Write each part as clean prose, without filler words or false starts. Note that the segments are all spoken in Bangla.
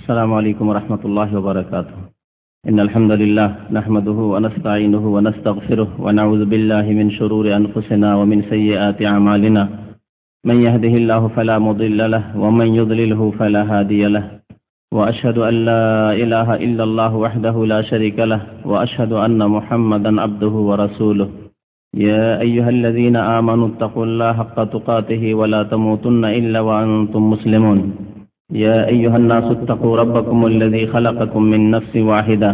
السلام عليكم ورحمة الله وبركاته. إن الحمد لله نحمده ونستعينه ونستغفره ونعوذ بالله من شرور أنفسنا ومن سيئات أعمالنا. من يهده الله فلا مضل له ومن يضلله فلا هادي له. وأشهد أن لا إله إلا الله وحده لا شريك له وأشهد أن محمدا عبده ورسوله. يا أيها الذين آمنوا اتقوا الله حق تقاته ولا تموتن إلا وأنتم مسلمون. يا أيها الناس اتقوا ربكم الذي خلقكم من نفس واحدة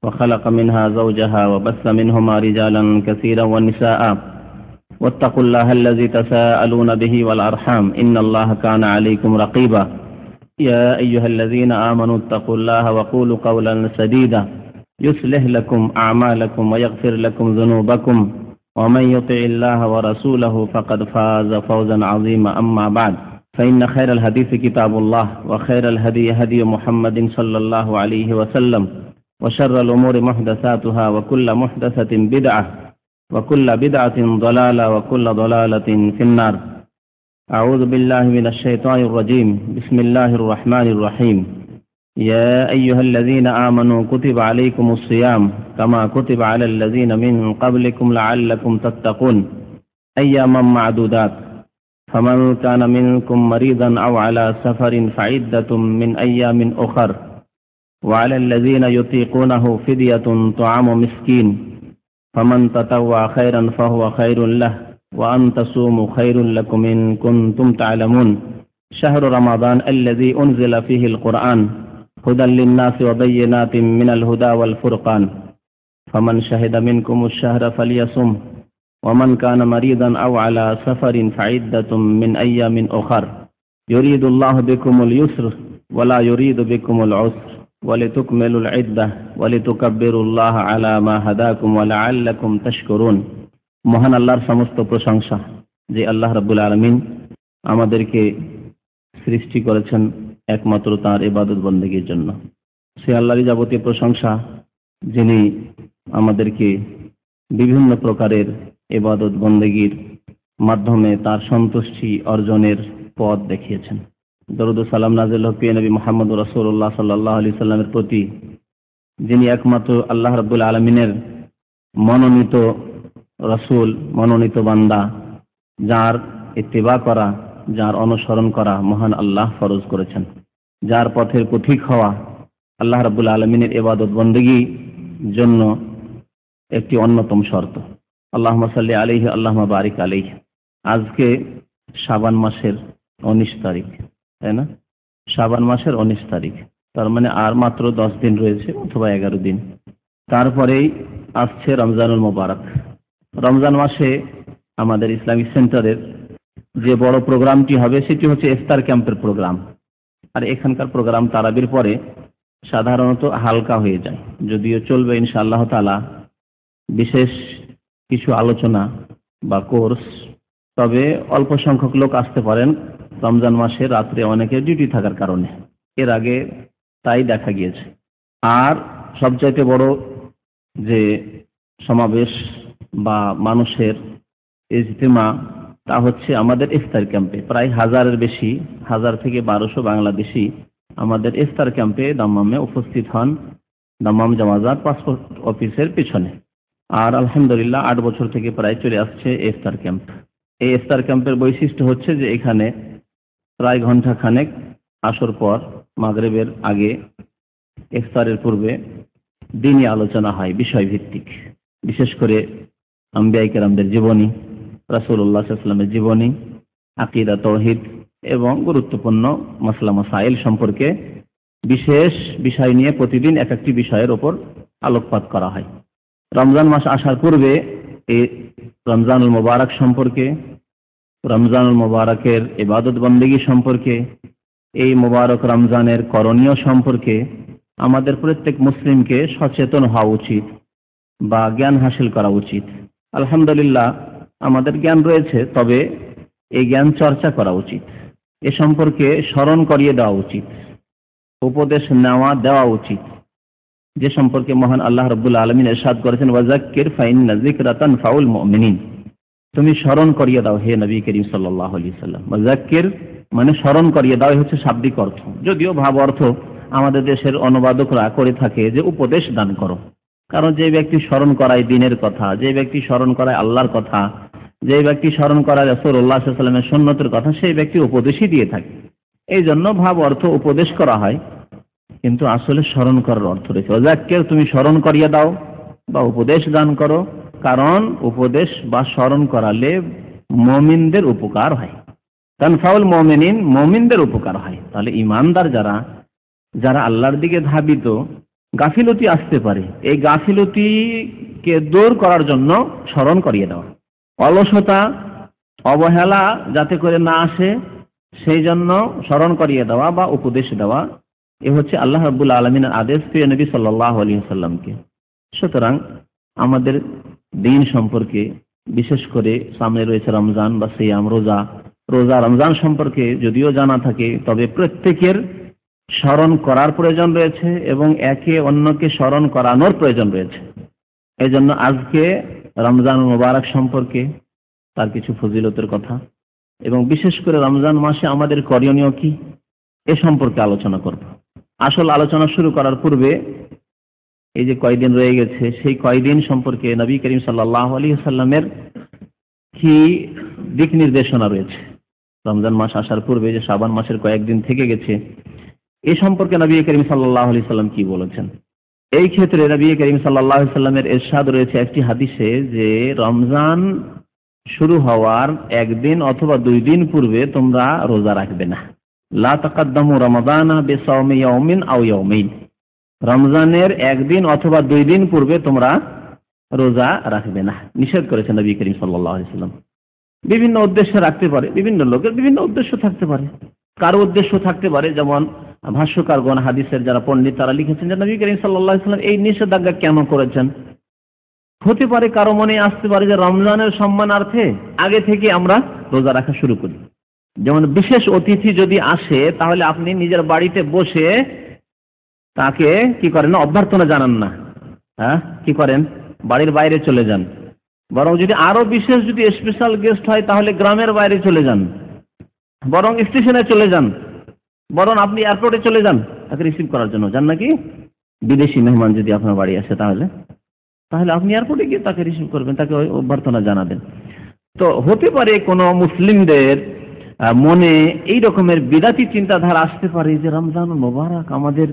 وخلق منها زوجها وبث منهما رجالا كثيرا ونساء واتقوا الله الذي تساءلون به والأرحام إن الله كان عليكم رقيبا. يا أيها الذين آمنوا اتقوا الله وقولوا قولا سديدا يصلح لكم أعمالكم ويغفر لكم ذنوبكم ومن يطع الله ورسوله فقد فاز فوزا عظيما. أما بعد فإن خير الحديث كتاب الله وخير الهدي هدي محمد صلى الله عليه وسلم وشر الأمور محدثاتها وكل محدثة بدعة وكل بدعة ضلالة وكل ضلالة في النار. أعوذ بالله من الشيطان الرجيم. بسم الله الرحمن الرحيم. يا أيها الذين آمنوا كتب عليكم الصيام كما كتب على الذين من قبلكم لعلكم تتقون أياما معدودات فمن كان منكم مريضا أو على سفر فعدة من أيام أخر وعلى الذين يطيقونه فدية طعام مسكين فمن تطوع خيرا فهو خير له وأن تصوموا خير لكم إن كنتم تعلمون. شهر رمضان الذي أنزل فيه القرآن هدى للناس وبينات من الهدى والفرقان فمن شهد منكم الشهر فليصم ومن كان مريضا أو على سفر فعدة من أيام أخر يريد الله بكم اليسر ولا يريد بكم العسر ولتكملوا العدة ولتكبروا الله على ما هداكم ولعلكم تشكرون. মহান আল্লাহর সমস্ত প্রশংসা যে আল্লাহ রাব্বুল আলামিন আমাদেরকে সৃষ্টি করেছেন একমাত্র তাঁর ইবাদত বন্দেগীর জন্য। সে আল্লাহরই যাবতীয় প্রশংসা যিনি আমাদেরকে বিভিন্ন প্রকারের ইবাদত বন্দেগীর মাধ্যমে তার সন্তুষ্টি অর্জনের পথ দেখিয়েছেন। দরুদ ও সালাম নাযিল হোক প্রিয় নবী মুহাম্মদ রাসূলুল্লাহ সাল্লাল্লাহু আলাইহি সাল্লামের প্রতি, যিনি একমাত্র আল্লাহ রাব্বুল আলামিনের মনোনীত রাসূল, মনোনীত বান্দা, যার ইত্তিবা করা, যার অনুসরণ করা মহান আল্লাহ ফরজ করেছেন, যার পথের পথিক হওয়া আল্লাহ রাব্বুল আলামিনের ইবাদত বন্দেগীর জন্য একটি অন্যতম শর্ত। আল্লাহুম্মা সাল্লি আলাইহি আল্লাহুম্মা বারিক আলাইহি। আজকে শাবান মাসের 19 তারিখ, তাই না? শাবান মাসের 19 তারিখ, তার মানে আর মাত্র 10 দিন রয়েছে অথবা 11 দিন, তারপরেই আসছে রমজানুল মোবারক। রমজান মাসে আমাদের ইসলামিক সেন্টারের যে বড় প্রোগ্রামটি হবে সেটি হচ্ছে ইফতার ক্যাম্পের প্রোগ্রাম। আর এখানকার প্রোগ্রাম তারাবির পরে সাধারণত হালকা হয়ে যায়, যদিও চলবে ইনশাআল্লাহ তাআলা বিশেষ কিছু আলোচনা বা কোর্স, তবে অল্প সংখ্যক লোক আসতে পারেন রমজান মাসে রাত্রে অনেকে ডিউটি থাকার কারণে। এর আগে তাই দেখা গিয়েছে। আর সবচাইতে বড় যে সমাবেশ বা মানুষের ইজতিমা, তা হচ্ছে আমাদের ইফতার ক্যাম্পে। প্রায় 1000-এর বেশি, 1000 থেকে 1200 বাংলাদেশি আমাদের ইফতার ক্যাম্পে দাম্মামে উপস্থিত হন, দাম্মাম জামাজাত পাসপোর্ট অফিসের পিছনে। আর আলহামদুলিল্লাহ 8 বছর থেকে প্রায় চলে আসছে ইফতার ক্যাম্প। এই ইফতার ক্যাম্পের বৈশিষ্ট্য হচ্ছে যে এখানে প্রায় ঘন্টা খানেক আসর পর মাগরিবের আগে ইফতারের পূর্বে দ্বীনি আলোচনা হয় বিষয়ভিত্তিক, বিশেষ করে আম্বিয়া কেরামদের জীবনী, রাসূলুল্লাহ সাল্লাল্লাহু আলাইহি ওয়াসাল্লামের জীবনী, আকীদা, তাওহীদ এবং গুরুত্বপূর্ণ মাসলা মাসাইল সম্পর্কে বিশেষ বিষয় নিয়ে প্রতিদিন এক একটি বিষয়ের উপর আলোকপাত করা হয়। রমজান মাস আসার পূর্বে এই রমজানুল মোবারক সম্পর্কে, রমজানুল মোবারকের ইবাদত বন্দেগী সম্পর্কে, এই মোবারক রমজানের করণীয় সম্পর্কে আমাদের প্রত্যেক মুসলিমকে সচেতন হওয়া উচিত বা জ্ঞান হাসিল করা উচিত। আলহামদুলিল্লাহ আমাদের জ্ঞান রয়েছে, তবে এই জ্ঞান চর্চা করা উচিত, এ সম্পর্কে স্মরণ করিয়ে দেওয়া উচিত, উপদেশ দেওয়া উচিত, যে সম্পর্কে মহান আল্লাহ রাব্বুল আলামিন ইরশাদ করেছেন, ওয়াযাক্কির ফাইন্না যিকরা তানফাউল মুমিনিন। তুমি স্মরণ করিয়ে দাও হে নবী করিম সাল্লাল্লাহু আলাইহি ওয়াসাল্লাম। ওয়াযাক্কির মানে স্মরণ করিয়ে দাও হচ্ছে শাব্দিক অর্থ, যদিও ভাব অর্থ আমাদের দেশের অনুবাদকরা করে থাকে যে উপদেশ দান করো। কারণ যে ব্যক্তি স্মরণ করায় দ্বীনের কথা, যে ব্যক্তি স্মরণ করায় আল্লাহর কথা, যে ব্যক্তি স্মরণ করায় রাসূলুল্লাহ সাল্লাল্লাহু আলাইহি ওয়াসাল্লামের সুন্নতের কথা, সেই ব্যক্তি উপদেশই দিয়ে থাকে। এই জন্য ভাব অর্থ উপদেশ করা হয়, কিন্তু আসলে স্মরণ করার অর্থ রয়েছে। ওয়াযাক্কির, তুমি স্মরণ করিয়ে দাও বা উপদেশ দান করো, কারণ উপদেশ বা স্মরণ করালে মুমিনদের উপকার হয়। তানফাউল মুমিনিন, মুমিনদের উপকার হয়। তাহলে ঈমানদার যারা আল্লাহর দিকে ধাবিত, গাফিলতি আসতে পারে, এই গাফিলতিকে দূর করার জন্য স্মরণ করিয়ে দেওয়া, অলসতা অবহেলা যাতে করে না আসে সেই জন্য স্মরণ করিয়ে দেওয়া বা উপদেশ দেওয়া, এ হচ্ছে আল্লাহ রাব্বুল আলামিনের আদেশ প্রিয় নবী সাল্লাল্লাহু আলাইহি ওয়াসাল্লামকে। সুতরাং আমাদের দিন সম্পর্কে, বিশেষ করে সামনে রয়েছে রমজান বা সিয়াম, রোজা রমজান সম্পর্কে যদিও জানা থাকে, তবে প্রত্যেকের স্মরণ করার প্রয়োজন রয়েছে এবং একে অন্যকে স্মরণ করানোর প্রয়োজন রয়েছে। এই জন্য আজকে রমজান মুবারক সম্পর্কে, তার কিছু ফজিলতের কথা এবং বিশেষ করে রমজান মাসে আমাদের করণীয় কি, এ সম্পর্কে আলোচনা করব। আসল আলোচনা শুরু করার পূর্বে এই যে কয়দিন রয়ে গেছে, সেই কয়দিন সম্পর্কে নবী করিম সাল্লাল্লাহু আলাইহি ওয়াসাল্লামের কি দিক নির্দেশনা রয়েছে। রমজান মাস আসার পূর্বে যে শাবান মাসের কয়েকদিন থেকে গেছে, এই সম্পর্কে নবী করিম সাল্লাল্লাহু আলাইহি ওয়াসাল্লাম কি বলেছেন। এই ক্ষেত্রে নবী করিম সাল্লাল্লাহু আলাইহি ওয়াসাল্লামের ইরশাদ রয়েছে একটি হাদিসে যে রমজান শুরু হওয়ার একদিন অথবা 2 দিন পূর্বে তোমরা রোজা রাখবে না। লা তাকাদ্দামু রমাদানা বিসাওমি ইয়াউমিন আও ইয়াউমাইন, রমজানের একদিন অথবা 2 দিন পূর্বে তোমরা রোজা রাখবে না, নিষেধ করেছেন নবী করিম সাল্লাল্লাহু আলাইহি ওয়াসাল্লাম। বিভিন্ন উদ্দেশ্যে রাখতে পারে, বিভিন্ন লোকের বিভিন্ন উদ্দেশ্য থাকতে পারে। কারো উদ্দেশ্য থাকতে পারে, যেমন ভাষ্যকারগণ, হাদিসের যারা পণ্ডিত, তারা লিখেছেন যে নবী করিম সাল্লাল্লাহু আলাইহি ওয়াসাল্লাম এই নিষেধাজ্ঞা কেন করেছেন। হতে পারে কারো মনে আসতে পারে যে রমজানের সম্মানার্থে আগে থেকে আমরা রোজা রাখা শুরু করি। যেমন বিশেষ অতিথি যদি আসে, তাহলে আপনি নিজের বাড়িতে বসে তাকে কি করেন, অভ্যর্থনা জানান না, কি করেন, বাড়ির বাইরে চলে যান। বরং যদি আরো বিশেষ যদি স্পেশাল গেস্ট হয়, তাহলে গ্রামের বাইরে চলে যান, বরং স্টেশনে চলে যান, বরং আপনি এয়ারপোর্টে চলে যান তাকে রিসিভ করার জন্য। যান নাকি বিদেশি মেহমান যদি আপনার বাড়ি আসে, তাহলে আপনি এয়ারপোর্টে গিয়ে তাকে রিসিভ করবেন, তাকে অভ্যর্থনা জানাবেন। তো হতে পারে কোনো মুসলিমদের মনে এই রকমের বিদাতি চিন্তাধারা আসতে পারে যে রমজান মোবারক, আমাদের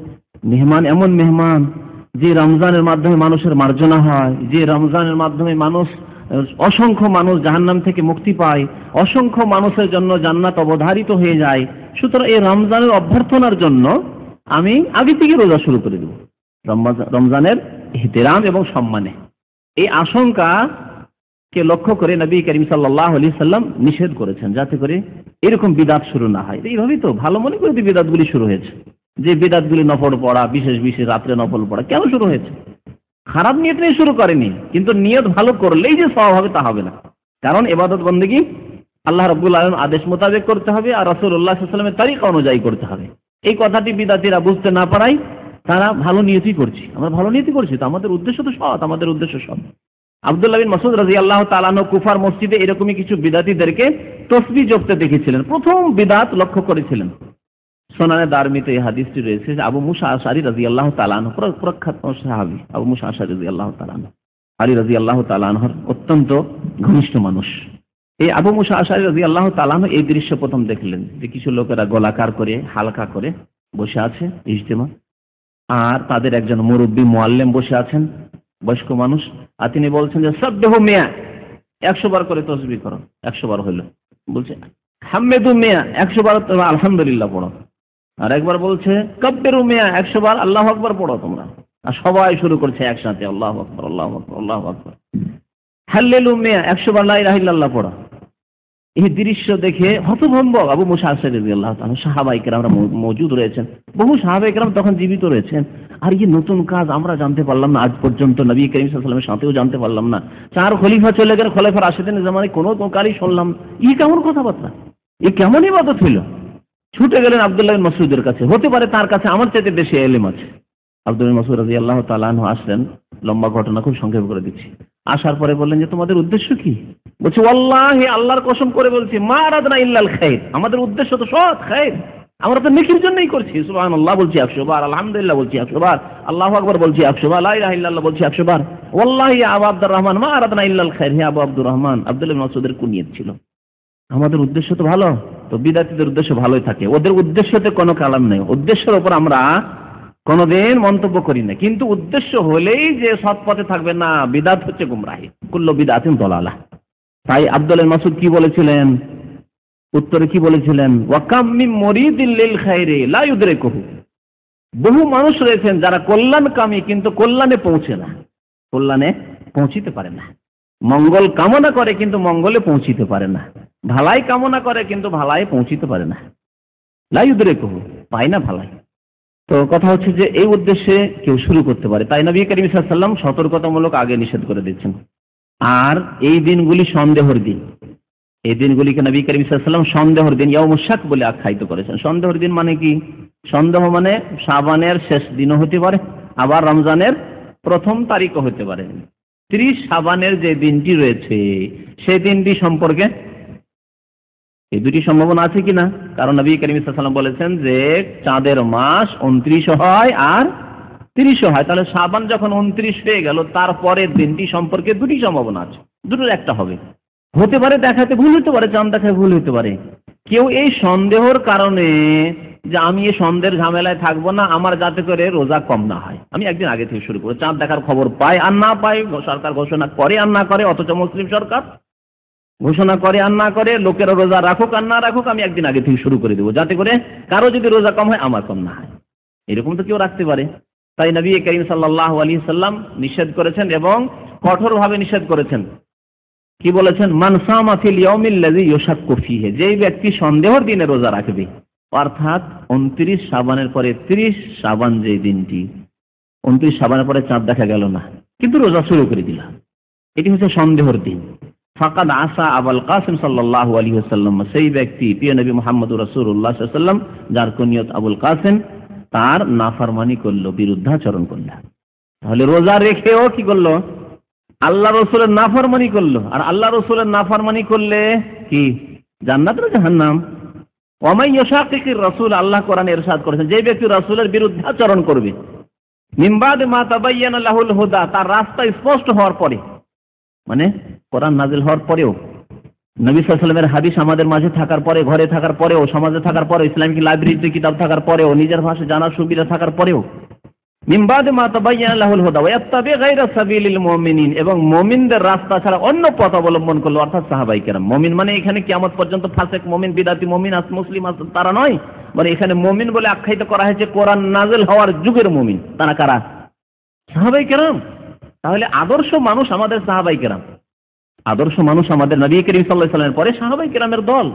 মেহমান এমন মেহমান যে রমজানের মাধ্যমে মানুষের মার্জনা হয়, যে রমজানের মাধ্যমে অসংখ্য মানুষ জাহান্নাম থেকে মুক্তি পায়, অসংখ্য মানুষের জন্য জান্নাত অবধারিত হয়ে যায়। সুতরাং এই রমজানের অভ্যর্থনার জন্য আমি আগে থেকে রোজা শুরু করে দেব, রমজানের ইহতিরাম এবং সম্মানে। এই আশঙ্কাকে লক্ষ্য করে নবী করিম সাল্লাল্লাহু আলাইহি ওয়াসাল্লাম নিষেধ করেছেন, যাতে করে এরকম বিদাত শুরু না হয়। এইভাবেই তো ভালো মনে করে বিদাতগুলি শুরু হয়েছে, যে বিদাতগুলি নফল পড়া, বিশেষ রাত্রে নফল পড়া কেন শুরু হয়েছে? খারাপ নিয়ত নিয়ে শুরু করেনি, কিন্তু নিয়ত ভালো করলেই যে সওয়াব হবে তা হবে না। কারণ ইবাদত বন্দেগী আল্লাহ রাব্বুল আলামিন আদেশ মোতাবেক করতে হবে আর রাসূলুল্লাহ সাল্লাল্লাহু আলাইহি ওয়াসাল্লামের তরিকা অনুযায়ী করতে হবে। এই কথাটি বিদাতীরা বুঝতে না পারায় তারা ভালো নিয়তই করছি, আমরা ভালো নিয়তই করছি, তো আমাদের উদ্দেশ্য তো সৎ, আমাদের উদ্দেশ্য সৎ। আব্দুল্লাহ বিন মাসউদ রাদিয়াল্লাহু তাআলা আনহু কুফার মসজিদে এরকমই কিছু বিদাতীদেরকে তাসবিহ জপতে দেখেছিলেন, প্রথম বিদাত লক্ষ্য করেছিলেন। সুনানে দারমিতে এই হাদিসটি রয়েছে। আবু মুসা আশআরী রাদিয়াল্লাহু তাআলা আনহু, প্রখ্যাত সাহাবী আবু মুসা আশআরী রাদিয়াল্লাহু তাআলা আনহু, আলী রাদিয়াল্লাহু তাআলা আনহুর অত্যন্ত ঘনিষ্ঠ মানুষ। এই আবু মুসা আশআরী রাদিয়াল্লাহু তাআলা আনহু এই দৃশ্য প্রথম দেখলেন যে কিছু লোকেরা গোলাকার করে, হালকা করে বসে আছে ইজতেমা, আর তাদের একজন মুরব্বী মুআল্লিম বসে আছেন, বয়স্ক মানুষ, আর তিনি বলছেন যে সাব্বিহু মিয়া, 100 বার করে তাসবিহ করো। 100 বার হলো, বলছে হামিদু মিয়া, 100 বার আলহামদুলিল্লাহ পড়ো। আর একবার বলছে কাব্বিরু মিয়া, 100 বার আল্লাহু আকবার পড়ো তোমরা। আর সবাই শুরু করছে একসাথে আল্লাহু আকবার, আল্লাহু আকবার, আল্লাহু আকবার। হাল্লেলু মিয়া, 100 বার লা ইলাহা ইল্লাল্লাহ পড়ো। এই দৃশ্য দেখে হতভম্ব আবু মুসা আশআরী রাদিয়াল্লাহু তাআলা, সাহাবায়ে কেরামরা মওজুদ রয়েছেন, বহু সাহাবায়ে কেরাম তখন জীবিত রয়েছেন। আর এই নতুন কাজ আমরা জানতে পারলাম না আজ পর্যন্ত, নবী করিম সাল্লাল্লাহু আলাইহি ওয়াসাল্লামের সাথেও জানতে পারলাম না। 4 খলিফা চলে গেলেন, খলিফা রাশিদিনের জামানায় কোনো কারই শুনলাম। এই কেমন কথাবার্তা, এই কেমন ইবাদত হইল? ছুটে গেলেন আব্দুল্লাহ বিন মাসউদের কাছে, হতে পারে তার কাছে আমার চাইতে বেশি ইলম আছে। আব্দুল্লাহ বিন মাসউদ রাদিয়াল্লাহু তাআলা আনহু আসলেন, লম্বা ঘটনা খুব সংক্ষেপ করে দিচ্ছি। আসার পরে বললেন যে তোমাদের উদ্দেশ্য কি? বলছে ওয়াল্লাহি, আল্লাহর কসম করে বলছি, মা আরাদনা ইল্লাল খায়র, আমাদের উদ্দেশ্য তো সৎ, খায়র, আমরা তো নেকির জন্যই করছি। সুবহানাল্লাহ বলছি 100 বার, আলহামদুলিল্লাহ বলছি 100 বার, আল্লাহু আকবার বলছি 100 বার, লা ইলাহা ইল্লাল্লাহ বলছি 100 বার। ওয়াল্লাহি ইয়া আবু আব্দুর রহমান মা আরাদনা ইল্লাল খাইর। হে আবু আব্দুর রহমান, আব্দুল্লাহ ইবনে মাসউদের কুনিয়ত ছিল। আমাদের উদ্দেশ্য তো ভালো, তো বিদআতীদের উদ্দেশ্য ভালোই থাকে, ওদের উদ্দেশ্যতে কোনো কালাম নেই, উদ্দেশ্যের উপর আমরা কোনোদিন মন্তব্য করি না। কিন্তু উদ্দেশ্য হলেই যে সৎ পথে থাকবে না, বিদআত হচ্ছে গুমরাহি, কুল্লু বিদআতিন দালালা। তাই আব্দুল্লাহ ইবনে মাসউদ কি বলেছিলেন, উত্তরে কি বলেছিলেন, ওয়াকাম মিন মুরিদিল লিল খাইরি লা ইউদরিকুহু। বহু মানুষ রয়েছেন যারা কল্যাণকামী কিন্তু কল্যাণে পৌঁছে না, কল্যাণে পৌঁছিতে পারে না। মঙ্গল কামনা করে কিন্তু মঙ্গলে পৌঁছিতে পারে না, ভালাই কামনা করে কিন্তু ভালাই পৌঁছিতে পারে না। লা ইউদরিকুহু, পায় না ভালাই। তো কথা হচ্ছে যে এই উদ্দেশ্যে কেউ শুরু করতে পারে, তাই নবী করিম সাল্লাল্লাহু আলাইহি ওয়াসাল্লাম সতর্কতামূলক আগে নিষেধ করে দিচ্ছেন। আর এই দিনগুলি সন্দেহের দিন, এই দিনগুলিকে নবী করিম সাল্লাল্লাহু আলাইহি ওয়াসাল্লাম সন্দেহের দিন, ইয়াউমুশ শাক বলে আখ্যায়িত করেছেন। সন্দেহের দিন মানে কি? সন্দেহ মানে শাবানের শেষ দিনও হতে পারে, আবার রমজানের প্রথম তারিখও হতে পারে। 30 শাবানের যে দিনটি রয়েছে সেই দিনটি সম্পর্কে এই দুটি সম্ভাবনা আছে কিনা? কারণ নবী করিম সাল্লাল্লাহু আলাইহি ওয়াসাল্লাম বলেছেন যে চাঁদের মাস 29 হয় আর 30 হয়, তাহলে শাবান যখন 29 হয়ে গেল তারপরের দিনটি সম্পর্কে দুটি সম্ভাবনা আছে, দুটোর একটা হবে। হতে পারে দেখাতে ভুল হতে পারে, চাঁদ দেখায় ভুল হতে পারে। কেউ এই সন্দেহের কারণে যে আমি এই সন্দেহের ঝামেলায় থাকবো না, আমার যাতে করে রোজা কম না হয়, আমি একদিন আগে থেকে শুরু করবো। চাঁদ দেখার খবর পাই আর না পাই, সরকার ঘোষণা করে আর না করে, অথচ মুসলিম সরকার ঘোষণা করে আর না করে, লোকেরা রোজা রাখুক আর না রাখুক, আমি একদিন আগে থেকে শুরু করে দেবো, যাতে করে কারো যদি রোজা কম হয় আমার কম না হয়। এরকম তো কেউ রাখতে পারে। তাই নবী করিম সাল্লাল্লাহু আলাইহি সাল্লাম নিষেধ করেছেন এবং কঠোরভাবে নিষেধ করেছেন। কি বলেছেন? মান সামা ফিল ইয়াউমিল্লাযী ইউশাক্কু ফীহি, যেই ব্যক্তি সন্দেহের দিনে রোজা রাখবে, অর্থাৎ 29 শাবানের পরে 30 শাবান, যে দিনটি 29 শাবানের পরে চাঁদ দেখা গেল না কিন্তু রোজা শুরু করে দিলাম, এটি হচ্ছে সন্দেহের দিন। ফাকাদ আসা আবুল কাসিম সাল্লাল্লাহু আলাইহি ওয়াসাল্লাম, সেই ব্যক্তি প্রিয় নবী মুহাম্মদুর রাসূলুল্লাহ সাল্লাল্লাহু আলাইহি ওয়াসাল্লাম যার কুনিয়ত আবুল কাসিম, তার নাফরমানি করলো, বিরুদ্ধাচরণ করলো। তাহলে রোজা রেখেও কি করলো? আল্লাহ রসুলের নাফরমানি করলো। আর আল্লাহ রসুলের নাফরমানি করলে কি জান্নাত না জাহান্নাম? ওয়ামাই ইয়াশাকিকির রাসূল, আল্লাহ কোরআনে ইরশাদ করেছেন, যে ব্যক্তি রাসূলের বিরুদ্ধাচরণ করবে, মিন বাদ মা তাবায়্যানা লাহুল হুদা, তার রাস্তা স্পষ্ট হওয়ার পরে, মানে কোরআন নাযিল হওয়ার পরেও, নবী সাল্লাল্লাহু আলাইহি ওয়াসাল্লামের হাদিস আমাদের মাঝে থাকার পরে, ঘরে থাকার পরেও, সমাজে থাকার পরেও, ইসলামিক লাইব্রেরিতে কিতাব থাকার পরেও, নিজের ভাষা জানার সুবিধা থাকার পরেও, মিন বাদ মা তাবায়্যানা লাহুল হুদা ওয়া ইয়াত্তাবি গায়রা সাবিলিল মুমিনিন, এবং মুমিনদের রাস্তা ছাড়া অন্য পথ অবলম্বন করলো, অর্থাৎ সাহাবায়ে কেরাম। মুমিন মানে এখানে কিয়ামত পর্যন্ত ফাসিক মুমিন, বিদআতি মুমিন, মুসলিম তারা নয়, মানে এখানে মুমিন বলে আখ্যায়িত করা হয়েছে কোরআন নাযিল হওয়ার যুগের মুমিন। তারা কারা? সাহাবায়ে কেরাম। তাহলে আদর্শ মানুষ আমাদের সাহাবায়ে কেরাম, আদর্শ মানুষ আমাদের নবী করিম সাল্লাল্লাহু আলাইহি ওয়াসাল্লামের পরে সাহাবায়ে কেরামের দল।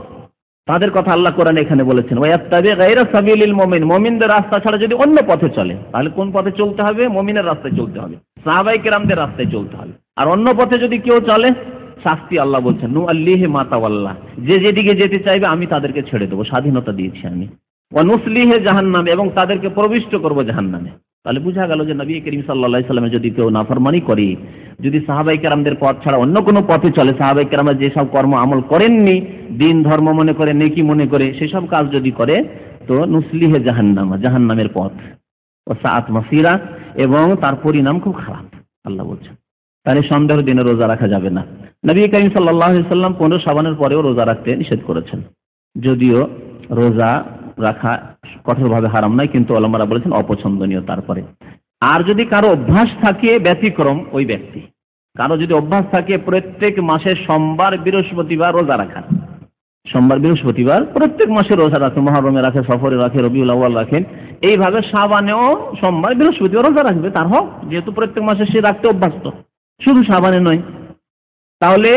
তাদের কথা আল্লাহ কোরআনে এখানে বলেছেন, ওয়ায়াত্তাবি গায়রা সাবিলিল মুমিন, মুমিনদের রাস্তা ছাড়া যদি অন্য পথে চলে, তাহলে কোন পথে চলতে হবে? মুমিনের রাস্তায় চলতে হবে, সাহাবায়ে কেরামদের রাস্তায় চলতে হবে। আর অন্য পথে যদি কেউ চলে, শাস্তি আল্লাহ বলছেন, নু আল্লিহি মা তাওয়াল্লা, যে যেদিকে যেতে চাইবে আমি তাদেরকে ছেড়ে দেবো, স্বাধীনতা দিয়েছি আমি। ওয়া নুসলিহি জাহান্নাম, এবং তাদেরকে প্রবিষ্ট করব জাহান্নামে। তাহলে বোঝা গেল যে নবী করিম সাল্লাল্লাহু আলাইহি ওয়াসাল্লামের যদি কেউ নাফরমানি করে, যদি সাহাবায়ে কেরামদের পথ ছাড়া অন্য কোনো পথে চলে, সাহাবায়ে কেরামরা যেসব কর্ম আমল করেননি, দিন ধর্ম মনে করে, নেকি মনে করে, সেসব কাজ যদি করে, তো নুসলিহি জাহান্নাম, জাহান্নামের পথ, ও সাআত মাসিরা, এবং তার পরিণাম খুব খারাপ, আল্লাহ বলছেন। তাহলে সন্দেহের দিনে রোজা রাখা যাবে না। নবী করিম সাল্লাল্লাহু আলাইহি ওয়াসাল্লাম 15 শাবানের পরেও রোজা রাখতে নিষেধ করেছেন, যদিও রোজা রাখা কঠোরভাবে হারাম নয়, কিন্তু ওলামারা বলেছেন অপছন্দনীয়। তারপরে আর যদি কারো অভ্যাস থাকে ব্যতিক্রম, ওই ব্যক্তি, কারো যদি অভ্যাস থাকে প্রত্যেক মাসে সোমবার বৃহস্পতিবার রোজা রাখার, সোমবার বৃহস্পতিবার প্রত্যেক মাসে রোজা রাখে, মুহররমে রাখে, সফরে রাখে, রবিউল আউয়াল রাখেন, এইভাবে শাবানেও সোমবার বৃহস্পতিবার রোজা রাখবে, তার হোক, যেহেতু প্রত্যেক মাসে সে রাখতে অভ্যস্ত, শুধু শাবানে নয়। তাহলে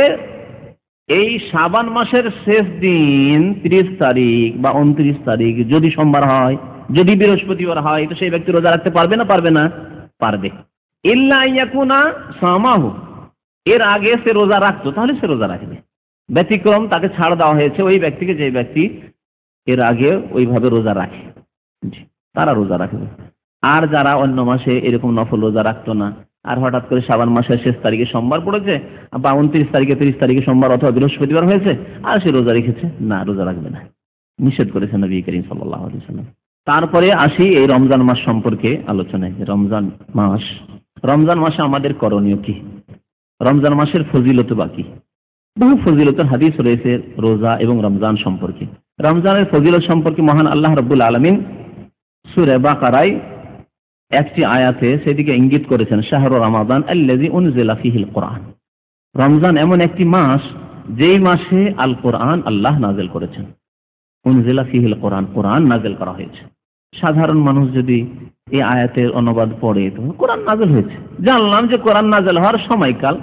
এই শাবান মাসের শেষ দিন 30 তারিখ বা 29 তারিখ যদি সোমবার হয়, যদি বৃহস্পতিবার হয়, তো সেই ব্যক্তি রোজা রাখতে পারবে না? পারবে না? পারবে। ইল্লা ইয়াকুনা সামাহু, এর আগে সে রোজা রাখতো, তাহলে সে রোজা রাখবে। ব্যতিক্রম, তাকে ছাড় দেওয়া হয়েছে ওই ব্যক্তিকে, যে ব্যক্তি এর আগে ওইভাবে রোজা রাখে, তারা রোজা রাখবে। আর যারা অন্য মাসে এরকম নফল রোজা রাখতো না, আর হঠাৎ করে শাবান মাসের শেষ তারিখে সোমবার পড়েছে, বা 29 তারিখে 30 তারিখে সোমবার অথবা বৃহস্পতিবার হয়েছে, আর সে রোজা রেখেছে, না, রোজা রাখবে না। নিষেধ করেছেন নবী করিম সাল্লাল্লাহু আলাইহি ওয়াসাল্লাম। তারপরে আসি এই রমজান মাস সম্পর্কে আলোচনায়। রমজান মাসে আমাদের করণীয় কি, রমজান মাসের ফজিলত বাকি বহু ফজিলতের হাদিস রয়েছে রোজা এবং রমজান সম্পর্কে। রমজানের ফজিলত সম্পর্কে মহান আল্লাহ রাব্বুল আলামিন সূরা বাকারায় একটি আয়াতে সেদিকে ইঙ্গিত করেছেন, শাহরু রমাদান আল্লাযী উনজিলা ফীহিল কুরআন। রমজান এমন একটি মাস যেই মাসে আল কোরআন আল্লাহ নাযিল করেছেন। উনজিলা ফীহিল কোরআন, কোরআন নাযিল করা হয়েছে। সাধারণ মানুষ যদি এই আয়াতের অনুবাদ পড়ে তো কোরআন নাযিল হয়েছে, জানলাম যে কোরআন নাযিল হওয়ার সময়কাল,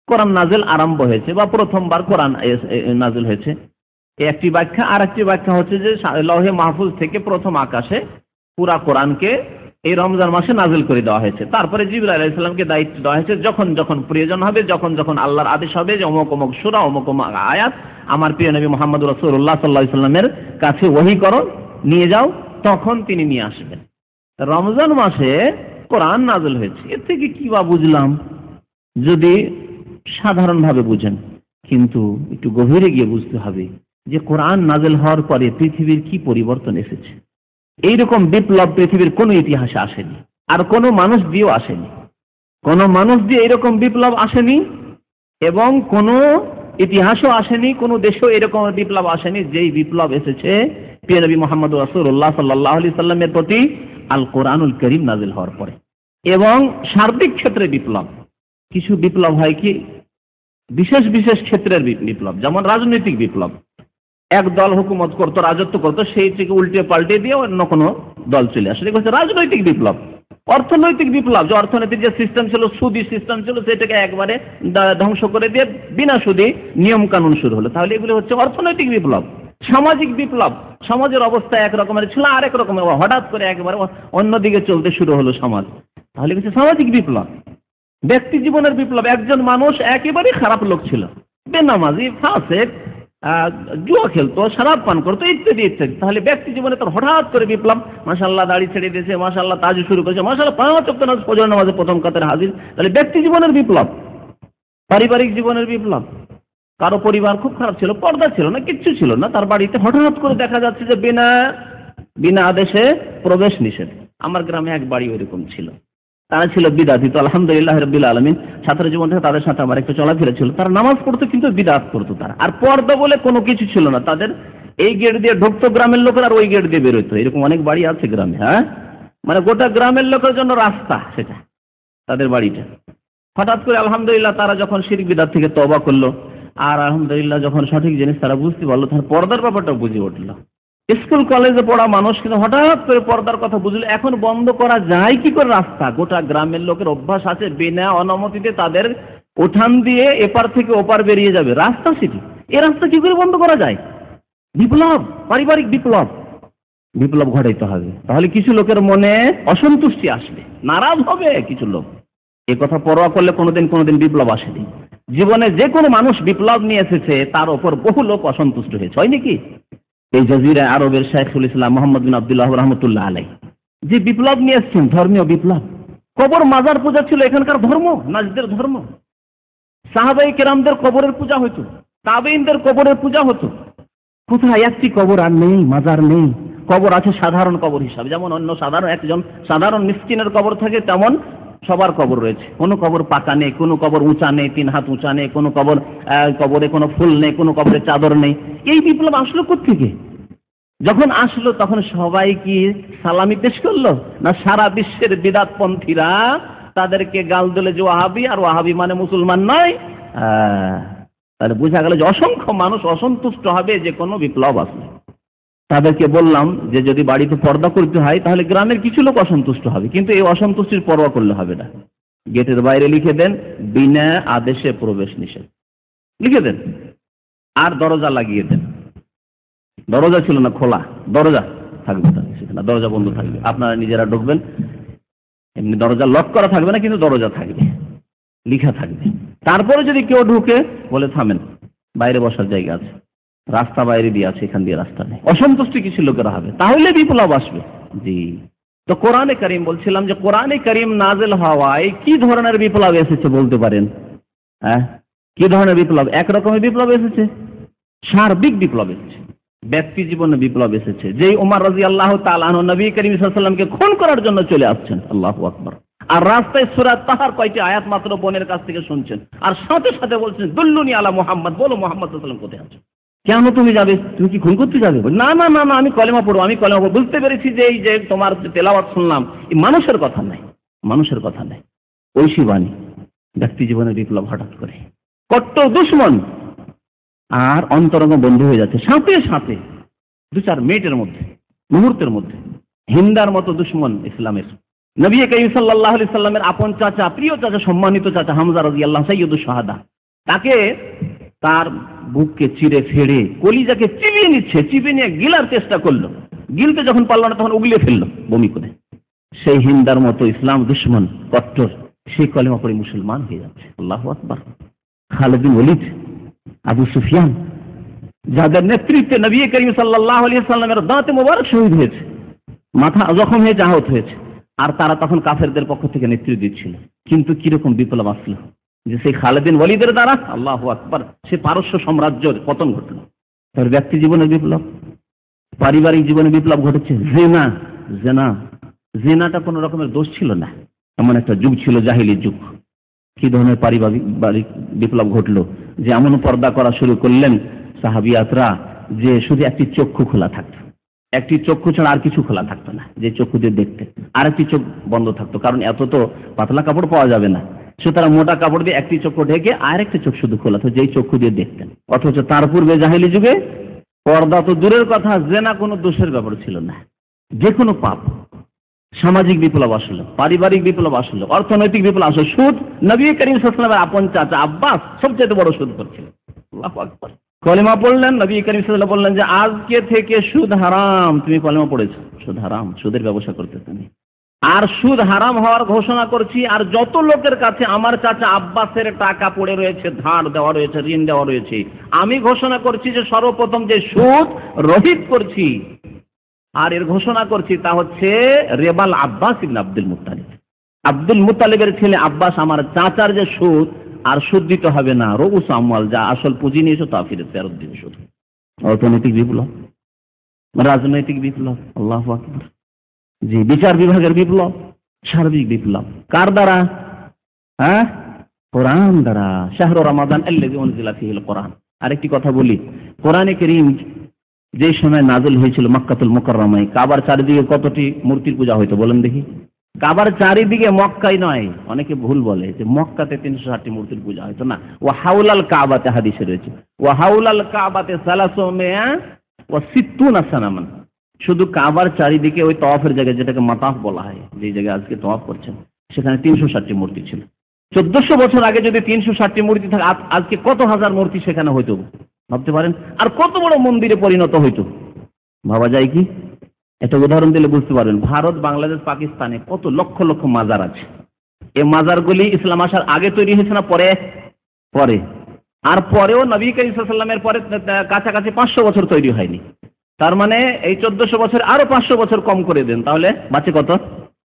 কোরআন নাযিল আরম্ভ হয়েছে বা প্রথমবার কোরআন নাযিল হয়েছে, একটি ব্যাখ্যা। আর একটি ব্যাখ্যা হচ্ছে যে লৌহে মাহফুজ থেকে প্রথম আকাশে পুরা কোরআনকে এই রমজান মাসে নাযিল করে দেওয়া হয়েছে। তারপরে জিবরাইল আলাইহিস সালামকে দায়িত্ব দেওয়া হয়েছে, যখন যখন প্রয়োজন হবে, যখন যখন আল্লাহর আদেশ হবে যে অমুক অমুক সূরা অমুক অমুক আয়াত আমার প্রিয় নবী মুহাম্মদ রাসূলুল্লাহ সাল্লাল্লাহু আলাইহি ওয়াসাল্লামের কাছে ওহী করো, নিয়ে যাও, তখন তিনি নিয়ে আসবেন। রমজান মাসে কোরআন নাযিল হয়েছে, এর থেকে কি বা বুঝলাম যদি সাধারণভাবে বুঝেন, কিন্তু একটু গভীরে গিয়ে বুঝতে হবে যে কোরআন নাযিল হওয়ার পরে পৃথিবীর কি পরিবর্তন এসেছে। এইরকম বিপ্লব পৃথিবীর কোনো ইতিহাসে আসেনি, আর কোনো মানুষ দিয়েও আসেনি। কোনো মানুষ দিয়ে এরকম বিপ্লব আসেনি এবং কোনো ইতিহাসও আসেনি, কোনো দেশেও এরকম বিপ্লব আসেনি যেই বিপ্লব এসেছে প্রিয় নবী মুহাম্মদ রাসূলুল্লাহ সাল্লাল্লাহু আলাইহি সাল্লামের প্রতি আল কোরআনুল কারীম নাযিল হওয়ার পরে। এবং সার্বিক ক্ষেত্রে বিপ্লব, কিছু বিপ্লব হয় কি বিশেষ বিশেষ ক্ষেত্রের বিপ্লব, যেমন রাজনৈতিক বিপ্লব। এক দল হুকুমত করতো, রাজত্ব করতো, সেই থেকে উল্টে পাল্টে দিয়ে অন্য কোনো দল চলে আসে, এটা হচ্ছে রাজনৈতিক বিপ্লব। অর্থনৈতিক বিপ্লব, যে অর্থনৈতিক যে সিস্টেম ছিল, সুদী সিস্টেম ছিল, সেটাকে একবারে ধ্বংস করে দিয়ে বিনা সুদী নিয়ম কানুন শুরু হলো, তাহলে এগুলো হচ্ছে অর্থনৈতিক বিপ্লব। সামাজিক বিপ্লব, সমাজের অবস্থা এক রকমের ছিল, আরেক রকমের, হঠাৎ করে একবারে অন্যদিকে চলতে শুরু হলো সমাজ, তাহলে হচ্ছে সামাজিক বিপ্লব। ব্যক্তি জীবনের বিপ্লব, একজন মানুষ একেবারে খারাপ লোক ছিল, বেনামাজি, ফাসেক, জুয়া খেলতো, শরাব পান করতো, ইত্যাদি ইত্যাদি, তাহলে ব্যক্তি জীবনে তার হঠাৎ করে বিপ্লব, মাশাআল্লাহ দাড়ি ছেড়ে দিয়েছে, মাশাআল্লাহ তাজ শুরু করেছে, মাশাআল্লাহ 5 ওয়াক্ত নামাজ ফজর নামাজে প্রথম কাতারে হাজির, তাহলে ব্যক্তি জীবনের বিপ্লব। পারিবারিক জীবনের বিপ্লব, কারো পরিবার খুব খারাপ ছিল, পর্দা ছিল না, কিচ্ছু ছিল না, তার বাড়িতে হঠাৎ করে দেখা যাচ্ছে যে বিনা আদেশে প্রবেশ নিষেধ। আমার গ্রামে এক বাড়ি ওইরকম ছিল, তারা ছিল বিদআতি, তো আলহামদুলিল্লাহ রাব্বিল আলামিন ছাত্র জীবন থেকে তাদের সাথে আমার একটু চলাফেরা ছিল। তারা নামাজ পড়তো কিন্তু বিদআত করতো তারা, আর পর্দা বলে কোনো কিছু ছিল না তাদের। এই গেট দিয়ে ঢুকতো গ্রামের লোকের, আর ওই গেট দিয়ে বেরোতো, এরকম অনেক বাড়ি আছে গ্রামে। হ্যাঁ, মানে গোটা গ্রামের লোকের জন্য রাস্তা সেটা, তাদের বাড়িটা। হঠাৎ করে আলহামদুলিল্লাহ তারা যখন শিরক বিদআত থেকে তওবা করলো, আর আলহামদুলিল্লাহ যখন সঠিক জিনিস তারা বুঝতে পারলো, তার পর্দার ব্যাপারটা বুঝে উঠলো। স্কুল কলেজে পড়া মানুষ কিন্তু হঠাৎ করে পর্দার কথা বুঝলো। এখন বন্ধ করা যায় কি করে রাস্তা? গোটা গ্রামের লোকের অভ্যাস আছে বিনা অনুমতিতে তাদের উঠান দিয়ে এপার থেকে ওপার বেরিয়ে যাবে, রাস্তা সেটি। এই রাস্তা কি করে বন্ধ করা যায়? বিপ্লব, পারিবারিক বিপ্লব, বিপ্লব ঘটাইতে হবে। তাহলে কিছু লোকের মনে অসন্তুষ্টি আসবে, নারাজ হবে কিছু লোক। এ কথা পরোয়া করলে কোনোদিন বিপ্লব আসেনি। জীবনে যে কোনো মানুষ বিপ্লব নিয়ে এসেছে, তার ওপর বহু লোক অসন্তুষ্ট হয়েছে, হয় নাকি? এই জাজিরা আরবের শাইখুল ইসলাম মুহাম্মদ বিন আব্দুল্লাহ রাহমাতুল্লাহ আলাইহি যে বিপ্লব নিয়ে এসেছেন, ধর্মীয় বিপ্লব। কবর মাজার পূজা ছিল এখানকার ধর্ম, নাজদের ধর্ম। সাহাবায়ে কেরামদের কবরের পূজা হতো, তাবেঈনদের কবরের পূজা হতো। কোথায় একটি কবর আর নেই, মাজার নেই। কবর আছে সাধারণ কবর হিসাবে, যেমন অন্য একজন সাধারণ মিসকিনের কবর থাকে, তেমন সবার কবর রয়েছে। কোনো কবর পাকা নেই, কোনো কবর উঁচা নেই, 3 হাত উঁচা নেই, কোনো কবরে কোনো ফুল নেই, কোনো কবরে চাদর নেই। এই বিপ্লব আসলো কোত্থেকে? যখন আসলো তখন সবাই কি সালামি পেশ করলো, না সারা বিশ্বের বিদআতপন্থীরা তাদেরকে গাল দিলে যে ওয়াহাবি, আর ওয়াহাবি মানে মুসলমান নয়? তাহলে বোঝা গেল যে অসংখ্য মানুষ অসন্তুষ্ট হবে যে কোনো বিপ্লব আসলে। তাদেরকে বললাম যে যদি বাড়িতে পর্দা করতে হয় তাহলে গ্রামের কিছু লোক অসন্তুষ্ট হবে, কিন্তু এই অসন্তুষ্টির পরোয়া করলে হবে না। গেটের বাইরে লিখে দেন বিনা আদেশে প্রবেশ নিষেধ, লিখে দেন। আর দরজা লাগিয়ে দেন, দরজা ছিল না খোলা, দরজা থাকবে না, দরজা বন্ধ থাকবে, আপনারা নিজেরা ঢুকবেন, এমনি দরজা লক করা থাকবে না, কিন্তু দরজা থাকবে, লিখা থাকবে। তারপরে যদি কেউ ঢুকে বলে থামেন, বাইরে বসার জায়গা আছে, রাস্তা বাইরে দিয়ে আছে, এখান দিয়ে রাস্তা নেই। অসন্তুষ্টি কিছু লোকেরা হবে, তাহলে বিপ্লব আসবে। জি, তো কোরআনে কারীম বলছিলাম যে কোরআনে কারীম নাযিল হওয়ায় কি ধরনের বিপ্লব এসেছে বলতে পারেন? হ্যাঁ, কি ধরনের বিপ্লব? এক রকমের বিপ্লব এসেছে, সার্বিক বিপ্লব এসেছে। ব্যক্তি জীবনে বিপ্লব এসেছে। যেই ওমর রাদিয়াল্লাহু তাআলা আনহু নবী করিম সাল্লাল্লাহু আলাইহি ওয়াসাল্লামকে খুন করার জন্য চলে আসছেন, আল্লাহু আকবার, আর রাস্তায় সূরা তাহার কয়টি আয়াত মাত্র বোনের কাছ থেকে শুনছেন, আর সাথে সাথে বলছেন দুল্লুনি আলা মুহাম্মদ, বলো মুহাম্মদ সাল্লাল্লাহু আলাইহি ওয়াসাল্লাম কোথায় আছে? কেন তুমি যাবে? তুমি কি খুন করতে যাবে? না না না না, আমি কলেমা পড়বো, আমি কলেমা পড়বো। বুঝতে পেরেছি যে এই যে তোমার তেলাওয়াত শুনলাম, এই মানুষের কথা নাই, মানুষের কথা নাই, ঐশী বাণী। ব্যক্তি জীবনের বিপ্লব হঠাৎ করে, কট্টর দুশমন আর অন্তরঙ্গ বন্ধু হয়ে যাচ্ছে সাথে সাথে, 2-4 মিনিটের মধ্যে, মুহূর্তের মধ্যে। হিন্দার মতো দুশমন ইসলামের। নবী করিম সাল্লাল্লাহু আলাইহি সাল্লামের আপন চাচা, প্রিয় চাচা, সম্মানিত চাচা হামজা রাদিয়াল্লাহু সাইয়্যিদুশ শাহাদা, তাকে তার বুককে চিরে ফেড়ে কলিজাকে চিবিয়ে নিচ্ছে, চিবিয়ে নিয়ে গিলার চেষ্টা করলো, গিলতে যখন পারল না তখন উগলিয়ে ফেললো বমি করে। সেই হিন্দার মতো ইসলাম দুশমন কট্টর, সেই কলেমা পড়ে মুসলমান হয়ে যাচ্ছে, আল্লাহু আকবার। খালিদ বিন ওয়ালিদ, আবু সুফিয়ান, যাদের নেতৃত্বে নবী করিম সাল্লাল্লাহু আলাইহি সাল্লামের দাঁতে মোবারক শহীদ হয়েছে, মাথা জখম হয়ে আহত হয়েছে, আর তারা তখন কাফেরদের পক্ষ থেকে নেতৃত্ব দিচ্ছিল। কিন্তু কিরকম বিপ্লব আসলো যে সেই খালিদ বিন ওয়ালিদের দ্বারা, আল্লাহু আকবার, সে পারস্য সাম্রাজ্যের পতন ঘটল। তার ব্যক্তি জীবনের বিপ্লব, পারিবারিক জীবনে বিপ্লব ঘটেছে। জেনা, জেনা, জেনাটা কোন রকমের দোষ ছিল না, এমন একটা যুগ ছিল, জাহিলি যুগ। কি ধরনের পারিবারিক বিপ্লব ঘটলো যে এমন পর্দা করা শুরু করলেন সাহাবিয়াতরা যে শুধু একটি চক্ষু খোলা থাকতো, একটি চক্ষু ছাড়া আর কিছু খোলা থাকতো না, যে চক্ষু দিয়ে দেখতে, আর একটি চোখ বন্ধ থাকতো, কারণ এত তো পাতলা কাপড় পাওয়া যাবে না, সুতরাং মোটা কাপড় দিয়ে একটি চক্ষু ঢেকে আর একটি চোখ শুধু খোলা থাকতো, যেই চক্ষু দিয়ে দেখতেন। অথচ তার পূর্বে জাহিলি যুগে পর্দা তো দূরের কথা, জেনা কোনো দোষের ব্যাপার ছিল না, যে কোনো পাপ। সামাজিক বিপ্লব আসলো, পারিবারিক বিপ্লব আসলো, অর্থনৈতিক বিপ্লব আসলো। সুদ, নবী করিম সাল্লাল্লাহু আলাইহি ওয়াসাল্লামের আপন চাচা আব্বাস সবচেয়ে বড় সুদ করছিল। আল্লাহু আকবার। কলেমা পড়লেন, নবী করিম সাল্লাল্লাহু আলাইহি ওয়াসাল্লাম বললেন যে আজকে থেকে সুদ হারাম। তুমি কলেমা পড়েছো, সুদ হারাম, সুদের ব্যবসা করতে তুমি, আর সুদ হারাম হওয়ার ঘোষণা করছি। আর যত লোকের কাছে আমার চাচা আব্বাসের টাকা পড়ে রয়েছে, ধার দেওয়া রয়েছে, ঋণ দেওয়া রয়েছে, আমি ঘোষণা করছি যে সর্বপ্রথম যে সুদ রহিত করছি, আর এর ঘোষণা করছি তা হচ্ছে রেবাল আব্বাস ইবনে আব্দুল মুত্তালিব, আব্দুল মুত্তালিবের ছেলে আব্বাস আমার চাচার যে সুদ, আর সুদ দিতে হবে না, রউস আমওয়াল, যা আসল পুঁজি নিয়েছো তা ফেরত দিবে শুধু। অর্থনৈতিক বিপ্লব, রাজনৈতিক বিপ্লব, আল্লাহু আকবার। জি, বিচার বিভাগের বিপ্লব, সার্বিক বিপ্লব। কার দ্বারা? কোরআন দ্বারা। শাহরু রমাদান আল্লাযী উনজিলা ফীহিল কোরআন। আরেকটি কথা বলি, কোরআনে কারীম যে সময় নাযিল হয়েছিল মক্কাতুল মুকাররমায়, কাবার চারিদিকে কতটি মূর্তির পূজা হইতো বলেন দেখি? কাবার চারিদিকে, মক্কায় নয়, অনেকে ভুল বলে যে মক্কাতে 360টি মূর্তির পূজা হইতো না। ওয়া হাউলাল কাবাতে হাদিসে রয়েছে, ওয়া হাউলাল কাবাতে 360 সানামান। শুধু কাবার চারিদিকে ওই তওয়াফের জায়গায়, যেটাকে মাতাফ বলা হয়, যে জায়গায় আজকে তওয়াফ করছেন, সেখানে 360টি মূর্তি ছিল। 1400 বছর আগে যদি 360টি মূর্তি থাকে, আজকে কত হাজার মূর্তি সেখানে হইতো ভাবতে পারেন? আর কত বড় মন্দিরে পরিণত হইতো ভাবা যায় কি? একটা উদাহরণ দিলে বুঝতে পারবেন। ভারত, বাংলাদেশ, পাকিস্তানে কত লক্ষ লক্ষ মাজার আছে। এই মাজারগুলি ইসলাম আসার আগে তৈরি হয়েছে না পরে? পরে। আর পরেও নবী করিম সাল্লাল্লাহু আলাইহি ওয়াসাল্লামের পরে কাছাকাছি 500 বছর তৈরি হয়নি। তার মানে এই 1400 বছর আরো 500 বছর কম করে দেন, তাহলে বাঁচে কত?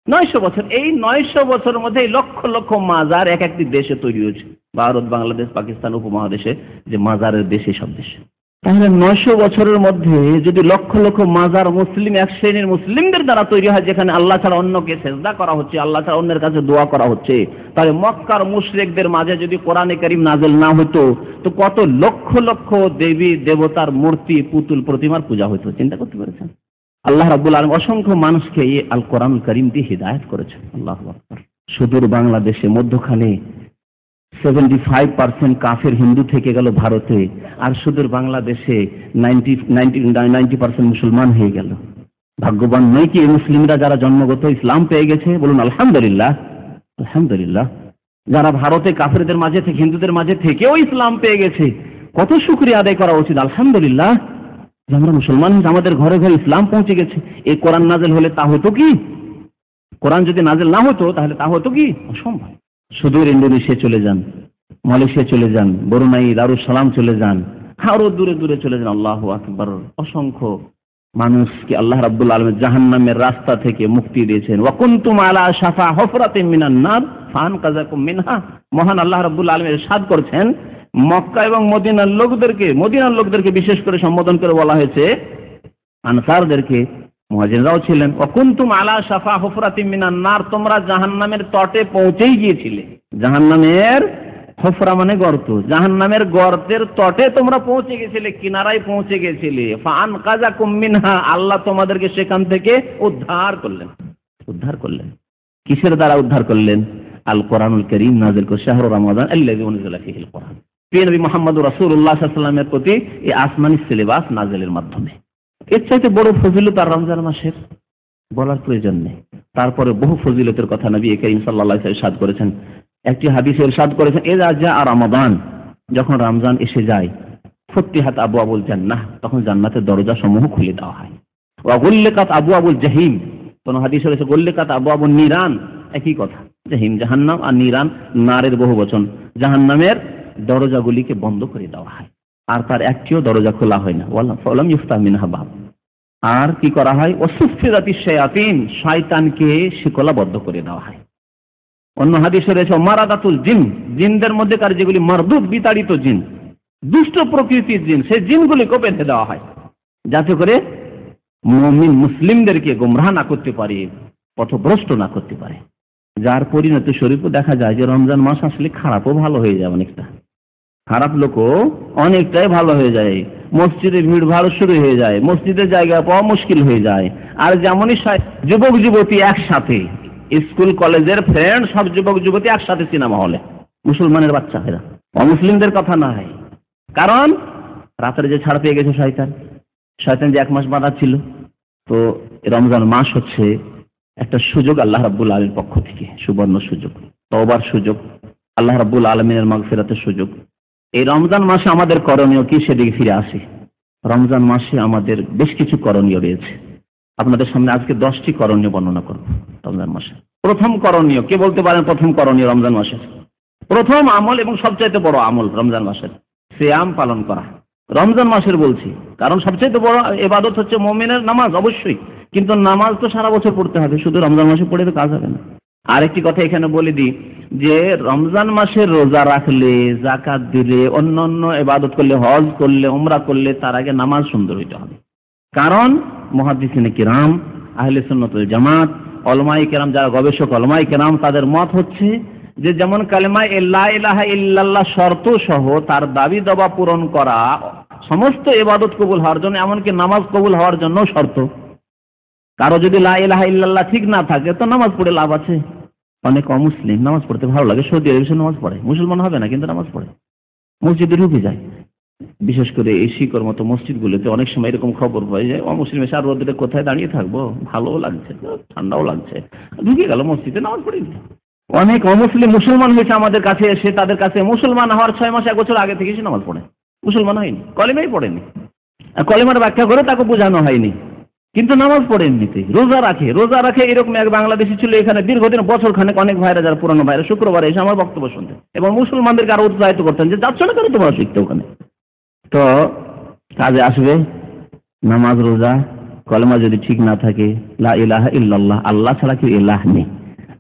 900 বছর। এই 900 বছরের মধ্যে লক্ষ লক্ষ মাজার এক একটি দেশে তৈরি হয়েছে। ভারত, বাংলাদেশ, পাকিস্তান উপমহাদেশে যে মাজারের দেশ, সব দেশে। তাহলে 900 বছরের মধ্যে যদি লক্ষ লক্ষ মাজার মুসলিম, এক শ্রেণীর মুসলিমদের দ্বারা তৈরি হয়, যেখানে আল্লাহ ছাড়া অন্যকে সেজদা করা হচ্ছে, আল্লাহ ছাড়া অন্যের কাছে দোয়া করা হচ্ছে, তাহলে মক্কার মুশরিকদের মাঝে যদি কোরআনে কারীম নাযিল না হতো, তো কত লক্ষ লক্ষ দেবী দেবতার মূর্তি, পুতুল, প্রতিমার পূজা হতো। চিন্তা করতে পেরেছেন? আল্লাহ রাব্বুল আলামিন অসংখ্য মানুষকে এই আল কোরআন কারীম দিয়ে হিদায়াত করেছেন। আল্লাহু আকবার। সুদূর বাংলাদেশে মধ্যখানে 75% কাফের হিন্দু থেকে গেল ভারতে, আর সুদূর বাংলাদেশে 90% মুসলমান হয়ে গেল। ভাগ্যবান নয় কি এই মুসলিমরা, যারা জন্মগত ইসলাম পেয়ে গেছে? বলুন আলহামদুলিল্লাহ, আলহামদুলিল্লাহ। যারা ভারতে কাফেরদের মাঝে থেকে, হিন্দুদের মাঝে থেকেও ইসলাম পেয়ে গেছে, কত শুকরিয়া আদায় করা উচিত। আলহামদুলিল্লাহ যে আমরা মুসলমান, আমাদের ঘরে ঘরে ইসলাম পৌঁছে গেছে। এই কোরআন নাযিল হলে তা হতো কি? কোরআন যদি নাযিল না হতো তাহলে তা হতো কি? অসম্ভব। সুদূর ইন্দোনেশিয়া চলে যান, মালয়েশিয়া চলে যান, ব্রুনাই, দারুসালাম চলে যান, আরো দূরে দূরে চলে যান। আল্লাহু আকবার। অসংখ্য মানুষকে আল্লাহ রাব্বুল আলামিন জাহান্নামের রাস্তা থেকে মুক্তি দিয়েছেন। ওয়া কুনতুম আলা শাফা হুফরাতিন মিনান নার ফানকাযাকুম মিনহা। মহান আল্লাহ রাব্বুল আলামিন ইরশাদ করেছেন মক্কা এবং মদিনার লোকদেরকে বিশেষ করে সম্বোধন করে বলা হয়েছে, আনসারদেরকে, মুহাজিররাও ছিলেন, ওয়াকুনতুম আলা শাফা হুফরাতিম মিনান নার, তোমরা জাহান্নামের তটে পৌঁছেই গিয়েছিলে। জাহান্নামের হুফরা মানে গর্ত, জাহান্নামের গর্তের তটে তোমরা পৌঁছে গেছিলে, কিনারায় পৌঁছে গেছিলে। ফাআনকাযাকুম মিনহা, আল্লাহ তোমাদেরকে সেখান থেকে উদ্ধার করলেন। কিসের দ্বারা উদ্ধার করলেন? আল কোরআনুল কারীম নাযিল করে, শাহরু রমাদান আল্লাযী উনজিলা ফীহিল কোরআন, প্রিয় নবী মুহাম্মদ রাসূলুল্লাহ সাল্লাল্লাহু আলাইহি ওয়াসাল্লামের প্রতি এই আসমানি সিলেবাস নাযিলের মাধ্যমে। এর চাইতে বড় ফজিলত আর রমজান মাসের বলার প্রয়োজন নেই। তারপরে বহু ফজিলতের কথা নবী করিম সাল্লাল্লাহু আলাইহি ওয়াসাল্লাম ইরশাদ করেছেন। একটি হাদিসে ইরশাদ করেছেন, ইযা জাআ রমাদান, যখন রমজান এসে যায়, ফুতিহাত আবওয়াবুল জান্নাহ, তখন জান্নাতের দরজা সমূহ খুলে দেওয়া হয়। ওয়া গুল্লিকাত আবওয়াবুল জাহিম, কোন হাদিসে রয়েছে গুল্লিকাত আবওয়াবুন নিরান, একই কথা, জাহিম জাহান্নাম আর নিরান নারের বহুবচন, জাহান্নামের দরজাগুলিকে বন্ধ করে দেওয়া হয়, আর তার একটিও দরজা খোলা হয় না। ওয়ালাম ইফতাহ মিনহা বাব। আর কি করা হয়? ওয়াসুফিরাতিশ শায়াতিন, শয়তানকে শিকলাবদ্ধ করে দেওয়া হয়। অন্য হাদিসে রয়েছে মারাদাতুল জিন, জিনদের মধ্যেকার যেগুলি মারদুদ বিতাড়িত জিন, দুষ্ট প্রকৃতির জিন, সেই জিনগুলিকে বেঁধে দেওয়া হয়, যাতে করে মুমিন মুসলিমদেরকে গোমরাহ না করতে পারে, পথভ্রষ্ট না করতে পারে। যার পরিণতি স্বরূপও দেখা যায় যে রমজান মাস আসলে খারাপও ভালো হয়ে যায়, অনেকটা খারাপ লোকও অনেকটাই ভালো হয়ে যায়। মসজিদে ভিড় ভাড় শুরু হয়ে যায়, মসজিদের জায়গা পাওয়া মুশকিল হয়ে যায়। আর যেমনই যুবক যুবতী একসাথে, স্কুল কলেজের ফ্রেন্ড সব যুবক যুবতী একসাথে সিনেমা হলে, মুসলমানের বাচ্চারা, অমুসলিমদের কথা না হয়। কারণ রাতের যে ছাড় পেয়ে গেছে শয়তান যে 1 মাস বাঁধা ছিল। তো রমজান মাস হচ্ছে একটা সুযোগ আল্লাহ রাব্বুল আলামিনের পক্ষ থেকে, সুবর্ণ সুযোগ, তওবার সুযোগ, আল্লাহ রাব্বুল আলামিনের মাগফিরাতের সুযোগ। এই রমজান মাসে আমাদের করণীয় কি, সেদিকে ফিরে আসি। রমজান মাসে আমাদের বেশ কিছু করণীয় রয়েছে। আপনাদের সামনে আজকে 10টি করণীয় বর্ণনা করব রমজান মাসে। প্রথম করণীয়, কে বলতে পারেন প্রথম করণীয় রমজান মাসের? প্রথম আমল এবং সবচাইতে বড় আমল রমজান মাসের সিয়াম পালন করা। রমজান মাসের বলছি কারণ সবচাইতে বড় ইবাদত হচ্ছে মুমিনের নামাজ, অবশ্যই, কিন্তু নামাজ তো সারা বছর পড়তে হবে, শুধু রমজান মাসে পড়ে তো কাজ হবে না। আরেকটি কথা এখানে বলে দিই যে রমজান মাসে রোজা রাখলে, যাকাত দিলে, অন্যান্য ইবাদত করলে, হজ করলে, উমরা করলে, তার আগে নামাজ সুন্দর হইতে হবে। কারণ মুহাদ্দিসিনে কিরাম, আহলে সুন্নাত ওয়াল জামাত, উলামায়ে কেরাম, যারা গবেষক উলামায়ে কেরাম, তাদের মত হচ্ছে যে যেমন কালেমা লা ইলাহা ইল্লাল্লাহ শর্ত সহ তার দাবি দাবা পূরণ করা সমস্ত ইবাদত কবুল হওয়ার জন্য, এমনকি নামাজ কবুল হওয়ার জন্য শর্ত। কারো যদি লা ইলাহা ইল্লাল্লাহ ঠিক না থাকে তো নামাজ পড়ে লাভ আছে? অনেক অমুসলিম নামাজ পড়তে ভালো লাগে, সৌদি আরবে নামাজ পড়ে, মুসলমান হবে না কিন্তু নামাজ পড়ে, মসজিদে ঢুকে যায়। বিশেষ করে এই শিকর মতো মসজিদগুলোতে অনেক সময় এরকম খবর পাই যে অমুসলিম এসে আর রোদে কোথায় দাঁড়িয়ে থাকবো, ভালোও লাগছে, ঠান্ডাও লাগছে, ঢুকে গেল মসজিদে, নামাজ পড়ে। অনেক অমুসলিম মুসলমান হয়েছে আমাদের কাছে এসে, তাদের কাছে মুসলমান হওয়ার 6 মাস 1 বছর আগে থেকে সে নামাজ পড়ে, মুসলমান হয়নি, কলেমাই পড়েনি, কলেমার ব্যাখ্যা করে তাকে বোঝানো হয়নি, কিন্তু নামাজ পড়ে এমনিতে। রোজা রাখে এরকম এক বাংলাদেশি ছিল এখানে দীর্ঘদিন, বছর খানেক, অনেক ভাইরা যারা পুরানো ভাইরা শুক্রবারে এসে আমার বক্তব্য শুনতেন এবং মুসলমানদেরকে আরো উৎসাহিত করতেন যে যাচ্ছ না কেন তোমরা শিখতে ওখানে। তো কাজে আসবে নামাজ, রোজা, কলেমা যদি ঠিক না থাকে, লা ইলাহা ইল্লাল্লাহ, আল্লাহ ছাড়া কেউ ইলাহ নেই,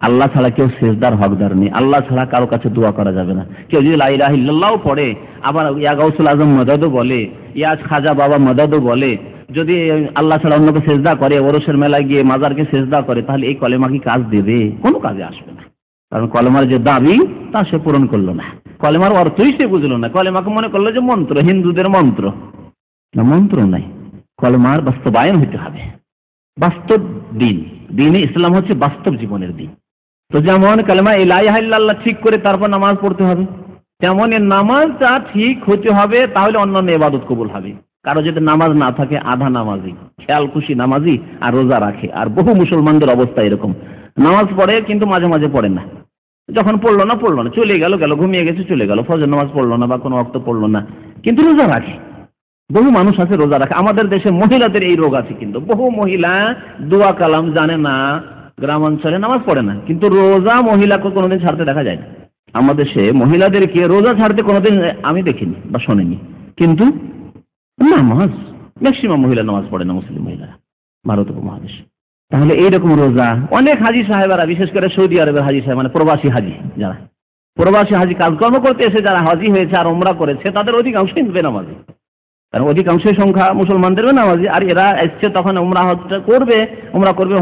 আল্লাহ ছাড়া কেউ সেজদার হকদার নেই, আল্লাহ ছাড়া কারো কাছে দোয়া করা যাবে না। কেউ যদি লা ইলাহা ইল্লাল্লাহ পড়ে, আবার ইয়া গাউসুল আজম মদদও বলে, ইয়া খাজা বাবা মদদও বলে, যদি আল্লাহ ছাড়া অন্যকে সেজদা করে, ওরসের মেলায় গিয়ে মাজারকে সেজদা করে, তাহলে এই কলেমা কি কাজ দেবে? কোনো কাজে আসবে না। কারণ কলেমার যে দাবি তা সে পূরণ করলো না, কলেমার অর্থই সে বুঝলো না, কলেমাকে মনে করলো যে মন্ত্র, হিন্দুদের মন্ত্র। না, মন্ত্র নাই, কলেমার বাস্তবায়ন হতে হবে, বাস্তব দিন। দিনে ইসলাম হচ্ছে বাস্তব জীবনের দিন। তো যেমন কালেমা লা ইলাহা ইল্লাল্লাহ ঠিক করে তারপর নামাজ পড়তে হবে, তেমন নামাজটা ঠিক হতে হবে, তাহলে অন্যান্য ইবাদত কবুল হবে। কারো যদি নামাজ না থাকে, আধা নামাজি, খেয়াল খুশি নামাজি, আর রোজা রাখে। আর বহু মুসলমানদের অবস্থা এরকম, নামাজ পড়ে কিন্তু মাঝে মাঝে পড়ে না, যখন পড়লো না, চলে গেল, ঘুমিয়ে গেছে, চলে গেল, ফজর নামাজ পড়লো না বা কোনো ওয়াক্ত পড়লো না, কিন্তু রোজা রাখে। বহু মানুষ আছে রোজা রাখে। আমাদের দেশে মহিলাদের এই রোগ আছে, কিন্তু বহু মহিলা দোয়া কালাম জানে না, গ্রামাঞ্চলে নামাজ পড়ে না, কিন্তু রোজা মহিলাকে কোনোদিন ছাড়তে দেখা যায় না। আমাদের দেশে মহিলাদেরকে রোজা ছাড়তে কোনোদিন আমি দেখিনি বা শোনেনি, কিন্তু নামাজ ম্যাক্সিমাম মহিলা নামাজ পড়ে না, মুসলিম মহিলারা ভারত উপমহাদেশে। তাহলে এইরকম রোজা অনেক হাজি সাহেবেরা, বিশেষ করে সৌদি আরবের হাজি সাহেব, মানে প্রবাসী হাজি যারা, প্রবাসী হাজি কাজকর্ম করতে এসে যারা হাজি হয়েছে আর ওমরা করেছে তাদের অধিকাংশই বেনামাজি, কারণ অধিকাংশ সংখ্যা মুসলমানদের বেনামাজি। আর এরা এসছে তখন হজটা করবে,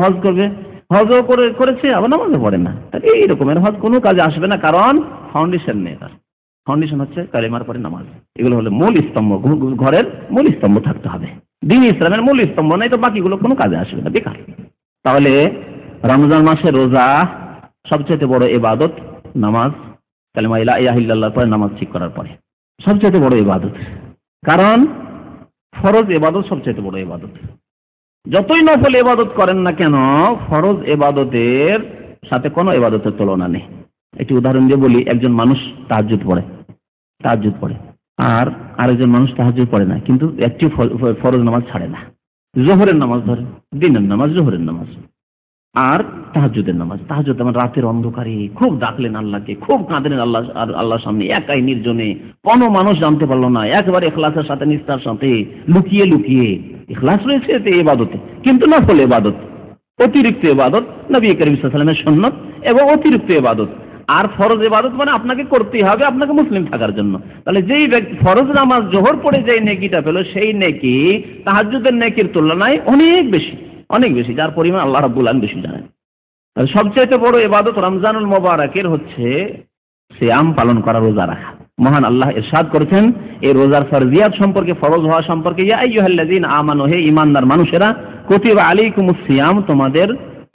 হজ করবে, হজও করেছে আবার নামাজও পড়ে না। এই রকমের হজ কোনো কাজে আসবে না, কারণ ফাউন্ডেশন নেই। তার ফাউন্ডেশন হচ্ছে কালেমার পরে নামাজ। এগুলো হলো মূল স্তম্ভ, ঘরের মূল স্তম্ভ থাকতে হবে। দ্বীন ইসলামের মূল স্তম্ভ নাই তো বাকিগুলো কোনো কাজে আসবে না, বেকার। তাহলে রমজান মাসে রোজা সবচেয়ে বড় ইবাদত, নামাজ কালেমা লা ইলাহা ইল্লাল্লাহর পরে নামাজ ঠিক করার পরে সবচেয়ে বড় ইবাদত। কারণ ফরজ ইবাদত সবচেয়ে বড় ইবাদত। যতই নফল ইবাদত করেন না কেন, ফরজ ইবাদতের সাথে কোনো ইবাদতের তুলনা নেই। একটি উদাহরণ দিয়ে বলি, একজন মানুষ তাহাজ্জুদ পড়ে আর আরেকজন মানুষ তাহাজ্জুদ পড়ে না, কিন্তু একটি ফরজ নামাজ ছাড়ে না। জোহরের নামাজ ধরেন, দিনের নামাজ, জোহরের নামাজ আর তাহাজ্জুদের নামাজ। তাহাজ্জুদ মানে রাতের অন্ধকারে খুব ডাকলেন আল্লাহকে, খুব কাঁদলেন আল্লাহর সামনে, একাই নির্জনে, কোনো মানুষ জানতে পারলো না, একেবারে ইখলাসের সাথে, নিষ্ঠার সাথে, লুকিয়ে লুকিয়ে। ইখলাস রয়েছে এতে ইবাদতে, কিন্তু নফল ইবাদত, অতিরিক্ত ইবাদত, নবী করিম সাল্লাল্লাহু আলাইহি ওয়াসাল্লামের সুন্নাত এবং অতিরিক্ত ইবাদত। আর ফরজ ইবাদত মানে আপনাকে করতেই হবে, আপনাকে মুসলিম থাকার জন্য। তাহলে যেই ব্যক্তি ফরজ নামাজ জোহর পড়ে যেই নেকিটা পেল, সেই নেকি তাহাজ্জুদের নেকির তুলনায় অনেক বেশি, অনেক বেশি, যার পরিমাণ আল্লাহ রাব্বুল আলামিন বেশি জানেন। সবচেয়ে বড় ইবাদত রমজানুল মুবারাকের হচ্ছে সিয়াম পালন করা, রোজা রাখা। মহান আল্লাহ ইরশাদ করেছেন এই রোজার ফরজিয়াত সম্পর্কে, ফরজ হওয়া সম্পর্কে, ইয়া আইয়ুহাল্লাযীনা আমানু, হে ঈমানদার মানুষেরা, কুতিবা আলাইকুমুস সিয়াম, তোমাদের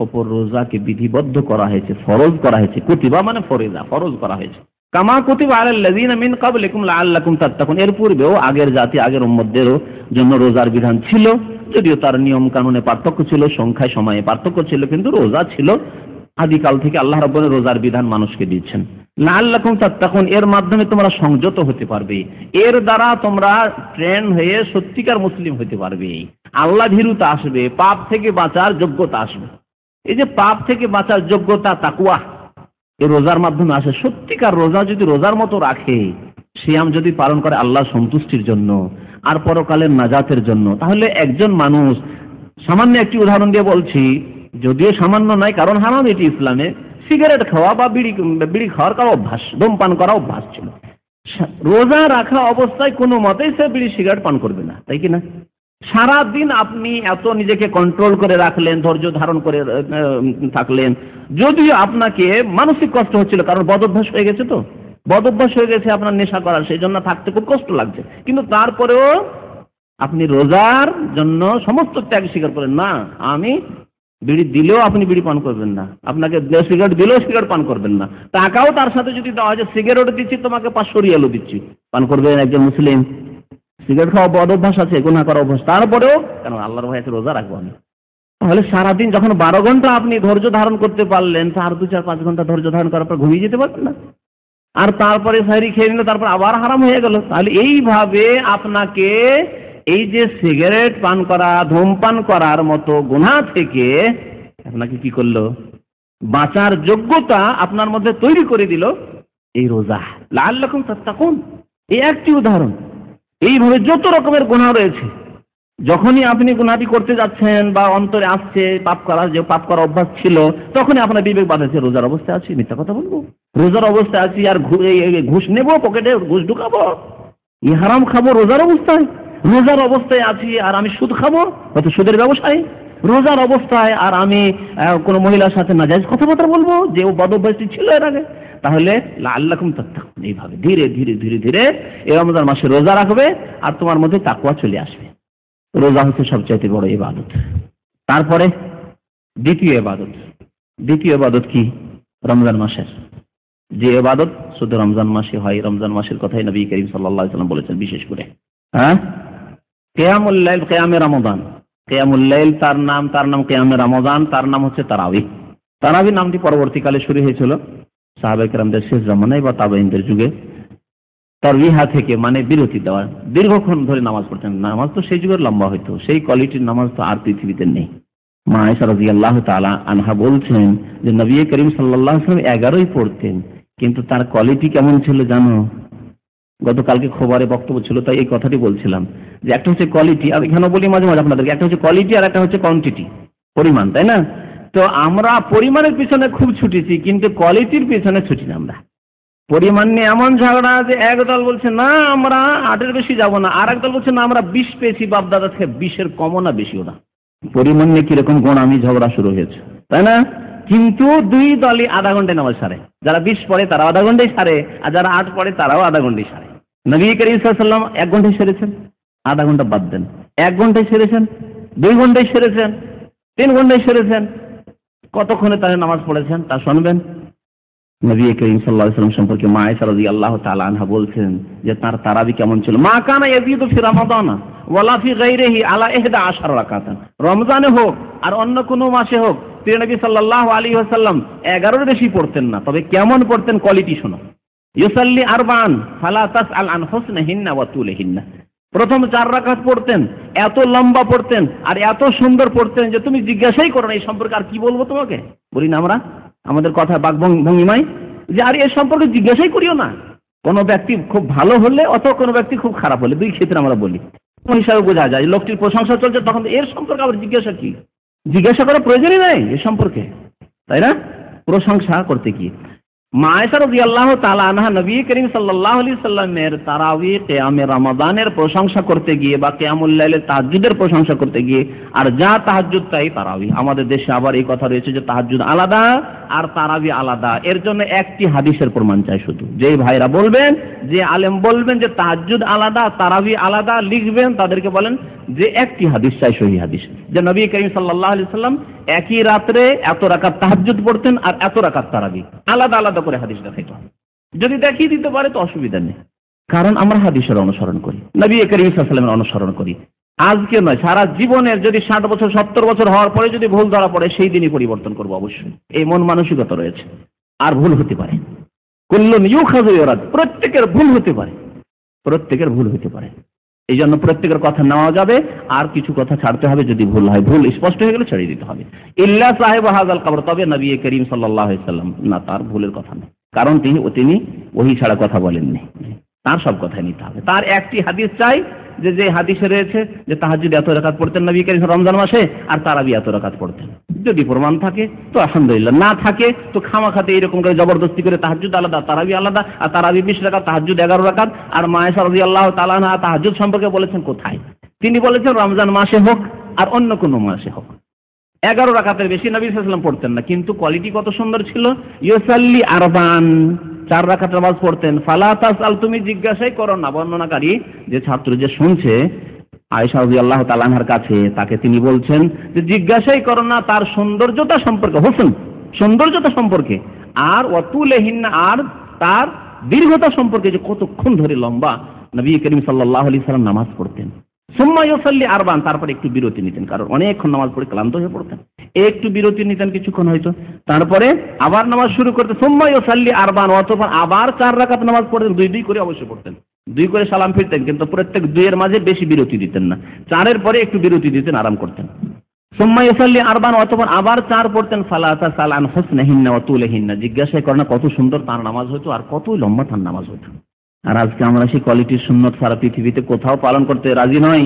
উপর রোজাকে বিধিবদ্ধ করা হয়েছে, ফরজ করা হয়েছে। কুতিবা মানে ফরিজা, ফরজ করা হয়েছে। কামা কুতিবা আলাল্লাযীনা মিন ক্বাবলিকুম লাআল্লাকুম তাত্তাকুন, এর পূর্বেও আগের জাতি, আগের উম্মতদেরও জন্য রোজার বিধান ছিল, যদিও তার নিয়ম কানুনে পার্থক্য ছিল, সংখ্যায় সময়ে পার্থক্য ছিল, কিন্তু রোজা ছিল। আদিকাল থেকে আল্লাহ রাব্বুল আলামিন রোজার বিধান মানুষকে দিচ্ছেন। লাআল্লাকুম তাত্তাকুন, এর মাধ্যমে তোমরা সংযত হতে পারবে, এর দ্বারা তোমরা ট্রেন হয়ে সত্যিকার মুসলিম হতে পারবে, আল্লাহ ভীরুতা আসবে, পাপ থেকে বাঁচার যোগ্যতা আসবে। এই যে পাপ থেকে বাঁচার যোগ্যতা, তাকওয়া, এই রোজার মাধ্যমে আসে। সত্যিকার রোজা যদি রোজার মতো রাখে, সিয়াম যদি পালন করে আল্লাহর সন্তুষ্টির জন্য আর পরকালের নাজাতের জন্য, তাহলে একজন মানুষ, সামান্য একটি উদাহরণ দিয়ে বলছি, যদিও সামান্য নয় কারণ হারাম এটি ইসলামে, সিগারেট খাওয়া বা বিড়ি খাওয়ার কারো অভ্যাস, ধূমপান করা অভ্যাস ছিল। রোজা রাখা অবস্থায় কোনো মতেই সে বিড়ি সিগারেট পান করবে না, তাই কি না? সারাদিন আপনি এত নিজেকে কন্ট্রোল করে রাখলেন, ধৈর্য ধারণ করে থাকলেন, যদিও আপনাকে মানসিক কষ্ট হচ্ছিল, কারণ বদভ্যাস হয়ে গেছে, তো বদভ্যাস হয়ে গেছে আপনার নেশা করার, সেই জন্য থাকতে খুব কষ্ট লাগছে, কিন্তু তারপরেও আপনি রোজার জন্য সমস্ত ত্যাগ স্বীকার করেন। না, আমি বিড়ি দিলেও আপনি বিড়ি পান করবেন না, আপনাকে সিগারেট দিলেও সিগারেট পান করবেন না, টাকাও তার সাথে যদি দেওয়া হয় যে সিগারেট দিচ্ছি তোমাকে 500 রিয়ালও দিচ্ছি, পান করবেন একজন মুসলিম? সিগারেট খাওয়া বদ অভ্যাস আছে, গুনাহ করা অভ্যাস, তারপরেও কেন আল্লাহর ভয়ে রোজা রাখবো আমি। তাহলে সারাদিন যখন 12 ঘন্টা আপনি ধৈর্য ধারণ করতে পারলেন, তার 2-4-5 ঘন্টা ধৈর্য ধারণ করার পর ঘুমিয়ে যেতে পারবেন না, আর তারপরে সাহরি খেয়ে নিল, তারপর আবার হারাম হয়ে গেল। তাহলে এইভাবে আপনাকে এই যে সিগারেট পান করা, ধূমপান করার মতো গুনাহ থেকে আপনাকে কি করলো, বাঁচার যোগ্যতা আপনার মধ্যে তৈরি করে দিল এই রোজা। লাআল্লাকুম তাত্তাকুন, এই একটি উদাহরণ। এইভাবে যত রকমের গুনাহ রয়েছে, যখনই আপনি গুনাহটি করতে যাচ্ছেন বা অন্তরে আসছে পাপ করার অভ্যাস ছিল, তখনই আপনার বিবেক বাঁধাচ্ছে, রোজার অবস্থায় আছি, মিথ্যা কথা বলবো, রোজার অবস্থায় আছি আর ঘুষ নেবো, পকেটে ঘুষ ঢুকাবো, হারাম খাবো রোজার অবস্থায়, রোজার অবস্থায় আছি আর আমি সুদ খাবো, হয়তো সুদের ব্যবসায়, রোজার অবস্থায় আর আমি কোনো মহিলার সাথে নাজায়েজ কথাবার্তা বলবো, যে ও বদভ্যাসটি ছিল এর আগে। তাহলে লাআল্লাকুম তাত্তাকুন, এইভাবে ধীরে ধীরে ধীরে ধীরে এই রমজান মাসে রোজা রাখবে আর তোমার মধ্যে তাকওয়া চলে আসবে। রোজা হচ্ছে সবচেয়ে বড় ইবাদত। তারপরে দ্বিতীয় ইবাদত কি? রমজান মাসের যে ইবাদত শুধু রমজান মাসে হয়, রমজান মাসের কথাই নবী করিম সাল্লাল্লাহু আলাইহি ওয়াসাল্লাম বলেছেন বিশেষ করে, কিয়ামুল লাইল, কিয়ামে রমাদান। কিয়ামুল লাইল তার নাম কিয়ামে রমাদান, তার নাম হচ্ছে তারাবি। তারাবি নামটি পরবর্তীকালে শুরু হয়েছিল সাহাবায়ে কেরামদের শেষ জামানায় বা তাবেঈনদের যুগে। তারবিহা থেকে মানে বিরতি দেওয়া, দীর্ঘক্ষণ ধরে নামাজ পড়তেন। নামাজ তো সেই যুগের লম্বা হইতো, সেই কোয়ালিটির নামাজ তো আর পৃথিবীতে নেই। মা আয়েশা রাদিয়াল্লাহু তাআলা আনহা বলছেন যে নবী করিম সাল্লাল্লাহু আলাইহি ওয়াসাল্লাম 11ই পড়তেন, কিন্তু তার কোয়ালিটি কেমন ছিল জানো? গতকালকে খবরে বক্তব্য ছিল, তাই এই কথাটি বলছিলাম যে একটা হচ্ছে কোয়ালিটি, আর এখানে বলি মাঝে মাঝে আপনাদেরকে, একটা হচ্ছে কোয়ালিটি আর একটা হচ্ছে কোয়ান্টিটি, পরিমাণ, তাই না? তো আমরা পরিমাণের পিছনে খুব ছুটেছি, কিন্তু কোয়ালিটির পিছনে ছুটি না আমরা। পরিমাণ নিয়ে এমন ঝগড়া যে একদল বলছে না আমরা 8-এর বেশি যাব না, আর একদল বলছে না আমরা 20 পেয়েছি বাপদাদা থেকে, 20-এর কমও না বেশিও না। পরিমাণ নিয়ে কিরকম গোঁড়ামি ঝগড়া শুরু হয়েছে, তাই না? কিন্তু দুই দলই আধা ঘন্টায় নামাজ সারে। যারা 20 পড়ে তারা আধা ঘন্টায় সারে, আর যারা 8 পড়ে তারাও আধা ঘন্টায় সারে। নবী করিম সাল্লাল্লাহু আলাইহি ওয়াসাল্লাম 1 ঘন্টায় সেরেছেন, আধা ঘন্টা বাদ দেন, 1 ঘন্টায় সেরেছেন, 2 ঘন্টায় সেরেছেন, 3 ঘন্টায় সেরেছেন। কতক্ষণে তারা নামাজ পড়েছেন তা শুনবেন। নবী করিম সাল্লাল্লাহু আলাইহি ওয়াসাল্লাম সম্পর্কে মা আয়েশা রাদিয়াল্লাহু তাআলা আনহা বলছেন যে তার তারাবি কেমন ছিল। মা কানা ইয়াজিদু ফি রমাদানা ওয়ালা ফি গায়রিহি আলা 11 রাকাতান। রমজানে হোক আর অন্য কোনো মাসে হোক প্রিয় নবী সাল্লাল্লাহু আলাইহি ওয়াসাল্লাম 11-এর বেশি পড়তেন না। তবে কেমন পড়তেন কোয়ালিটি শোনো। ইউসাল্লি আরবান ফালা তাসআল আন হুসনিহিন্না ওয়া তুলিহিন্না। প্রথম 4 রাকাত পড়তেন, এত লম্বা পড়তেন আর এত সুন্দর পড়তেন যে তুমি জিজ্ঞাসাই করো না এই সম্পর্কে আর কি বলবো তোমাকে। বলি না আমরা আমাদের কথা বাকভঙ্গিমায় যে আর এর সম্পর্কে জিজ্ঞাসাই করিও না। কোনো ব্যক্তি খুব ভালো হলে অথবা কোনো ব্যক্তি খুব খারাপ হলে, দুই ক্ষেত্রে আমরা বলি হিসাবে বোঝা যায় লোকটির প্রশংসা চলছে, তখন এর সম্পর্কে আবার জিজ্ঞাসা কি, জিজ্ঞাসা করার প্রয়োজনই নাই এ সম্পর্কে, তাই না? প্রশংসা করতে কি। মা আয়েশা রাদিয়াল্লাহু তাআলা আনহা নবী করিম সাল্লাল্লাহু আলাইহি সাল্লামের তারাওয়িহ কিয়ামে রমাদানের প্রশংসা করতে গিয়ে বা কিয়ামুল লাইলের তাহাজ্জুদের প্রশংসা করতে গিয়ে, আর যা তাহাজ্জুদ তাই তারাওয়িহ। আমাদের দেশে আবার এই কথা রয়েছে যে তাহাজ্জুদ আলাদা আর তারাওয়িহ আলাদা। এর জন্য একটি হাদিসের প্রমাণ চাই শুধু। যেই ভাইরা বলবেন, যে আলেম বলবেন যে তাহাজ্জুদ আলাদা তারাওয়িহ আলাদা, লিখবেন তাদেরকে বলেন যে একটি হাদিস চাই, সহিহ হাদিস, যে নবী করিম সাল্লাল্লাহু আলাইহি সাল্লাম একই রাত্রে এত রাকাত তাহাজ্জুদ পড়তেন আর এত রাকাত তারাবি, আলাদা আলাদা করে হাদিস দেখাইতে হবে। যদি দেখিয়ে দিতে পারে তো অসুবিধা নেই, কারণ আমরা হাদিসের অনুসরণ করি, নবী করিম সাল্লাল্লাহু আলাইহি ওয়াসাল্লামের অনুসরণ করি। আজকে নয়, সারা জীবনের যদি 60 বছর 70 বছর হওয়ার পরে যদি ভুল ধরা পড়ে সেই দিনই পরিবর্তন করবো অবশ্যই। এই মন মানসিকতা রয়েছে। আর ভুল হতে পারে, কুল্লুন ইউখাযু ইউরাদ, প্রত্যেকের ভুল হতে পারে, প্রত্যেকের ভুল হতে পারে। এই জন্য প্রত্যেকের কথা নেওয়া যাবে, আর কিছু কথা ছাড়তে হবে যদি ভুল হয়। ভুল স্পষ্ট হয়ে গেলে ছেড়ে দিতে হবে। ইল্লা সাহেব হাযাল কবর, তবে নবী করিম সাল্লাল্লাহু আলাইহি সাল্লাম না, তার ভুলের কথা নেই, কারণ তিনি ওহী ছাড়া কথা বলেননি, তার সব কথাই নিতে হবে। তার একটি হাদিস চাই, যে হাদিসে রয়েছে যে তাহাজ্জুদ এত রাকাত পড়তেন নবী করিম রমজান মাসে আর তারাবি এত রাকাত পড়তেন। যদি প্রমাণ থাকে তো আলহামদুলিল্লাহ, না থাকে তো খামাখাতে এরকম করে জবরদস্তি করে তাহাজ্জুদ আলাদা তারাবি আলাদা, আর তারাবি 20 রাকাত তাহাজ্জুদ 11 রাকাত। আর মা আয়েশা রাদিয়াল্লাহু তাআলা আনহা তাহাজ্জুদ সম্পর্কে বলেছেন কোথায়? তিনি বলেছেন রমজান মাসে হোক আর অন্য কোনো মাসে হোক 11 রাকাতের বেশি নবী সাল্লাল্লাহু আলাইহি ওয়াসাল্লাম পড়তেন না। কিন্তু কোয়ালিটি কত সুন্দর ছিল। ইউসাল্লি আরবান, 4 রাকাত নামাজ পড়তেন। ফালা তাসআল, তুমি জিজ্ঞাসাই করো না। বর্ণনাকারী যে ছাত্র যে শুনছে আয়েশা রাদিয়াল্লাহু তাআলা আনহার কাছে, তাকে তিনি বলছেন যে জিজ্ঞাসাই করো না তার সৌন্দর্যতা সম্পর্কে, হোসেন সৌন্দর্যতা সম্পর্কে, আর ওয়াতুলহিন্না, আর তার দীর্ঘতা সম্পর্কে, যে কতক্ষণ ধরে লম্বা নবী করিম সাল্লাল্লাহু আলাইহি সাল্লাম নামাজ পড়তেন। সুম্মা ইউসাল্লি আরবান, তারপরে একটু বিরতি নিতেন, কারণ অনেকক্ষণ নামাজ পড়ে ক্লান্ত হয়ে পড়তেন, একটু বিরতি নিতেন কিছুক্ষণ হয়তো, তারপরে আবার নামাজ শুরু করতেন। সুম্মা ইউসাল্লি আরবান, অতঃপর আবার 4 রাকাত নামাজ পড়তেন, 2 করে অবশ্যই পড়তেন, 2 করে সালাম ফিরতেন, কিন্তু প্রত্যেক 2 এর মাঝে বেশি বিরতি দিতেন না, 4-এর পরে একটু বিরতি দিতেন, আরাম করতেন। সুম্মা ইউসাল্লি আরবান, অতঃপর আবার 4 পড়তেন। ফালা তাসআল আন হুসনিহিন্না ওয়া তুলিহিন্না, জিজ্ঞাসা করেন কত সুন্দর তার নামাজ হতো আর কত লম্বা তার নামাজ হতো। আর আজকে আমরা সেই কোয়ালিটির সুন্নত সারা পৃথিবীতে কোথাও পালন করতে রাজি নই।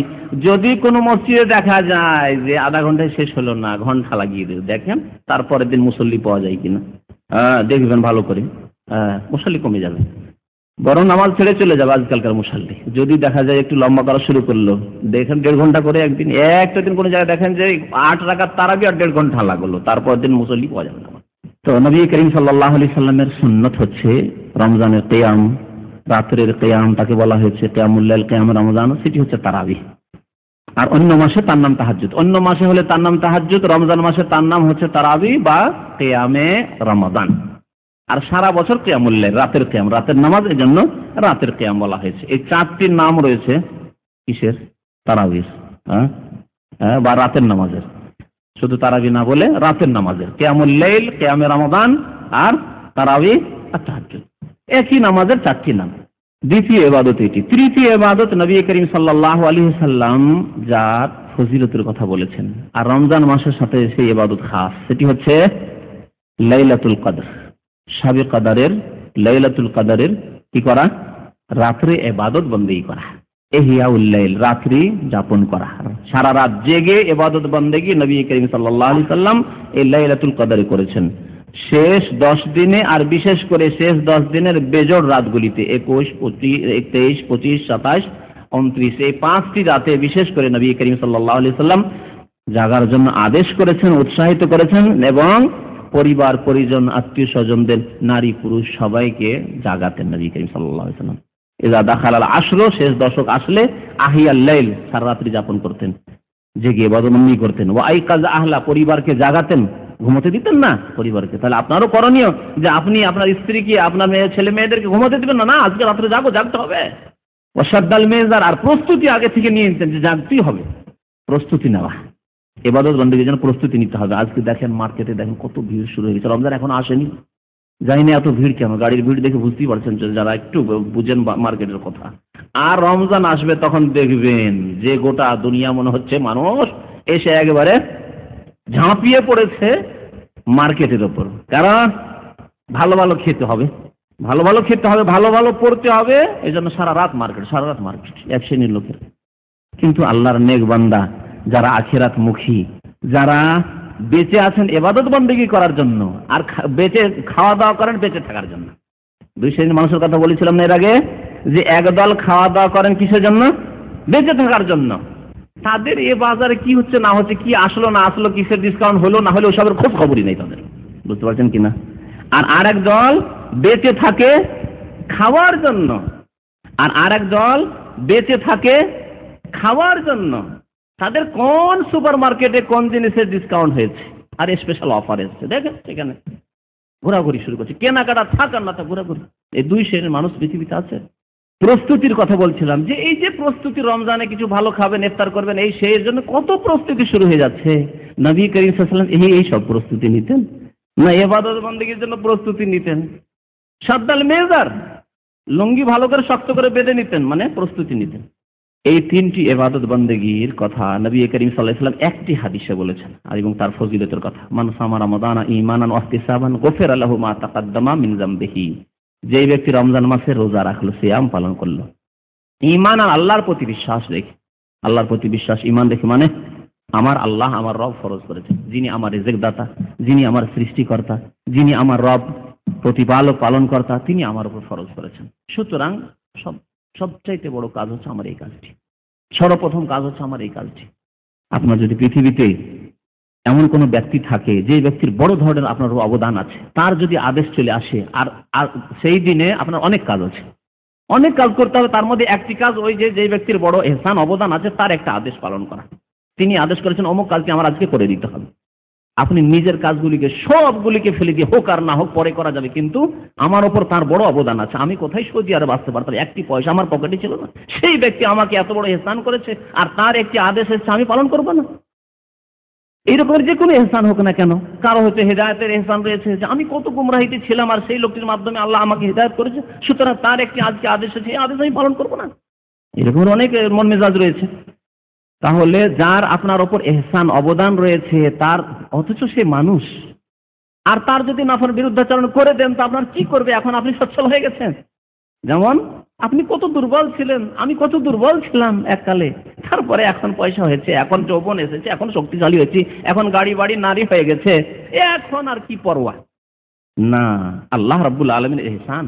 যদি কোনো মসজিদে দেখা যায় যে আধা ঘন্টায় শেষ হলো না, ঘন্টা লাগিয়ে দেবে, দেখেন তারপরের দিন মুসল্লি পাওয়া যায় কিনা, দেখবেন ভালো করে, মুসল্লি কমে যাবে, বরং নামাজ ছেড়ে চলে যাবে আজকালকার মুসল্লি। যদি দেখা যায় একটু লম্বা করা শুরু করলো, দেখেন 1.5 ঘন্টা করে একদিন, একটা দিন কোনো জায়গায় দেখেন যে 8 রাকাত তারাবি আর 1.5 ঘন্টা লাগলো, তারপর দিন মুসল্লি পাওয়া যাবে না। তো নবী করিম সাল্লাল্লাহু আলাইহি সাল্লামের সুন্নত হচ্ছে রমজানের কিয়াম, রাতের কিয়াম, তাকে বলা হয়েছে কিয়ামুল লাইল, কিয়াম রমজান, সেটি হচ্ছে তারাবি। আর অন্য মাসে তার নাম তাহাজ্জুদ, অন্য মাসে হলে তার নাম তাহাজ্জুদ, রমজান মাসে তার নাম হচ্ছে তারাবি বা কিয়ামে রমাদান। আর সারা বছর কিয়ামুল লাইল, রাতের কিয়াম, রাতের নামাজ, এজন্য রাতের কিয়াম বলা হয়েছে। এই 4টি নাম রয়েছে কিসের? তারাবির, বা রাতের নামাজের। শুধু তারাবি না বলে রাতের নামাজের, কিয়ামুল লাইল, কিয়ামে রমাদান আর তারাবি আর তাহাজ্জুদ, একই নামাজের 4টি নাম। দ্বিতীয় ইবাদত এটি। তৃতীয় ইবাদত নবী করিম সাল্লাল্লাহু আলাইহি সাল্লাম যার ফজিলতের কথা বলেছেন, আর রমজান মাসের সাথে সেই ইবাদত খাস, সেটি হচ্ছে লাইলাতুল কদর। শাবে কদরের, লাইলাতুল কদরের কি করা? রাত্রে ইবাদত বন্দেগী করা, ইহইয়াউল লাইল, রাত্রি যাপন করা, সারা রাত জেগে ইবাদত বন্দেগী নবী করিম সাল্লাল্লাহু আলাইহি সাল্লাম এই লাইলাতুল কদরে করেছেন। শেষ 10 দিনে আর বিশেষ করে শেষ 10 দিনের বেজোড় রাতগুলিতে 21, 23, 25, 27, 29 এই 5টি রাতে বিশেষ করে নবী করিম সাল্লাল্লাহু আলাইহি সাল্লাম জাগার জন্য আদেশ করেছেন, উৎসাহিত করেছেন এবং পরিবার পরিজন আত্মীয় স্বজনদের নারী পুরুষ সবাইকে জাগাতেন নবী করিম সাল্লাল্লাহু আলাইহি সাল্লাম। ইযা দাখালাল আশর, শেষ দশক আসলে আহিয়াল লাইল, সারা রাত্রি যাপন করতেন, জেগে ইবাদতবন্দি করতেন। ওয়া আইকাজ আহলা, পরিবারকে জাগাতেন, ঘুমোতে দিতেন না পরিবারকে। তাহলে আপনারও করণীয় যে আপনি আপনার স্ত্রীকে, আপনার ছেলে মেয়েদেরকে ঘুমোতে দিবেন না, না আজকে রাত্রে জাগতে হবে। ওয়াসাদ্দাল মেজার, আর প্রস্তুতি আগে থেকে নিয়ে নিতেন যে জাগতেই হবে, প্রস্তুতি নেওয়া, ইবাদত বন্দেগীর জন্য প্রস্তুতি নিতে হবে। আজকে দেখেন মার্কেটে দেখেন কত ভিড় শুরু হয়ে গেছে, রমজান এখনো আসেনি, জানি না এত ভিড় কেন, গাড়ির ভিড় দেখে বুঝতেই পারছেন যারা একটু বুঝেন মার্কেটের কথা। আর রমজান আসবে তখন দেখবেন যে গোটা দুনিয়া মনে হচ্ছে মানুষ এসে একেবারে ঝাঁপিয়ে পড়েছে মার্কেটের ওপর। কারণ ভালো ভালো খেতে হবে, ভালো ভালো খেতে হবে, ভালো ভালো পড়তে হবে, এই জন্য সারা রাত মার্কেট এক শ্রেণীর লোকের। কিন্তু আল্লাহর নেক বান্দা যারা আখিরাত মুখী, যারা বেঁচে আছেন ইবাদত বন্দেগী করার জন্য আর বেঁচে খাওয়া দাওয়া করেন বেঁচে থাকার জন্য। 2 শ্রেণীর মানুষের কথা বলেছিলাম না এর আগে, যে একদল খাওয়া দাওয়া করেন কিসের জন্য? বেঁচে থাকার জন্য। তাদের এ বাজারে কি হচ্ছে না হচ্ছে, কি আসলো না আসলো, কিসের ডিসকাউন্ট হলো না হলো, ওসবের খোঁজ খবরই নেই তাদের, বুঝতে পারছেন কিনা? আর আরেক দল বেঁচে থাকে খাওয়ার জন্য, আর আরেক দল বেঁচে থাকে খাওয়ার জন্য। তাদের কোন সুপার মার্কেটে কোন জিনিসের ডিসকাউন্ট হয়েছে আর স্পেশাল অফার এসেছে দেখেন, সেখানে ঘোরাঘুরি শুরু করছে, কেনাকাটা থাক আর না থাক ঘোরাঘুরি। এই 2 শ্রেণীর মানুষ পৃথিবীতে আছে। প্রস্তুতির কথা বলছিলাম যে এই যে প্রস্তুতি, রমজানে কিছু ভালো খাবেন, ইফতার করবেন, এই সেই জন্য কত প্রস্তুতি শুরু হয়ে যাচ্ছে। নবী করিম সাল্লাল্লাহু আলাইহি ওয়াসাল্লাম এই সব প্রস্তুতি নিতেন না, ইবাদত বন্দেগীর জন্য প্রস্তুতি নিতেন। সাদ্দাল মেজার, লুঙ্গি ভালো করে শক্ত করে বেঁধে নিতেন, মানে প্রস্তুতি নিতেন। এই 3টি ইবাদত বন্দেগীর কথা নবী করিম সাল্লাল্লাহু আলাইহি ওয়াসাল্লাম একটি হাদিসে বলেছেন, আর এবং তার ফজিলতের কথা। মান সামা রমাদানা ঈমানান ওয়া ইহতিসাবান গুফিরা লাহু মা তাকাদ্দামা মিন যামবিহি। যে ব্যক্তি রমজান মাসে রোজা রাখলো, সিয়াম পালন করলো, ঈমান আর আল্লাহর প্রতি বিশ্বাস রেখে, আল্লাহর প্রতি বিশ্বাস ঈমান রেখে মানে আমার আল্লাহ আমার রব ফরজ করেছেন, যিনি আমার রিজিক দাতা, যিনি আমার সৃষ্টিকর্তা, যিনি আমার রব প্রতিপালক পালনকর্তা, তিনি আমার উপর ফরজ করেছেন। সুতরাং সবচাইতে বড় কাজ হচ্ছে আমার এই কাজটি, সর্বপ্রথম কাজ হচ্ছে আমার এই কাজটি। আপনার যদি পৃথিবীতে এমন কোন ব্যক্তি থাকে যে ব্যক্তির বড় ধরনের আপনার অবদান আছে, তার যদি আদেশ চলে আসে, আর সেই দিনে আপনার অনেক কাজ আছে, অনেক কাজ করতে হবে, তার মধ্যে একটি কাজ ওই যে ব্যক্তির বড় এহসান অবদান আছে তার একটা আদেশ পালন করা। তিনি আদেশ করেছেন অমুক কাজটি আমার আজকে করে দিতে হবে। আপনি নিজের কাজগুলিকে সবগুলিকে ফেলে দিয়ে হোক আর না হোক পরে করা যাবে, কিন্তু আমার ওপর তার বড় অবদান আছে। আমি কোথায় সৌদি আরব আসতে পারতাম, একটি পয়সা আমার পকেটে ছিল না, সেই ব্যক্তি আমাকে এত বড় এহসান করেছে আর তার একটি আদেশ এসেছে, আমি পালন করবো না? এইরকমের যে কোনো এহসান হোক না কেন, কারো হচ্ছে হেদায়েতের এহসান রয়েছে, যে আমি কত গুমরাহিতে ছিলাম আর সেই লোকটির মাধ্যমে আল্লাহ আমাকে হেদায়েত করেছে, সুতরাং তার একটি আজকে আদেশ আছে, এই আদেশ আমি পালন করবো না। এরকম অনেক মন মেজাজ রয়েছে। তাহলে যার আপনার ওপর এহসান অবদান রয়েছে, তার অথচ সে মানুষ, আর তার যদি নাফর বিরুদ্ধাচরণ করে দেন তো আপনার কি করবে? এখন আপনি সচ্ছল হয়ে গেছেন। যেমন আপনি কত দুর্বল ছিলেন, আমি কত দুর্বল ছিলাম এককালে, তারপরে এখন পয়সা হয়েছে, এখন যৌবন এসেছে, এখন শক্তিশালী হয়েছি, এখন গাড়ি বাড়ি নারী হয়ে গেছে, এখন আর কি পরোয়া না। আল্লাহ রাব্বুল আলামিনের এহসান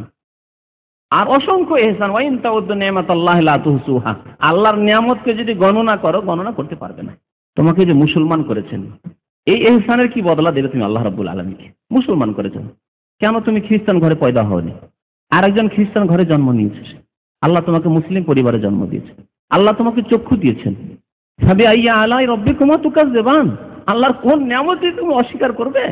আর অসংখ্য এহসান, ওয়াইন তাউদ্দু নি'মাতাল্লাহি লা তুহসুহা, আল্লাহর নিয়ামতকে যদি গণনা করো গণনা করতে পারবে না। তোমাকে যে মুসলমান করেছেন, এই এহসানের কি বদলা দেবে তুমি আল্লাহ রাব্বুল আলামিনকে? মুসলমান করেছেন, কেন তুমি খ্রিস্টান ঘরে পয়দা হওনি? আরেকজন খ্রিস্টান ঘরে জন্ম নিয়েছে, আল্লাহ তোমাকে মুসলিম পরিবারে জন্ম দিয়েছে, আল্লাহ তোমাকে চক্ষু দিয়েছেন। ফাবিআইয়ি আলাই রাব্বিকুমা তুকাজ্জিবান, আল্লাহর কোন নিয়ামতকে তুমি অস্বীকার করবে?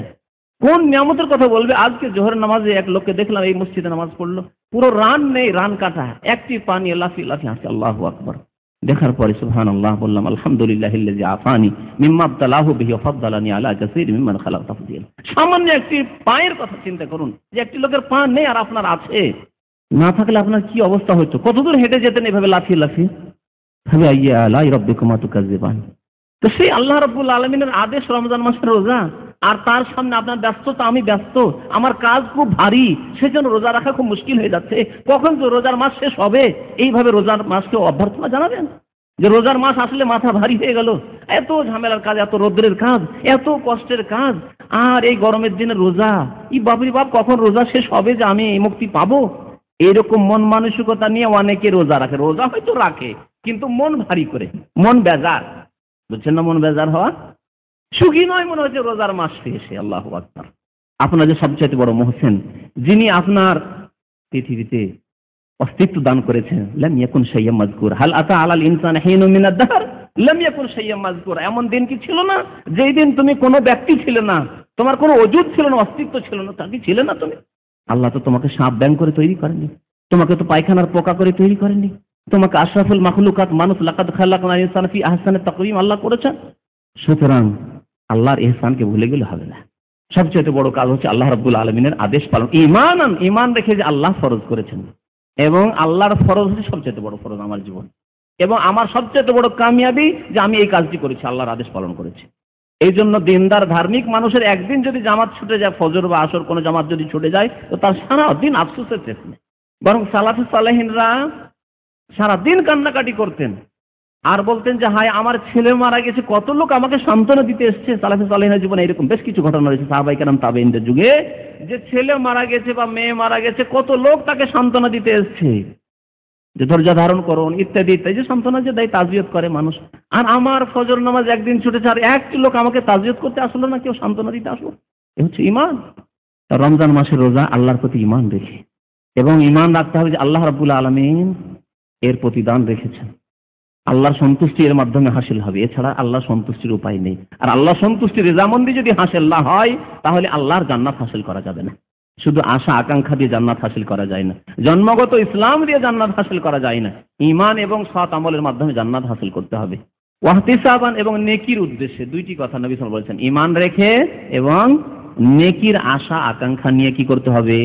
কোন নিয়ামতের কথা বলবে? আজকে জোহরের নামাজে এক লোককে দেখলাম, এই মসজিদে নামাজ পড়লো, পুরো রান নেই, রান কাটা, একটি পানি লাফি লাফি হাসছে আল্লাহু আকবার। দেখার পরে সুবহানাল্লাহ বললাম, আলহামদুলিল্লাহিল্লাযী আফানি মিম্মা আবতালাহু বিহি ওয়া ফাদ্দালানি আলা কাসীরিন মিম্মান খালাক তাফদীলা। সামান্য একটি পায়ের কথা চিন্তা করুন, যে একটি লোকের পা নেই আর আপনার আছে, না থাকলে আপনার কি অবস্থা হতো? কতদূর হেঁটে যেতেন এভাবে লাফি লাফি? ফাবিআইয়ি আলাই রাব্বিকুমা তুকাজ্জিবান। তো সেই আল্লাহ রাব্বুল আলামিনের আদেশ রমজান মাসের রোজা, আর তার সামনে আপনার ব্যস্ততা, আমি ব্যস্ত, আমার কাজ খুব ভারী, সেজন্য রোজা রাখা খুব মুশকিল হয়ে যাচ্ছে। কখন তো রোজার মাস শেষ হবে, এইভাবে রোজার মাসকে অভ্যর্থনা জানাবেন? যে রোজার মাস আসলে মাথা ভারী হয়ে গেল, এত ঝামেলার কাজ, এত রৌদ্রের কাজ, এত কষ্টের কাজ, আর এই গরমের দিনে রোজা, বাবরি বাপ কখন রোজা শেষ হবে যে আমি এই মুক্তি পাবো। এইরকম মন মানসিকতা নিয়ে অনেকে রোজা রাখে। রোজা হয়তো রাখে কিন্তু মন ভারী করে, মন বেজার, বুঝছেন না? মন বেজার হওয়া, সুখী নয়, মনে হচ্ছে রোজার মাস শেষে। আল্লাহু আকবার। আপনার যে সবচেয়ে বড় মহসেন, যিনি আপনার পৃথিবীতে অস্তিত্ব দান করেছেন, লাম ইয়াকুন শাইয়্যাম মাযকুর, হাল আতা আলাল ইনসান হিনুম মিনাদ দাহর লাম ইয়াকুন শাইয়্যাম মাযকুর। এমন দিন কি ছিল না যেই দিন তুমি কোনো ব্যক্তি ছিলে না, তোমার কোনো ওজুদ ছিল না, অস্তিত্ব ছিল না? তা কি ছিলে না তুমি? আল্লাহ তো তোমাকে সাপ ব্যাং করে তৈরি করেননি, তোমাকে তো পায়খানার পোকা করে তৈরি করেননি, তোমাকে আশরাফুল মাখলুকাত মানুষ লাকাদ খালাকনাল ইনসানা ফি আহসানি তাকওয়িম আল্লাহ করেছেন। সুতরাং আল্লাহর ইহসানকে ভুলে গেলে হবে না। সবচেয়ে বড় কাজ হচ্ছে আল্লাহ রাব্বুল আলামিনের আদেশ পালন। ঈমান রেখে যে আল্লাহ ফরজ করেছেন, এবং আল্লাহর ফরজ হচ্ছে সবচেয়ে বড় ফরজ আমার জীবন, এবং আমার সবচেয়ে বড় কামিয়াবি যে আমি এই কাজটি করেছি, আল্লাহর আদেশ পালন করেছি। এই জন্য দিনদার ধার্মিক মানুষের একদিন যদি জামাত ছুটে যায়, ফজর বা আসর কোনো জামাত যদি ছুটে যায়, তো তার সারাদিন আফসোসের শেষ নেই। বরং সালাফে সালেহিনরা সারাদিন কান্নাকাটি করতেন আর বলতেন যে হায় আমার ছেলে মারা গেছে, কত লোক আমাকে সান্ত্বনা দিতে এসছে। সালাফে সালেহিনের জীবনে এরকম বেশ কিছু ঘটনা রয়েছে সাহাবায়ে কেরাম তাবেঈনদের যুগে, যে ছেলে মারা গেছে বা মেয়ে মারা গেছে, কত লোক তাকে সান্ত্বনা দিতে এসছে, যে ধৈর্য ধারণ করুন ইত্যাদি ইত্যাদি, যে সান্ত্বনা যে দেয়, তাজিয়ত করে মানুষ। আর আমার ফজর নামাজ একদিন ছুটেছে আর একটি লোক আমাকে তাজিয়ত করতে আসলো না, কেউ সান্ত্বনা দিতে আসলো। এ হচ্ছে ঈমান। রমজান মাসের রোজা আল্লাহর প্রতি ঈমান রেখে, এবং ঈমান রাখতে হবে যে আল্লাহ রাব্বুল আলামিন এর প্রতিদান রেখেছেন, আল্লাহর সন্তুষ্টি এর মাধ্যমে হাসিল হবে, এছাড়া আল্লাহ সন্তুষ্টির উপায় নেই। আর আল্লাহ সন্তুষ্টির রেজামন্দি যদি হাসিল না হয়, তাহলে আল্লাহর জান্নাত হাসিল করা যাবে না। শুধু আশা আকাঙ্ক্ষা দিয়ে জান্নাত হাসিল করা যায় না, জন্মগত ইসলাম দিয়ে জান্নাত হাসিল করা যায় না। ঈমান এবং সৎ আমলের মাধ্যমে জান্নাত হাসিল করতে হবে। ওয়াহতিসাবান, এবং নেকির উদ্দেশ্যে। দুইটি কথা নবী সাল্লাল্লাহু আলাইহি ওয়াসাল্লাম বলেছেন, ঈমান রেখে এবং নেকির আশা আকাঙ্ক্ষা নিয়ে কি করতে হবে?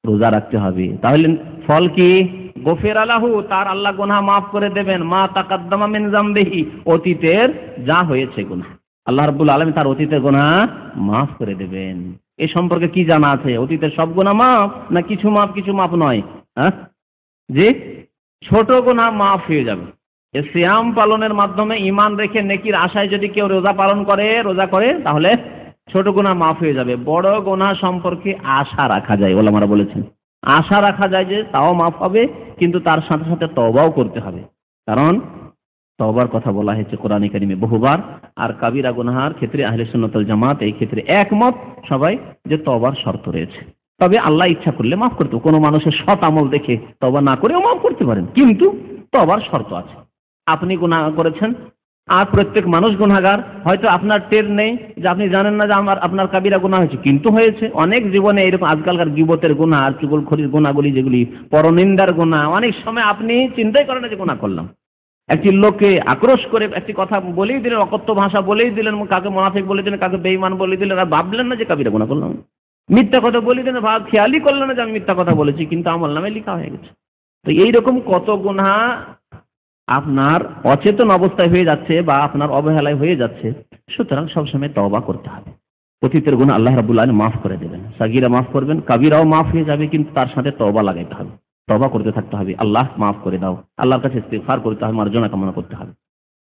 রোজা রাখতে হবে। তাহলে ফল কি? গফিরা লাহু, তার আল্লাহ গুনাহ মাফ করে দেবেন, মা তাকাদ্দামা মিন যামবিহি, অতীতের যা হয়েছে গুনাহ আল্লাহ রাব্বুল আলামিন তার অতীতের গুনাহ মাফ করে দেবেন। এ সম্পর্কে কি জানা আছে? অতীতের সব গুনাহ মাফ, না কিছু মাফ কিছু মাফ নয়? হ্যাঁ, যে ছোট গুনাহ মাফ হয়ে যাবে। এই সিয়াম পালনের মাধ্যমে ঈমান রেখে নেকির আশায় যদি কেউ রোজা করে, তাহলে ছোট গুনাহ মাফ হয়ে যাবে। বড় গুনাহ সম্পর্কে আশা রাখা যায়, ওলামারা বলেছেন আশা রাখা যায় যে তাও মাফ হবে, কিন্তু তার সাথে সাথে তওবাও করতে হবে। কারণ তওবার কথা বলা হয়েছে কোরআনে কারিমে বহুবার। আর কাবিরা গুনাহের ক্ষেত্রে আহলে সুন্নাত ওয়াল জামাত এই ক্ষেত্রে একমত সবাই যে তওবার শর্ত রয়েছে। তবে আল্লাহ ইচ্ছা করলে মাফ করতে, কোনো মানুষের সৎ আমল দেখে তওবা না করেও মাফ করতে পারেন, কিন্তু তওবার শর্ত আছে। আপনি গুনাহ করেছেন, আর প্রত্যেক মানুষ গুনাহগার, হয়তো আপনার টের নেই, যে আপনি জানেন না যে আপনার কাবিরা গুনাহ হয়েছে, কিন্তু হয়েছে। অনেক জীবনে এরকম আজকালকার গীবতের গুনাহ আর চুগলখড়ির গুনাহগুলি, যেগুলি পরনিন্দার গুনাহ, অনেক সময় আপনি চিন্তাই করেন না যে গুনাহ করলাম। একটি লোককে আক্রোশ করে একটি কথা বলেই দিলেন, অকথ্য ভাষা বলেই দিলেন, কাকে মুনাফিক বলে দিলেন, কাকে বেঈমান বলে দিলেন, আর ভাবলেন না যে কাবিরা গুনাহ করলাম। মিথ্যা কথা বলে দিলেন, খেয়ালই করলেন না যে আমি মিথ্যা কথা বলেছি, কিন্তু আমল নামে লেখা হয়ে গেছে। তো এইরকম কত গুনাহ আপনার অচেতন অবস্থায় হয়ে যাচ্ছে বা আপনার অবহেলায় হয়ে যাচ্ছে। সুতরাং সবসময় তওবা করতে হবে। অতীতের গুনাহ আল্লাহ রাব্বুল আলামিন মাফ করে দেবেন, সাগীরা মাফ করবেন, কাবীরাও মাফ হয়ে যাবে, কিন্তু তার সাথে তওবা লাগাইতে হবে, তওবা করতে থাকতে হবে। আল্লাহ মাফ করে দাও, আল্লাহর কাছে ইস্তিগফার করতে হবে, মার্জনা কামনা করতে হবে।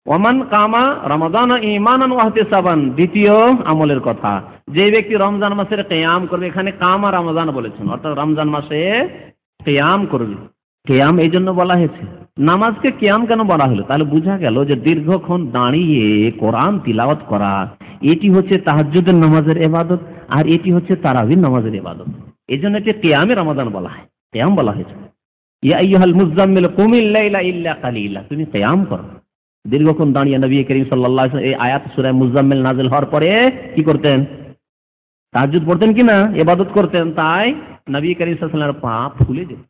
ওমান কামা রমাদানা ঈমানান ওয়া ইহতিসাবান, দ্বিতীয় আমলের কথা, যে ব্যক্তি রমজান মাসের কিয়াম করবে, এখানে কামা রমজান বলেছেন, অর্থাৎ রমজান মাসে কিয়াম করবে। কিয়াম এই জন্য বলা হয়েছে, নামাজকে কিয়াম কেন বলা হলো? তাহলে বোঝা গেল যে দীর্ঘক্ষণ দাঁড়িয়ে কোরআন তিলাওয়াত করা, এটি হচ্ছে তাহাজ্জুদের নামাজের ইবাদত, আর এটি হচ্ছে তারাবির নামাজের ইবাদত। এই জন্য এটি কিয়ামে রমাদান বলা হয়, কিয়াম বলা হয়েছে। ইয়া আইয়ুহাল মুযাম্মিল কুমিল লাইলা ইল্লা কালিলা, তুমি কিয়াম করো। দীর্ঘক্ষণ দাঁড়িয়ে নবী করিম সাল্লাল্লাহু আলাইহি ওয়াসাল্লাম এই আয়াত সূরা মুযাম্মিল নাযিল হওয়ার পরে কি করতেন? তাহাজ্জুদ পড়তেন কিনা, ইবাদত করতেন। তাই নবী করিম সাল্লাল্লাহু আলাইহি ওয়াসাল্লামের পা ফুলে যেত,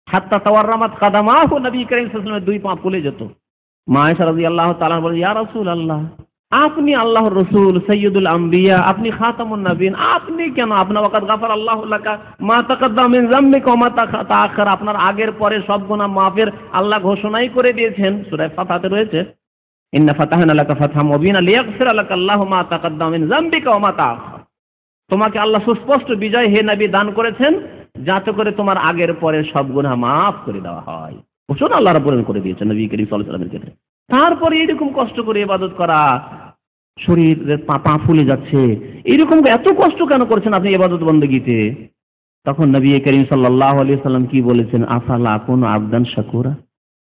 হাত্তা তাওয়াররামাত কাদামাহু, নবী করিম সাল্লাল্লাহু আলাইহি ওয়াসাল্লামের দুই পা ফুলে যেত। মা আয়েশা রাদিয়াল্লাহু তাআলা বলেন, ইয়া রাসূলুল্লাহ, আপনি আল্লাহর রাসূল, সাইয়্যিদুল আম্বিয়া, আপনি খাতামুন নবীন, আপনি কেন? আপনার ওয়াকাদ গাফার আল্লাহু লাকা মা তাকাদ্দামা মিন যামবিকা ওয়া মা তাআখার, আপনার আগের পরে সব গুনাহ মাফের আল্লাহ ঘোষণাই করে দিয়েছেন। সূরা ফাতহাতে রয়েছে, ইন্না ফাতাহনা লাকা ফাতহাম মুবিনা লিয়াগফিরা লাকা আল্লাহু মা তাকাদ্দামা মিন যামবিকা ওয়া মা তাআখার। তোমাকে আল্লাহ সুস্পষ্ট বিজয় হে নবী দান করেছেন, যাতে করে তোমার আগের পরে সব গুনাহ মাফ করে দেওয়া হয়। ঘোষণা আল্লাহ রাব্বুল আলামিন করে দিয়েছেন নবী করিম সাল্লাল্লাহু আলাইহি ওয়াসাল্লামের ক্ষেত্রে। তারপরে এরকম কষ্ট করে ইবাদত করা, শরীরের পা ফুলে যাচ্ছে, এরকম এত কষ্ট কেন করছেন আপনি ইবাদত বন্দেগীতে? তখন নবী করিম সাল্লাল্লাহু আলাইহি সাল্লাম কি বলেছেন? আফালা আকুনু আবদান শাকুরা,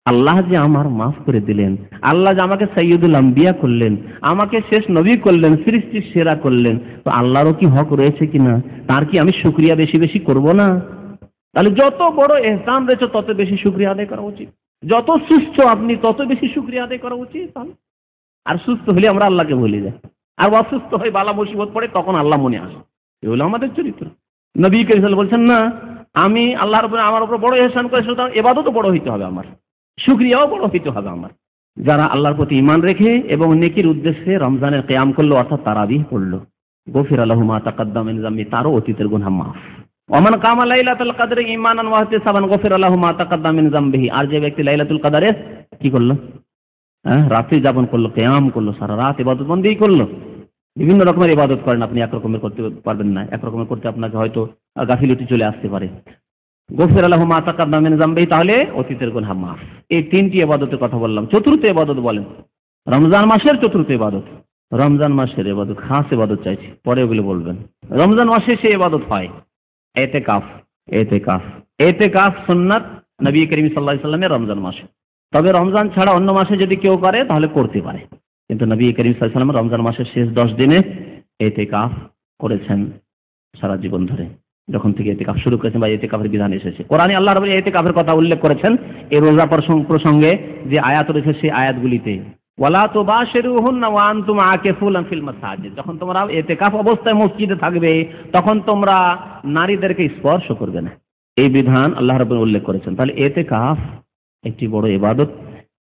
আল্লাহ যে আমার মাফ করে দিলেন, আল্লাহ যে আমাকে সাইয়্যিদুল আম্বিয়া করলেন, আমাকে শেষ নবী করলেন, সৃষ্টির সেরা করলেন, তো আল্লাহরও কি হক রয়েছে কিনা? তার কি আমি শুকরিয়া বেশি বেশি করব না? তাহলে যত বড় ইহসান রয়েছে তত বেশি শুকরিয়া আদায় করা উচিত। যত সুস্থ আপনি তত বেশি শুকরিয়া আদায় করা উচিত। আর সুস্থ হলে আমরা আল্লাহকে ভুলে যাই, আর অসুস্থ হয়ে বালা মুসিবত পড়ে তখন আল্লাহ মনে আসে। এগুলো আমাদের চরিত্র। নবী করিম সাল্লাল্লাহু আলাইহি ওয়াসাল্লাম বলছেন না, আমি আল্লাহর উপরে আমার উপর বড় ইহসান করে, সুতরাং ইবাদতও বড় হইতে হবে আমার, শুকরিয়াও বড় হইতে হবে আমার। যারা আল্লাহর প্রতি ঈমান রেখে এবং নেকির উদ্দেশ্যে রমজানের কিয়াম করলো, অর্থাৎ তারাবিহ পড়লো, গফিরা লাহু মা তাকাদ্দামা মিন যামবি, তারও অতীতের গুনাহ মাফ। ওমান কামা লাইলাতুল কদরে ঈমানান ওয়া ইহতিসাবান গফিরা লাহু মা তাকাদ্দামা মিন যামবিহি। আর যে ব্যক্তি লাইলাতুল কদরে কি করলো, রাত্রি যাপন করলো, কিয়াম করলো, সারা রাত ইবাদত বন্দেগী করলো। বিভিন্ন রকমের ইবাদত করেন আপনি, এক রকমের করতে পারবেন না, এক রকমের করতে আপনাকে হয়তো গাফিলতি চলে আসতে পারে। গফিরা লাহু মা তাকাদ্দামা মিন যামবিহি, তাহলে অতীতের গুনাহ মাফ। এই তিনটি ইবাদতের কথা বললাম। চতুর্থ ইবাদত বলেন, রমজান মাসের চতুর্থ ইবাদত। রমজান মাসের ইবাদত, খাস ইবাদত চাইছি, পরে ওগুলো বলবেন। রমজান মাসে সে ইবাদত হয় এতেকাফ। এতেকাফ এতেকাফ সুন্নাত নবী করিম সাল্লাল্লাহু আলাইহি ওয়াসাল্লামের রমজান মাসে। তবে রমজান ছাড়া অন্য মাসে যদি কেউ করে তাহলে করতে পারে, কিন্তু নবী করিম সাল্লাল্লাহু আলাইহি ওয়াসাল্লাম রমজান মাসের শেষ 10 দিনে এতেকাফ করেছেন সারা জীবন ধরে, যখন থেকে এতেকাফ শুরু করেছেন বা এতেকাফের বিধান এসেছে। কোরআনে আল্লাহ রাব্বুল এতেকাফের কথা উল্লেখ করেছেন এই রোজা প্রসঙ্গে, যে আয়াত রয়েছে সেই আয়াতগুলিতে, ওয়ালা তুবাশিরুহুন্না ওয়া আনতুম আকিফুনা ফিল মাসাজিদ, যখন তোমরা এতেকাফ অবস্থায় মসজিদে থাকবে তখন তোমরা নারীদেরকে স্পর্শ করবে না, এই বিধান আল্লাহ রাব্বুল উল্লেখ করেছেন। তাহলে এতেকাফ একটি বড় ইবাদত।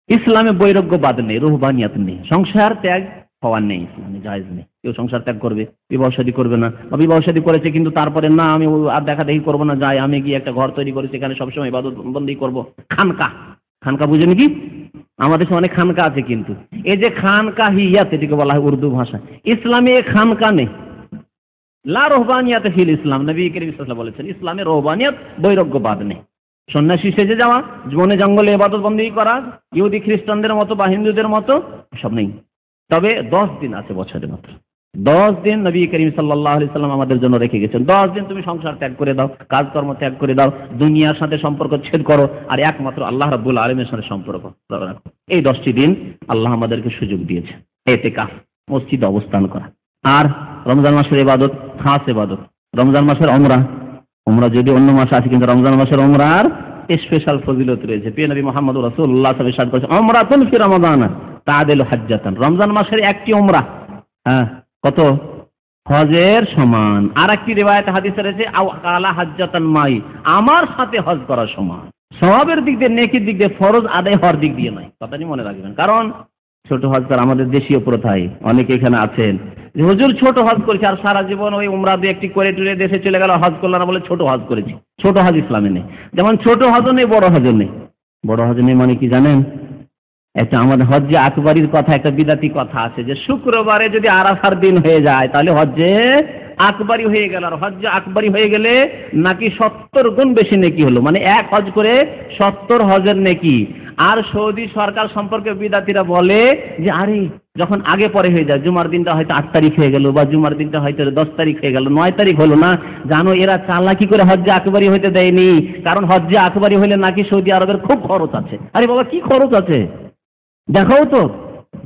ইসলামে বৈরাগ্যবাদ নেই, রুহবানিয়াত নেই, সংসার ত্যাগ হওয়ার নেই, ইসলামে জায়েজ নেই। কেউ সংসার ত্যাগ করবে, বিবাহ শাদী করবে না, বা বিবাহ শাদী করেছে কিন্তু তারপরে না আমি আর দেখা দেখি করবো না, যাই আমি গিয়ে একটা ঘর তৈরি করেছি সেখানে সবসময় ইবাদত বন্দেগী করবো। খানকা, খানকা বুঝেন কি? আমাদের দেশে অনেক খানকা আছে, কিন্তু এই যে খানকাহিয়াত এটিকে বলা হয় উর্দু ভাষা, ইসলামে খানকা নেই। লা রুহবানিয়াত ফিল ইসলাম, নবী করিম সাল্লাল্লাহু আলাইহি ওয়াসাল্লাম বলেছেন ইসলামে রুহবানিয়াত বৈরাগ্যবাদ নেই। সন্ন্যাসী সেজে যাওয়া, বনে জঙ্গলে ইবাদত বন্দেগী করা, ইহুদি খ্রিস্টানদের মতো বা হিন্দুদের মতো সব নেই। তবে 10 দিন আছে বছরে মাত্র, 10 দিন নবী করিম সাল্লাল্লাহু আলাইহি ওয়াসাল্লাম আমাদের জন্য রেখে গেছেন। 10 দিন তুমি সংসার ত্যাগ করে দাও, কাজকর্ম ত্যাগ করে দাও, দুনিয়ার সাথে সম্পর্ক ছেদ করো, আর একমাত্র আল্লাহ রাব্বুল আলামিনের সাথে সম্পর্ক রাখো। এই 10টি দিন আল্লাহ আমাদেরকে সুযোগ দিয়েছে ইতিকাফ, মসজিদে অবস্থান করা। আর রমজান মাসের ইবাদত, খাস ইবাদত রমজান মাসের উমরা। উমরা যদি অন্য মাসে আছে, কিন্তু রমজান মাসের উমরার স্পেশাল ফজিলত রয়েছে। প্রিয় নবী মুহাম্মদ রাসূলুল্লাহ সাল্লাল্লাহু আলাইহি ওয়াসাল্লাম ইরশাদ করেছেন, উমরাতুন ফি রমাদান তাআদিলু হাজ্জাতান। রমজান মাসের একটি উমরা কত? হজের সমান। আর একটি রিওয়ায়াতে হাদিসে রয়েছে আও কালা হাজ্জাতান মাই, আমার সাথে হজ করার সমান। সওয়াবের দিক দিয়ে, নেকির দিক দিয়ে, ফরজ আদায় হওয়ার দিক দিয়ে নয়, কথাটি মনে রাখবেন। কারণ ছোট হজ করা আমাদের দেশীয় প্রথায় অনেকে এখানে আছেন, হুজুর ছোট হজ করেছে আর সারা জীবন ওই উমরা দুই একটি করে টুরে দেশে চলে গেল, হজ করল না বলে ছোট হজ করেছি। ছোট হজ ইসলামে নেই। যেমন ছোট হজও নেই, বড় হজও নেই। বড় হজ নেই মানে কি জানেন? একটা আমাদের হজ্জে আকবরীর কথা, একটা বিদাতি কথা আছে যে শুক্রবারে যদি আরাফার দিন হয়ে যায় তাহলে হজ্জে আকবরী হয়ে গেল। আর হজ্জে আকবরী হয়ে গেলে নাকি 70 গুণ বেশি নেকি হলো, মানে এক হজ করে 70 হজের নেকি। আর সৌদি সরকার সম্পর্কে বিদাতিরা বলে যে আরে যখন আগে পরে হয়ে যায়, জুমার দিনটা হয়তো 8 তারিখ হয়ে গেল, বা জুমার দিনটা হয়তো 10 তারিখ হয়ে গেল, 9 তারিখ হলো না, জানো এরা চালাকি করে হজ্জে আকবরী হইতে দেয়নি। কারণ হজ্জে আকবরী হইলে নাকি সৌদি আরবের খুব খরচ আছে। আরে বাবা, কি খরচ আছে দেখাও তো।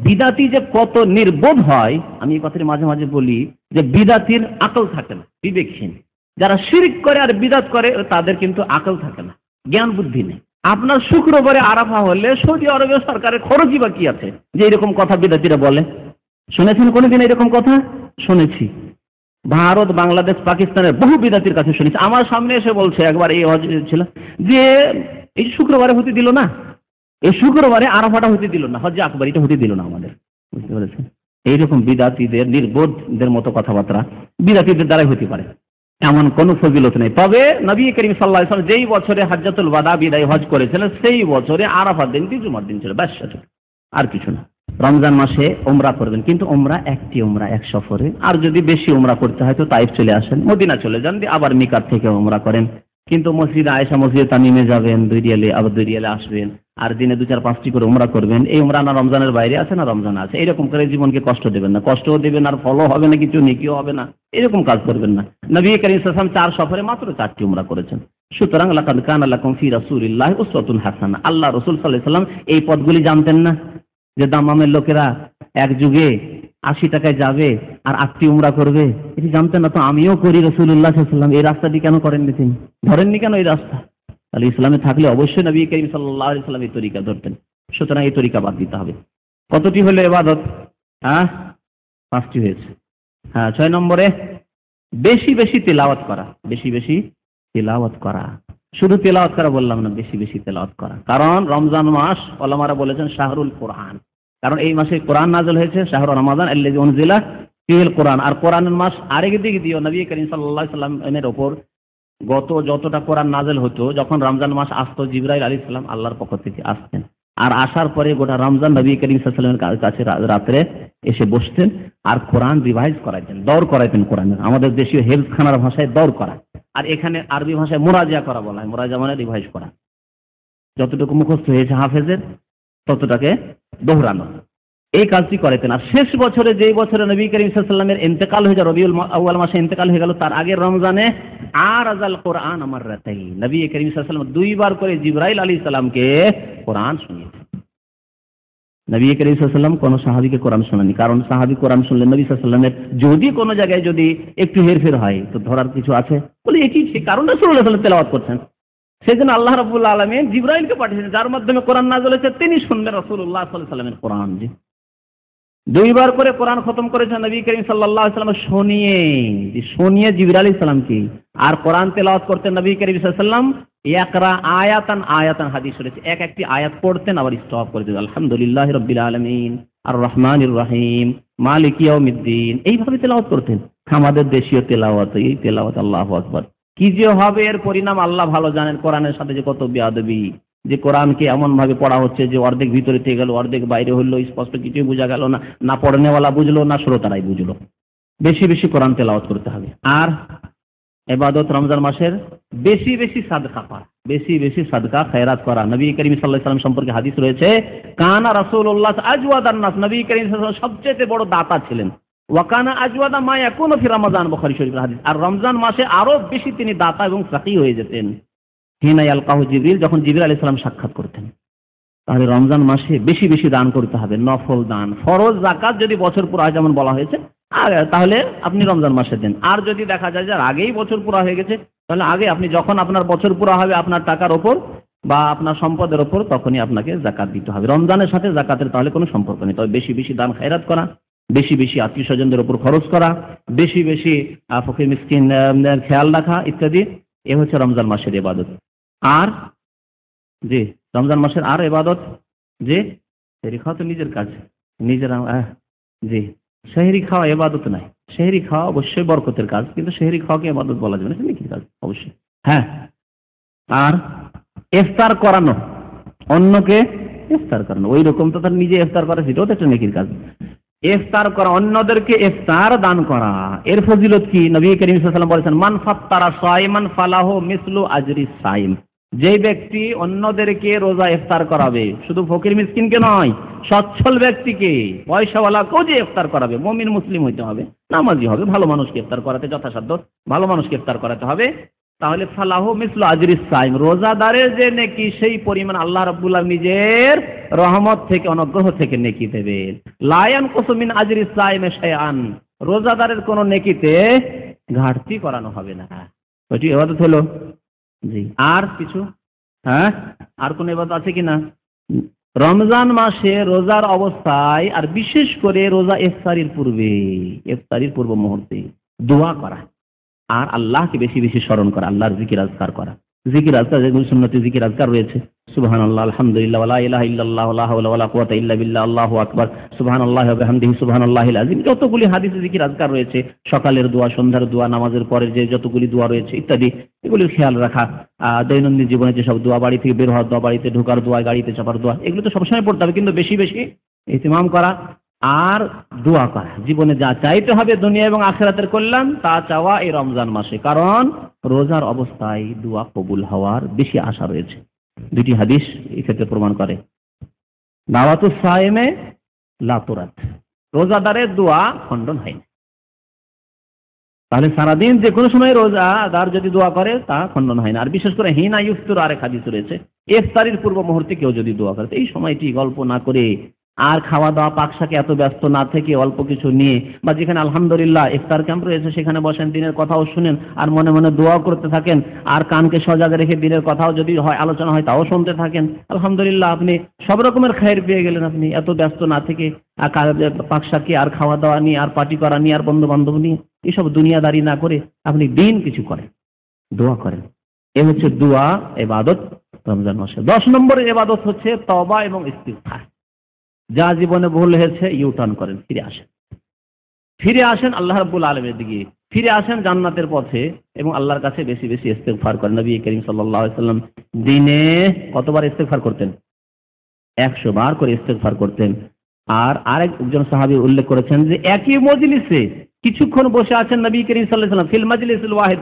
বিদাতি যে কত নির্বোধ হয়, আমি এই কথাটি মাঝে মাঝে বলি যে বিদাতির আকল থাকে না, বিবেকহীন। যারা শিরক করে আর বিদাত করে তাদের কিন্তু আকল থাকে না, জ্ঞান বুদ্ধি নেই। আপনার শুক্রবারে আরাফা হলে সৌদি আরবের সরকারের খরচই বা কি আছে যে এরকম কথা বিদাতিরা বলে? শুনেছেন কোনোদিন এরকম কথা? শুনেছি। ভারত, বাংলাদেশ, পাকিস্তানের বহু বিদাতির কাছে শুনেছি। আমার সামনে এসে বলছে একবার, এই হজ ছিল যে এই শুক্রবারে হতে দিল না, এই শুক্রবারে আরাফাটা হতে দিল না, হজ্জে আকবরীটা হতে দিল না আমাদের। বুঝতে পেরেছেন? এইরকম বিদাতিদের, নির্বোধদের মতো কথাবার্তা বিদাতিদের দ্বারাই হতে পারে, এমন কোনো ফজিলত নেই। তবে নবী করিম সাল্লাল্লাহু আলাইহি ওয়াসাল্লাম যেই বছরে হাজ্জাতুল ওয়াদা বিদায় হজ করেছিলেন সেই বছরে আরাফার দিনটি জুমার দিন ছিল, ব্যাস সেটা, আর কিছু না। রমজান মাসে উমরা করবেন, কিন্তু উমরা একটি উমরা, এক সফরে। আর যদি বেশি উমরা করতে হয় তো তাইফ চলে আসেন, মদিনা চলে যান, দিয়ে আবার মিকাত থেকে উমরা করেন। কিন্তু মসজিদে আয়েশা, মসজিদে তামিমে যাবেন 2 রিয়ালে, আবার 2 রিয়ালে আসবেন, আর দিনে 2-4-5টি করে উমরা করবেন। এই উমরা না রমজানের বাইরে আছে না রমজান আছে, এরকম করে জীবনকে কষ্ট দেবেন না, কষ্টও দেবেন আর ফলও হবে না, কিছু নেকিও হবে না, এরকম কাজ করবেন না। নবী করিম সাল্লাল্লাহু আলাইহি ওয়াসাল্লাম 4 সফরে মাত্র 4টি উমরা করেছেন। সুতরাং লাকাদ কানা লাকুম ফি রাসূলিল্লাহি উসওয়াতুন হাসানাহ। আল্লাহ রাসূল সাল্লাল্লাহু আলাইহি ওয়াসাল্লাম এই পথগুলি জানতেন না যে দাম্মামের লোকেরা এক যুগে 80 টাকায় যাবে আর 8টি উমরা করবে, এটি জানতেন না? তো আমিও করি, রাসূলুল্লাহ সাল্লাল্লাহু আলাইহি ওয়াসাল্লাম এই রাস্তাটি কেন করেননি তিনি, ধরেননি কেন এই রাস্তা? তাহলে ইসলামে থাকলে অবশ্যই নবী করিম সাল্লাল্লাহু আলাইহি ওয়াসাল্লাম এই তরিকা ধরতেন। সুতরাং এই তরিকা বাদ দিতে হবে। কতটি হলো ইবাদত? 5টি হয়েছে। 6 নম্বরে বেশি বেশি তেলাওয়াত করা। বেশি বেশি তেলাওয়াত করা, শুধু তেলাওয়াত করা বললাম না, বেশি বেশি তেলাওয়াত করা। কারণ রমজান মাস ওলামারা বলেছেন শাহরুল কোরআন, কারণ এই মাসে কোরআন নাযিল হয়েছে। শাহরু রমাদান আল্লাযী উনজিলা ফীহিল কোরআন। আর কোরআনের মাস আরেক দিক দিয়ে নবী করিম সাল্লাল্লাহু আলাইহি ওয়াসাল্লামের ওপর যতটা কোরআন নাযিল হতো, যখন রমজান মাস আসতো জিবরাইল আলাইহিস সালাম আল্লাহর পক্ষ থেকে আসতেন, আর আসার পরে গোটা রমজান নবী করিম সাল্লাল্লাহু আলাইহি ওয়াসাল্লামের কাছে রাত্রে এসে বসতেন আর কোরআন রিভাইজ করাইতেন, দৌড় করাইতেন কোরআনের। আমাদের দেশীয় হেফজখানার ভাষায় দৌড় করা, আর এখানে আরবি ভাষায় মুরাজা করা বলা হয়। মুরাজা মানে রিভাইজ করা, যতটুকু মুখস্থ হয়েছে হাফেজের ততটাকে দোহরানো, এই কাজটি করাইতেন। আর শেষ বছরে, যেই বছরে নবী করিম সাল্লাল্লাহু আলাইহি ওয়াসাল্লামের ইন্তেকাল হয়ে যায়, রবিউল আউয়াল মাসে ইন্তেকাল হয়ে গেল, তার আগের রমজানে আরাজাল কোরআন মাররাতাইন, নবী করিম সাল্লাল্লাহু আলাইহি ওয়াসাল্লাম 2 বার করে জিবরাইল আলাইহিস সালামকে কোরআন শুনিয়েছেন। নবী করিম সাল্লাল্লাহু আলাইহি ওয়াসাল্লাম কোন সাহাবীকে কোরআন শোনাননি, কারণ সাহাবী কোরআন শুনলে নবী সাল্লাল্লাহু আলাইহি ওয়াসাল্লামের যদি কোনো জায়গায় যদি একটু হেরফের হয় তো ধরার কিছু আছে, বলে এটি সেই কারণে রাসূলুল্লাহ সাল্লাল্লাহু আলাইহি ওয়াসাল্লাম তেলাওয়াত করছেন। সেজন্য আল্লাহ রাব্বুল আলামিন জিবরাইলকে পাঠিয়েছেন, যার মাধ্যমে কোরআন নাযিল হয়েছে, তিনি শুনলেন রাসূলুল্লাহ সাল্লাল্লাহু আলাইহি ওয়াসাল্লামের কোরআন। 2 বার করে কোরআন খতম করেছেন নবী করিম সাল্লাল্লাহু আলাইহি ওয়াসাল্লাম শুনিয়ে জিবরাইল আলাইহিস সালামকে। আর কোরআন তেলাওয়াত করতেন নবী করিম সাল্লাল্লাহু আলাইহি ওয়াসাল্লাম ইয়াকরা আয়াতান হাদিস রয়েছে, এক একটি আয়াত পড়তেন আবার স্টপ করে দিতেন, আলহামদুলিল্লাহি রাব্বিল আলামিন আর রহমানির রহিম মালিকি ইয়াউমিদ্দিন, এইভাবে তেলাওয়াত করতেন। আমাদের দেশীয় তেলাওয়াত, এই তেলাওয়াত আল্লাহু আকবার, কি যে হবে এর পরিণাম আল্লাহ ভালো জানেন। কোরআনের সাথে যে কত বেয়াদবি, যে কোরআনকে এমন ভাবে পড়া হচ্ছে যে অর্ধেক ভিতরে থেকে গেল, অর্ধেক বাইরে হলো, স্পষ্ট কিছুই বোঝা গেল না, না পড়নেওয়ালা বুঝলো না শ্রোতারাই বুঝলো। বেশি বেশি কোরআন তেলাওয়াত করতে হবে। আর ইবাদত রমজান মাসের বেশি বেশি সাদকা করা, বেশি বেশি সাদকা খায়রাত করা। নবী করিম সাল্লাল্লাহু আলাইহি ওয়াসাল্লাম সম্পর্কে হাদিস রয়েছে, কানা রাসূলুল্লাহ আজওয়াদান নাস, নবী করিম সাল্লাল্লাহু আলাইহি ওয়াসাল্লাম সবচেয়ে বড় দাতা ছিলেন। ওয়া কানা আজওয়াদা মা ইয়াকুনু ফি রমাদান, বুখারী শরীফের হাদিস। আর রমজান মাসে আরো বেশি তিনি দাতা এবং সাকি হয়ে যেতেন। হিনা ইয়ালকাহু জিবরিল, যখন জিবরিল আলাইহিস সালাম সাক্ষাৎ করতেন। তাহলে রমজান মাসে বেশি বেশি দান করতে হবে, নফল দান। ফরজ যাকাত যদি বছর পুরা হয় যেমন বলা হয়েছে, তাহলে আপনি রমজান মাসে দেন। আর যদি দেখা যায় যে আগেই বছর পুরা হয়ে গেছে, তাহলে আগে আপনি যখন আপনার বছর পুরা হবে আপনার টাকার ওপর বা আপনার সম্পদের ওপর, তখনই আপনাকে যাকাত দিতে হবে। রমজানের সাথে যাকাতের তাহলে কোনো সম্পর্ক নেই। তবে বেশি বেশি দান খায়রাত করা, বেশি বেশি আত্মীয় স্বজনদের উপর খরচ করা, বেশি বেশি ফকির মিসকিন খেয়াল রাখা ইত্যাদি, এ হচ্ছে রমজান মাসের ইবাদত। আর জি, রমজান মাসের আর ইবাদত যে সেহরি খাওয়া তো নিজের কাজ, নিজের জি, সেহরি খাওয়া ইবাদত নাই। সেহরি খাওয়া অবশ্যই বরকতের কাজ, কিন্তু সেহরি খাওয়াকে ইবাদত বলা যাবে না, সেটা নেকির কাজ অবশ্যই। হ্যাঁ, আর ইফতার করানো, অন্যকে ইফতার করানো, ওই রকম তো তার নিজে ইফতার করা, সেটাও তো একটা নেকির কাজ। ইফতার করা, অন্যদেরকে ইফতার দান করা, এর ফজিলত কি? নবী করিম সাল্লাল্লাহু আলাইহি ওয়াসাল্লাম বলেছেন, মান ফাত্তারা সাইমান ফালাহু মিসলু আজরি সাইম। যে ব্যক্তি অন্যদেরকে রোজা ইফতার করাবে, শুধু ফকির মিসকিনকে নয়, সচ্ছল ব্যক্তিকে, পয়সাওয়ালাকেও যে ইফতার করাবে, মুমিন মুসলিম হইতে হবে, নামাজি হবে, ভালো মানুষকে ইফতার করাতে যথাসাধ্য ভালো মানুষকে ইফতার করাতে হবে, তাহলে ফালাহু মিসলু আজরি সাইম, রোজাদারের যে নেকি সেই পরিমাণ আল্লাহ রাব্বুল আলামিন নিজের রহমত থেকে, অনুগ্রহ থেকে নেকি দেবেন। লা ইয়ানকুসু মিন আজরি সাইম শাইআন, রোজাদারের কোনো নেকিতে ঘাটতি করানো হবে না। ওইটি ইবাদত হলো। জি, আর কিছু? হ্যাঁ, আর কোন ইবাদত আছে কিনা? রমজান মাসে রোজার অবস্থায়, আর বিশেষ করে রোজা ইফতারির পূর্বে, ইফতারির পূর্ব মুহূর্তে দোয়া করা, আর আল্লাহকে বেশি বেশি স্মরণ করা, আল্লাহর জিকির আজকার করা। জিকির আজকার যেগুলো সুন্নতি জিকির আজকার রয়েছে, সুবহানাল্লাহ, আলহামদুলিল্লাহ, ওয়া লা ইলাহা ইল্লাল্লাহ, লা হাওলা ওয়া লা কুওয়াতা ইল্লা বিল্লাহ, আল্লাহু আকবার, সুবহানাল্লাহি ওয়া বিহামদিহি, সুবহানাল্লাহিল আযীম, যতগুলি হাদিসে জিকির আজকার রয়েছে, সকালের দোয়া, সন্ধ্যার দোয়া, নামাজের পরে যে যতগুলি দোয়া রয়েছে ইত্যাদি, এগুলির খেয়াল রাখা। দৈনন্দিন জীবনে যেসব দোয়া, বাড়ি থেকে বের হওয়ার দোয়া, বাড়িতে ঢোকার দোয়া, গাড়িতে চাপার দোয়া, এগুলো তো সবসময় পড়তে হবে, কিন্তু বেশি বেশি ইহতিমাম করা, আর দোয়া করা, জীবনে যা চাইতে হবে দুনিয়া এবং আখিরাতের কল্যাণ তা চাওয়া এই রমজান মাসে, কারণ রোজার অবস্থায় দোয়া কবুল হওয়ার বেশি আশা রয়েছে। দুটি হাদিস এই ক্ষেত্রে প্রমাণ করে। দাওয়াতুস সায়েমে লা তুরাদ, রোজাদারের দোয়া খণ্ডন হয় না। তাহলে সারাদিন যে কোনো সময় রোজাদার যদি দোয়া করে তা খণ্ডন হয় না। আর বিশেষ করে হিনা ইফতার আরেক হাদিস রয়েছে, ইফতারির পূর্ব মুহূর্তে কেউ যদি দোয়া করে, এই সময়টি গল্প না করে আর খাওয়া দাওয়া পাকশাকে এত ব্যস্ত না থেকে অল্প কিছু নিয়ে, বা যেখানে আলহামদুলিল্লাহ ইফতার ক্যাম্প রয়েছে সেখানে বসেন, দিনের কথাও শুনেন আর মনে মনে দোয়াও করতে থাকেন, আর কানকে সজাগ রেখে দিনের কথাও যদি হয় আলোচনা হয় তাও শুনতে থাকেন, আলহামদুলিল্লাহ আপনি সব রকমের খায়ের পেয়ে গেলেন। আপনি এত ব্যস্ত না থেকে পাকশাকে আর খাওয়া দাওয়া নিয়ে আর পার্টি করা নিয়ে আর বন্ধু বান্ধব নিয়ে এসব দুনিয়াদারি না করে আপনি দিন কিছু করেন, দোয়া করেন। এ হচ্ছে দোয়া ইবাদত রমজান মাসে। 10 নম্বরের ইবাদত হচ্ছে তওবা এবং ইস্তিগফার। যা জীবনে ভুল হয়েছে ইউটার্ন করেন, ফিরে আসেন আল্লাহ রাব্বুল আলামিনের দিকে, ফিরে আসেন জান্নাতের পথে এবং আল্লাহর কাছে বেশি বেশি ইস্তিগফার করেন। নবী করিম সাল্লাল্লাহু আলাইহি ওয়াসাল্লাম দিনে কতবার ইস্তিগফার করতেন? 100 বার করে ইস্তিগফার করতেন। আর আরেকজন সাহাবী উল্লেখ করেছেন যে একই মজলিসে কিছুক্ষণ বসে আছেন নবী করিম সাল্লাল্লাহু আলাইহি ওয়াসাল্লাম, ফিল মাজলিসিল ওয়াহিদ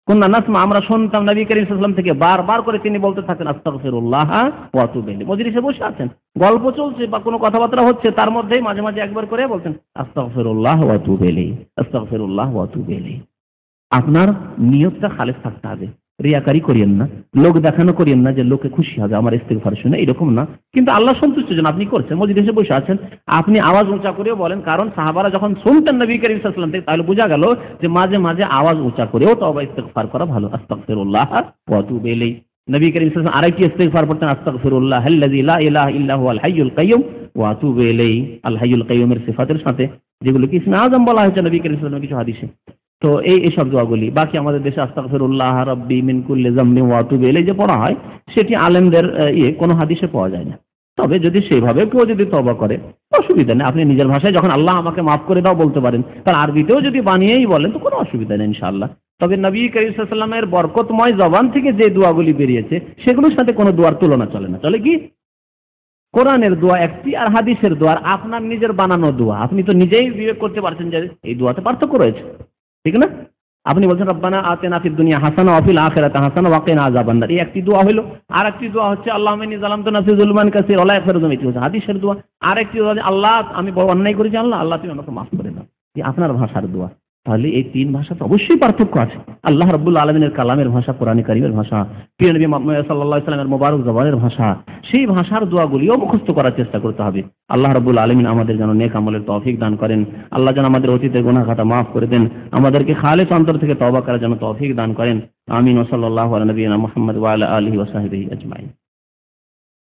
কুন্না নাসমা, আমরা শুনতাম নবী করিম সাল্লাল্লাহু আলাইহি ওয়াসাল্লাম থেকে বারবার করে তিনি বলতে থাকেন আস্তাগফিরুল্লাহ ওয়া আতুবু ইলাইহি। মজলিসে বসে আছেন, গল্প চলছে বা কোনো কথাবার্তা হচ্ছে, তার মধ্যেই মাঝে মাঝে একবার করে বলতেন আস্তাগফিরুল্লাহ ওয়া আতুবু ইলাইহি, আস্তাগফিরুল্লাহ ওয়া আতুবু ইলাইহি। আপনার নিয়তটা খালেস থাকতে হবে, রিয়াকারি করিয়েন না, লোক দেখানো করিয়েন না যে লোকে খুশি হবে আমার ইস্তিগফার শুনে, এরকম না। কিন্তু আল্লাহ সন্তুষ্ট যেন আপনি করছেন, মজলিসে বসে আছেন, আপনি আওয়াজ উঁচা করেও বলেন, কারণ সাহাবারা যখন শুনতেন নবী করিম সাল্লাল্লাহু আলাইহি ওয়াসাল্লাম থেকে, তাহলে বোঝা গেল যে মাঝে মাঝে আওয়াজ উঁচা করেও তওবা ইস্তিগফার করা ভালো। আস্তাগফিরুল্লাহ ওয়া আতুবু ইলাইহি। নবী করিম সাল্লাল্লাহু আলাইহি ওয়াসাল্লাম আরেকটি ইস্তিগফার পড়তেন আস্তাগফিরুল্লাহ আল্লাযী লা ইলাহা ইল্লা হুয়াল হাইয়ুল কাইয়্যুম ওয়া আতুবু ইলাইহি। আল হাইয়ুল কাইয়্যুমের সিফাতের সাথে যেগুলোকে ইসমে আযম বলা হয়েছে নবী করিম সাল্লাল্লাহু আলাইহি ওয়াসাল্লাম কিছু হাদিসে। তো এইসব দোয়াগুলি, বাকি আমাদের দেশে আস্তাগফিরুল্লাহ রাব্বি মিন কুল্লি যামবি ওয়া আতুবু ইলাইহি যে পড়া হয়, সেটি আলেমদের কোনো হাদিসে পাওয়া যায় না। তবে যদি সেইভাবে কেউ যদি তওবা করে অসুবিধা নেই, আপনি নিজের ভাষায় যখন আল্লাহ আমাকে মাফ করে দাও বলতে পারেন, তার আরবিতেও যদি বানিয়েই বলেন তো কোনো অসুবিধা নেই ইনশাআল্লাহ। তবে নবী করিম সাল্লাল্লাহু আলাইহি ওয়াসাল্লামের বরকতময় জবান থেকে যে দোয়াগুলি বেরিয়েছে সেগুলোর সাথে কোনো দোয়ার তুলনা চলে না। চলে কি? কোরআনের দোয়া একটি আর হাদিসের দোয়া আর আপনার নিজের বানানো দোয়া। আপনি তো নিজেই বিবেক করতে পারছেন যে এই দোয়াতে পার্থক্য রয়েছে, ঠিক না? আপনি বলছেন রব্বানা আতিনা ফিদ দুনিয়া হাসানা ওয়া ফিল আখিরাতি হাসানা ওয়া কিনা আযাবান্নার, এই একটি দোয়া হলো। আর একটি দোয়া হচ্ছে আল্লাহুম্মা ইন্নী যালামতু নাফসি যুলমান কাসীরা ওয়া লা ইয়াগফিরু যুনুবা ইল্লা আনতা, হাদিসের দোয়া। আর একটি দোয়া আল্লাহ আমি বড় অন্যায় করেছি, আল্লাহ তুমি আমাকে মাফ করে দাও, এই আপনার ভাষার দোয়া। তাহলে এই তিন ভাষাতে অবশ্যই পার্থক্য আছে। আল্লাহ রাব্বুল আলামিনের কালামের ভাষা, কোরআনে কারীমের ভাষা, প্রিয় নবী মুহাম্মদ সাল্লাল্লাহু আলাইহি ওয়াসাল্লামের মোবারক জবানের ভাষা, সেই ভাষার দোয়াগুলিও মুখস্থ করার চেষ্টা করতে হবে। আল্লাহ রাব্বুল আলামিন আমাদের যেন নেক আমলের তৌফিক দান করেন। আল্লাহ যেন আমাদের অতীতের গুনাহ খাতা মাফ করে দেন, আমাদেরকে খালেস অন্তর থেকে তওবা করার জন্য তৌফিক দান করেন। আমিন। ওয়া সাল্লাল্লাহু আলা নবিয়িনা মুহাম্মদ ওয়া আলা আলিহি ওয়া সাহবিহি আজমাইন।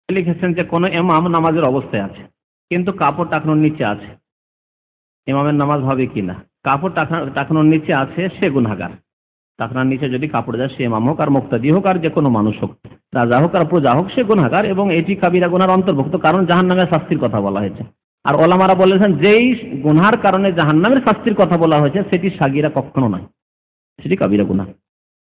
লিখেছেন যে কোন ইমাম নামাজের অবস্থায় আছে কিন্তু কাপড় টাকনোর নিচে আছে, ইমামের নামাজ হবে কিনা? কাপড় টাকনোর নিচে আছে সে গুনাহগার। টাকনার নিচে যদি কাপড় যায়, সে ইমাম হোক আর মুক্তাদি হোক আর যে কোনো মানুষ হোক, রাজা হোক আর প্রজা হোক, সে গুনাহগার এবং এটি কাবিরা গুনার অন্তর্ভুক্ত, কারণ জাহান্নামের শাস্তির কথা বলা হয়েছে। আর ওলামারা বলেছেন যেই গুনহার কারণে জাহান্নামের শাস্তির কথা বলা হয়েছে সেটি সাগীরা কখনো নয়, সেটি কাবিরা গুনাহ।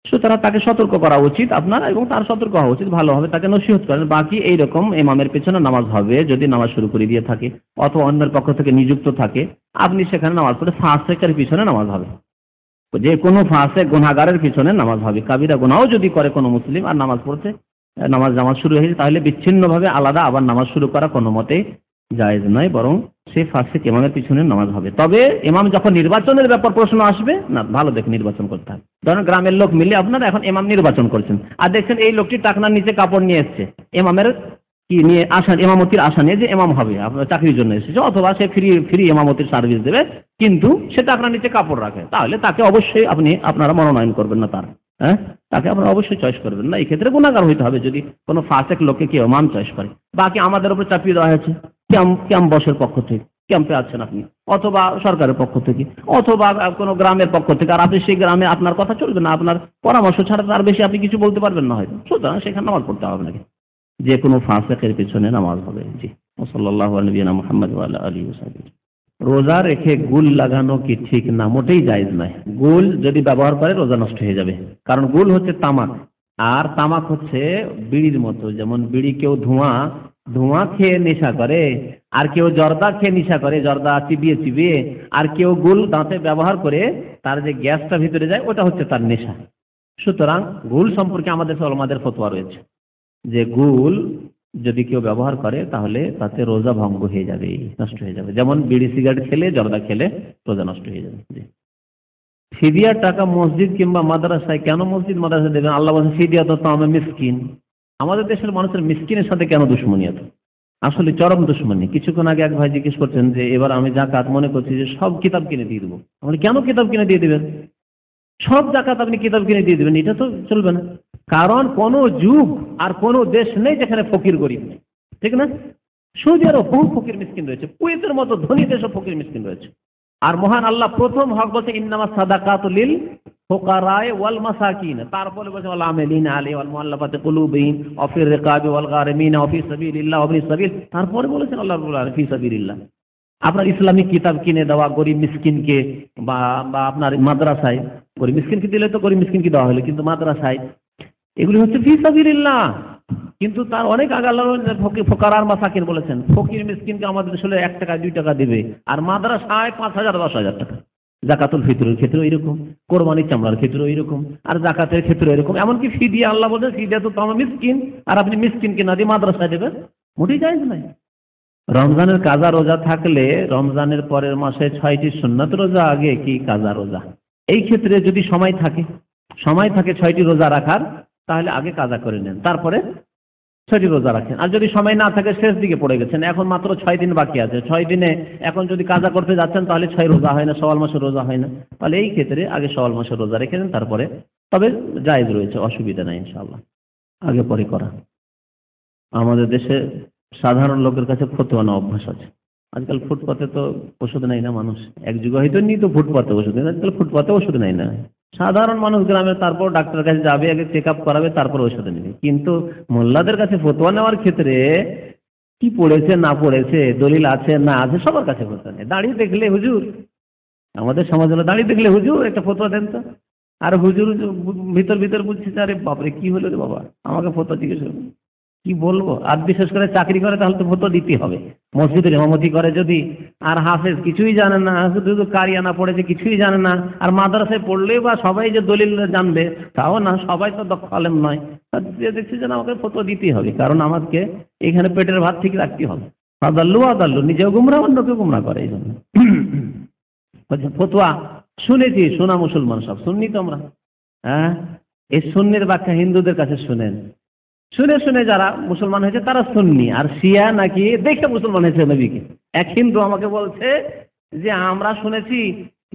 সুতরাং তাকে সতর্ক করা উচিত আপনার, এবং তার সতর্ক হওয়া উচিত, ভালোভাবে তাকে নসিহত করেন। বাকি এইরকম ইমামের পেছনে নামাজ হবে যদি নামাজ শুরু করে দিয়ে থাকে অথবা অন্যের পক্ষ থেকে নিযুক্ত থাকে, আপনি সেখানে নামাজ পড়ে ফাসেকের পিছনে নামাজ হবে, যে কোনো ফাসেক গুনাহগারের পিছনে নামাজ হবে। কাবিরা গুনাহও যদি করে কোনো মুসলিম আর নামাজ পড়ছে, নামাজ শুরু হয়েছে, তাহলে বিচ্ছিন্নভাবে আলাদা আবার নামাজ শুরু করা কোনো মতেই জায়েজ নয়, বরং সে ফাসেক ইমামের পিছনে নামাজ হবে। তবে ইমাম যখন নির্বাচনের ব্যাপার প্রশ্ন আসবে, না ভালো দেখে নির্বাচন করতে হবে। ধরেন গ্রামের লোক মিলে আপনারা এখন ইমাম নির্বাচন করছেন, আর দেখছেন এই লোকটি টাকনার নিচে কাপড় নিয়ে এসছে, ইমামের কি নিয়ে আসা, ইমামতির আশা নিয়ে যে ইমাম হবে, আপনার চাকরির জন্য এসেছে, অথবা সে ফ্রি ইমামতির সার্ভিস দেবে, কিন্তু সে টাকনার নিচে কাপড় রাখে, তাহলে তাকে অবশ্যই আপনারা মনোনয়ন করবেন না, তাকে আপনারা অবশ্যই চয়েস করবেন না। এই ক্ষেত্রে গুনাহগার হইতে হবে যদি কোনো ফাসেক লোককে কেউ ইমাম চয়েস করে। বাকি আমাদের উপর চাপিয়ে দেওয়া হয়েছে, ক্যাম্প বসের পক্ষ থেকে, ক্যাম্পে আছেন আপনি, অথবা সরকারের পক্ষ থেকে, অথবা কোনো গ্রামের পক্ষ থেকে, আর আপনি সেই গ্রামে আপনার কথা চলবে না, আপনার পরামর্শ ছাড়া তার বেশি আপনি কিছু বলতে পারবেন না হয়তো, সুতরাং সেখানে নামাজ পড়তে হবে নাকি, যে কোনো ফাসেকের পিছনে নামাজ হবে। জি, সাল্লাল্লাহু আলা নবিয়িনা মুহাম্মদ ওয়া আলা আলিহি ওয়া সাহবিহি। রোজা রেখে গুল লাগানো কি ঠিক না? মোটেই জায়েজ নয়। গুল যদি ব্যবহার করে রোজা নষ্ট হয়ে যাবে, কারণ গুল হচ্ছে তামাক, আর তামাক হচ্ছে বিড়ির মতো। যেমন বিড়ি কেউ ধোঁয়া ধোঁয়া খেয়ে নেশা করে, আর কেউ জর্দা খেয়ে নেশা করে, জর্দা চিবিয়ে চিবিয়ে, আর কেউ গুল দাঁতে ব্যবহার করে তার যে গ্যাসটা ভিতরে যায় ওটা হচ্ছে তার নেশা। সুতরাং গুল সম্পর্কে আমাদের ওলামাদের ফতোয়া রয়েছে যে গুল যদি কেউ ব্যবহার করে তাহলে তাতে রোজা ভঙ্গ হয়ে যাবে, নষ্ট হয়ে যাবে। যেমন বিড়ি সিগারেট খেলে, জর্দা খেলে রোজা নষ্ট হয়ে যাবে। ফিদিয়ার টাকা মসজিদ কিংবা মাদ্রাসায়, কেন মসজিদ মাদ্রাসায় দেবেন? আল্লাহ বলেন ফিদিয়া তো আমি মিসকিন। আমাদের দেশের মানুষের মিসকিনের সাথে কেন দুশ্মনী এত? আসলে চরম দুশ্মনী। কিছুক্ষণ আগে এক ভাই জিজ্ঞেস করছেন যে এবার আমি জাকাত মনে করছি যে সব কিতাব কিনে দিয়ে দেবো। আমরা কেন কিতাব কিনে দিয়ে দেবেন? সব জাকাত আপনি কিতাব কিনে দিয়ে দেবেন, এটা তো চলবে না। কারণ কোন যুগ আর কোন দেশ নেই যেখানে ফকির গরিব নেই, ঠিক না? সৌদি আরব বহু ফকির মিসকিন রয়েছে, কুয়েতের মতো ধনী দেশও ফকির মিসকিন রয়েছে। আর মহান আল্লাহ প্রথম হক বলছে ইন্নামাস সাদাকাতু লিল ফুকারায়ে ওয়াল মাসাকিন, তারপরে বলছে ওয়াল আমিলিনা আলাইহি ওয়াল মুআল্লাফাতি কুলুবিহিম ওয়া ফির রিকাবি ওয়াল গারিমিনা ওয়া ফি সাবিলিল্লাহ ওয়া ইবনিস সাবিল, তারপরে বলেছেন আল্লাহ রাব্বুল আলামিন ফি সাবিলিল্লাহ। আপনার ইসলামিক কিতাব কিনে দেওয়া গরিব মিসকিনকে, বা আপনার মাদ্রাসায় গরিব মিসকিনকে দিলে তো গরিব মিসকিনকে দেওয়া হলো, কিন্তু মাদ্রাসায় এগুলি হচ্ছে ফি সাবিলিল্লাহ। কিন্তু তার অনেক আগে আল্লাহ ফোকারার মাসাকিন বলেছেন, ফকির মিসকিনকে আমাদের দেশে 1 টাকা 2 টাকা দিবে, আর মাদ্রাসায় 5,000 10,000 টাকা। জাকাতুল ফিতরের ক্ষেত্রে এরকম, কোরবানির চামড়ার ক্ষেত্রে এরকম, আর জাকাতের ক্ষেত্রে এরকম। এমনকি ফিদিয়া, আল্লাহ বলেন ফিদিয়া তো আমার মিসকিন, আর আপনি মিসকিনকে না দিয়ে মাদ্রাসায় দেবেন, মোটেই জায়েজ নাই। রমজানের কাজা রোজা থাকলে রমজানের পরের মাসে 6টি সুন্নাত রোজা আগে কি কাজা রোজা? এই ক্ষেত্রে যদি সময় থাকে 6টি রোজা রাখার, তাহলে আগে কাজা করে নেন, তারপরে 6টি রোজা রাখেন। আর যদি সময় না থাকে, শেষ দিকে পড়ে গেছেন, এখন মাত্র 6 দিন বাকি আছে, 6 দিনে এখন যদি কাজা করতে যাচ্ছেন তাহলে 6 রোজা হয় না, শাওয়াল মাসের রোজা হয় না, তাহলে এই ক্ষেত্রে আগে শাওয়াল মাসের রোজা রেখে দেন, তারপরে তবে জায়েজ রয়েছে, অসুবিধা নাই ইনশাআল্লাহ আগে পরে করা। আমাদের দেশে সাধারণ লোকের কাছে ফতোয়া নেওয়া অভ্যাস আছে। আজকাল ফুটপাতে তো ওষুধ নেয় না মানুষ, এক যুগে হয়তো নিত ফুটপাতে ওষুধ, আজকাল ফুটপাতে ওষুধ নেয় না। সাধারণ মানুষ গ্রামে তারপর ডাক্তারের কাছে যাবে, আগে চেক আপ করাবে, তারপর ওষুধ নেবে। কিন্তু মোল্লাদের কাছে ফতোয়া নেওয়ার ক্ষেত্রে কি পড়েছে না পড়েছে, দলিল আছে না আছে, সবার কাছে ফতোয়া নেই। দাঁড়িয়ে দেখলে হুজুর, আমাদের সমাজ হলো দাঁড়িয়ে দেখলে হুজুর একটা ফতোয়া দেন তো, আর হুজুর ভিতর ভিতর বুঝছি আরে বাপরে কি হলো রে বাবা, আমাকে ফতোয়া জিজ্ঞেস করবে, কি বলবো। আর বিশেষ করে চাকরি করে তাহলে তো ফতোয়া দিতে হবে। মসজিদের ইমামতি করে যদি, আর হাফেজ কিছুই জানে না, শুধু কারিয়ানা পড়েছে কিছুই জানে না, আর মাদ্রাসায় পড়লেই বা সবাই যে দলিল জানবে তাও না, সবাই তো দক্ষ আলেম নয়, দেখছি যে আমাকে ফতোয়া দিতেই হবে, কারণ আমাকে এখানে পেটের ভাত ঠিক রাখতে হবে। আদাল্লু আদাল্লু, নিজেও গুমরা অন্যকেও গুমরা করে, এই জন্য ফতোয়া শুনেছি, শোনা মুসলমান সব শুননি তো আমরা। হ্যাঁ, এই সুন্নির ব্যাখ্যা হিন্দুদের কাছে শুনেন, শুনে শুনে যারা মুসলমান হয়েছে তারা সুন্নি, আর শিয়া নাকি দেখে মুসলমান হয়েছে নবীকে। এক হিন্দু আমাকে বলছে যে আমরা শুনেছি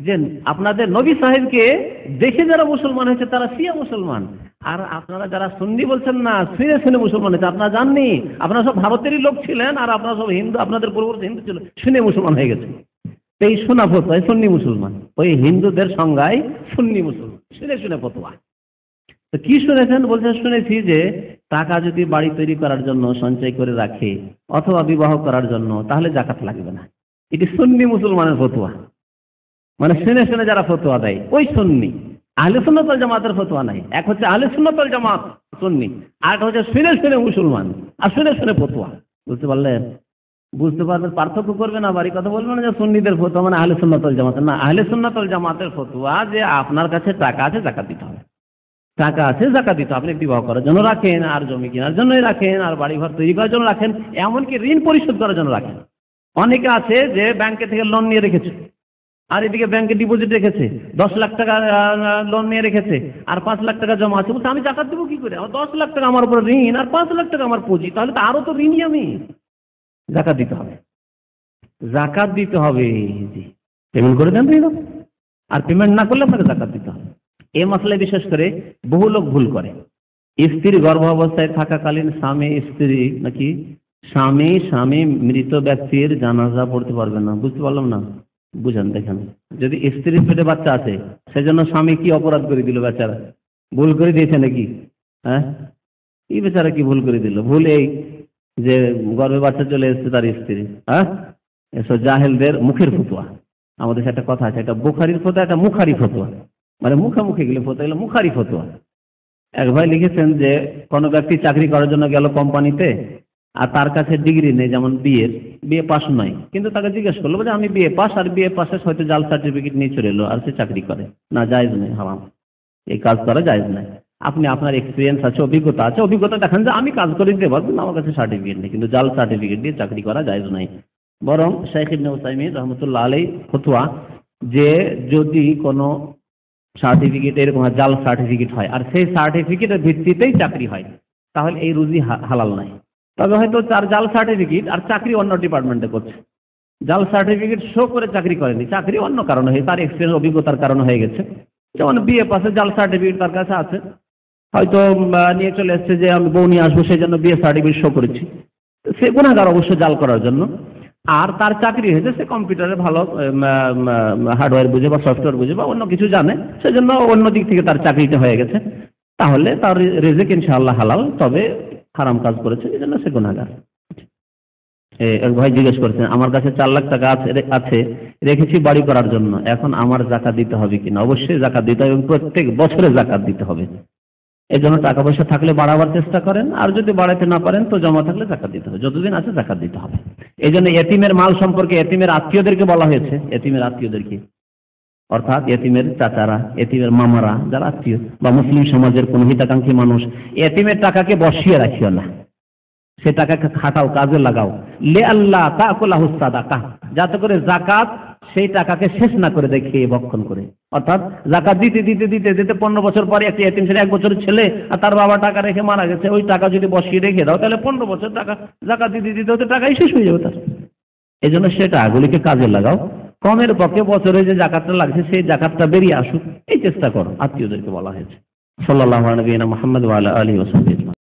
যে আপনাদের নবী সাহেবকে দেখে যারা মুসলমান হয়েছে তারা শিয়া মুসলমান, আর আপনারা যারা সুন্নি বলছেন না শুনে শুনে মুসলমান হয়েছে, আপনারা জাননি, আপনারা সব ভারতেরই লোক ছিলেন, আর আপনারা সব হিন্দু, আপনাদের পূর্ববর্তী হিন্দু ছিল, শুনে মুসলমান হয়ে গেছে। এই শোনা ফতোয়ায় সুন্নি মুসলমান, ওই হিন্দুদের সংজ্ঞায় সুন্নি মুসলমান, শুনে শুনে ফতোয়া। তো কি শুনেছেন? বলছে শুনেছি যে টাকা যদি বাড়ি তৈরি করার জন্য সঞ্চয় করে রাখে অথবা বিবাহ করার জন্য তাহলে জাকাত লাগবে না। এটি সুন্নি মুসলমানের ফতোয়া, মানে শুনে শুনে যারা ফতোয়া দেয় ওই সুন্নি। আহলে সুন্নাত ওয়াল জামাতের ফতোয়া নাই। এক হচ্ছে আহলে সুন্নাত ওয়াল জামাত সুন্নি, আর একটা হচ্ছে শুনে শুনে মুসলমান আর শুনে শুনে ফতোয়া। বুঝতে পারলেন? বুঝতে পারবেন, পার্থক্য করবে না, বাড়ি কথা বলবেন না যে সুন্নিদের ফতোয়া মানে আহলে সুন্নাত ওয়াল জামাত না। আহলে সুন্নাত ওয়াল জামাতের ফতোয়া যে আপনার কাছে টাকা আছে জাকাত দিতে হবে, টাকা আছে জাকাত দিতে, আপনি বিবাহ করার জন্য রাখেন, আর জমি কেনার জন্যই রাখেন, আর বাড়ি ঘর তৈরি করার জন্য রাখেন, এমনকি ঋণ পরিশোধ করার জন্য রাখেন। অনেকে আছে যে ব্যাংকে থেকে লোন নিয়ে রেখেছে, আর এদিকে ব্যাংকে ডিপোজিট রেখেছে, 10 লাখ টাকা লোন নিয়ে রেখেছে, আর 5 লাখ টাকা জমা আছে, বলছে আমি জাকাত দেবো কি করে, আমার 10 লাখ টাকা আমার উপর ঋণ, আর 5 লাখ টাকা আমার পুঁজি, তাহলে তো আরো তো ঋণই আমি। জাকাত দিতে হবে, জাকাত দিতে হবে, জি পেমেন্ট করে দেন ঋণ, আর পেমেন্ট না করলে আপনাকে জাকাত দিতে হবে। এই মশলায় বিশেষ করে বহু লোক ভুল করে। স্ত্রী গর্ভাবস্থায় থাকাকালীন স্বামী মৃত ব্যক্তির জানাজা পড়তে পারবে না। বুঝতে পারলাম না, বুঝেন দেখেন। যদি স্ত্রীর পেটে বাচ্চা আছে সেজন্য স্বামী কি অপরাধ করে দিল, বেচারা ভুল করে দিয়েছে নাকি? হ্যাঁ, এই বেচারা কি ভুল করে দিল? ভুল এই যে গর্ভে বাচ্চা চলে এসছে তার স্ত্রী। হ্যাঁ, এসব জাহেলদের মুখের ফতোয়া। আমাদের একটা কথা আছে, একটা বুখারির ফতোয়া, একটা মুখারি ফতোয়া, মানে মুখে মুখে গেলে ফতোয়া, গেলে মুখারি ফতোয়া। এক ভাই লিখেছেন যে কোনো ব্যক্তি চাকরি করার জন্য গেল কোম্পানিতে, আর তার কাছে ডিগ্রি নেই, যেমন বিএ পাস নয়, কিন্তু তাকে জিজ্ঞেস করলো যে আমি বিএ পাস, আর বিএ পাসে হয়তো জাল সার্টিফিকেট নিয়ে চলে এলো আর সে চাকরি করে, না, জায়েজ নেই, হারাম, এই কাজ করা জায়েজ নাই। আপনি আপনার এক্সপিরিয়েন্স আছে, অভিজ্ঞতা আছে, অভিজ্ঞতা দেখান যে আমি কাজ করে দিতে পারবো, আমার কাছে সার্টিফিকেট নেই, কিন্তু জাল সার্টিফিকেট দিয়ে চাকরি করা জায়েজ নাই। বরং শাইখ ইবনে উসাইমিন রাহমাতুল্লাহ আলাইহি ফতোয়া যে যদি কোনো সার্টিফিকেট এরকম জাল সার্টিফিকেট হয় আর সেই সার্টিফিকেটের ভিত্তিতেই চাকরি হয়, তাহলে এই রুজি হালাল নাই। তবে হয়তো তার জাল সার্টিফিকেট আর চাকরি অন্য ডিপার্টমেন্টে করছে, জাল সার্টিফিকেট শো করে চাকরি করেনি, চাকরি অন্য কারণে হয়ে, তার এক্সপিরিয়েন্স অভিজ্ঞতার কারণে হয়ে গেছে। যেমন বিএ পাসে জাল সার্টিফিকেট তার কাছে আছে, হয়তো নিয়ে চলে এসছে যে আমি বউ নিয়ে আসবো, সেই জন্য বিএ সার্টিফিকেট শো করেছি, সে গুনাহগার অবশ্য জাল করার জন্য। আর তার চাকরি হয়েছে, সে কম্পিউটারে ভালো হার্ডওয়্যার বুঝে বা সফটওয়্যার বুঝে বা অন্য কিছু জানে, সেজন্য অন্য দিক থেকে তার চাকরিটা হয়ে গেছে, তাহলে তার রিজিক ইনশাআল্লাহ হালাল, তবে হারাম কাজ করেছে, এই জন্য সে গুনাহগার। এক ভাই জিজ্ঞেস করছেন, আমার কাছে 4 লাখ টাকা আছে, রেখেছি বাড়ি করার জন্য, এখন আমার যাকাত দিতে হবে কিনা? অবশ্যই যাকাত দিতে হবে এবং প্রত্যেক বছরে যাকাত দিতে হবে। এই জন্য টাকা পয়সা থাকলে বাড়াবার চেষ্টা করেন, আর যদি বাড়াতে না পারেন তো জমা থাকলে যাকাত দিতে হবে, যতদিন আছে যাকাত দিতে হবে। এই জন্য এতিমের মাল সম্পর্কে এতিমের আত্মীয়দেরকে বলা হয়েছে, এতিমের আত্মীয়দেরকে, অর্থাৎ এতিমের চাচারা, এতিমের মামারা, যারা আত্মীয় বা মুসলিম সমাজের কোন হিতাকাঙ্ক্ষী মানুষ, এতিমের টাকাকে বসিয়ে রাখিও না, সে টাকাকে খাটাও, কাজে লাগাও। লে আল্লাহ তাকুলাহু সাদাকা, যাতে করে যাকাত সেই টাকাকে শেষ না করে দেয় খেয়ে ভক্ষণ করে। অর্থাৎ যাকাত দিতে দিতে দিতে দিতে 15 বছর পরে একটি এতিম ছেলে, 1 বছরের ছেলে, আর তার বাবা টাকা রেখে মারা গেছে, ওই টাকা যদি বসিয়ে রেখে দাও তাহলে 15 বছর টাকা যাকাত দিতে দিতে হতে টাকাই শেষ হয়ে যাবে তার। এই জন্য সে টাকাগুলিকে কাজে লাগাও, কমের পক্ষে বছরে যে যাকাতটা লাগছে সেই যাকাতটা বেরিয়ে আসুক, এই চেষ্টা করো, আত্মীয়দেরকে বলা হয়েছে। সাল্লাল্লাহু আলাইহি ওয়া সাল্লাম মুহাম্মদ ওয়া আলা আলিহি ওয়া সাহবিহি।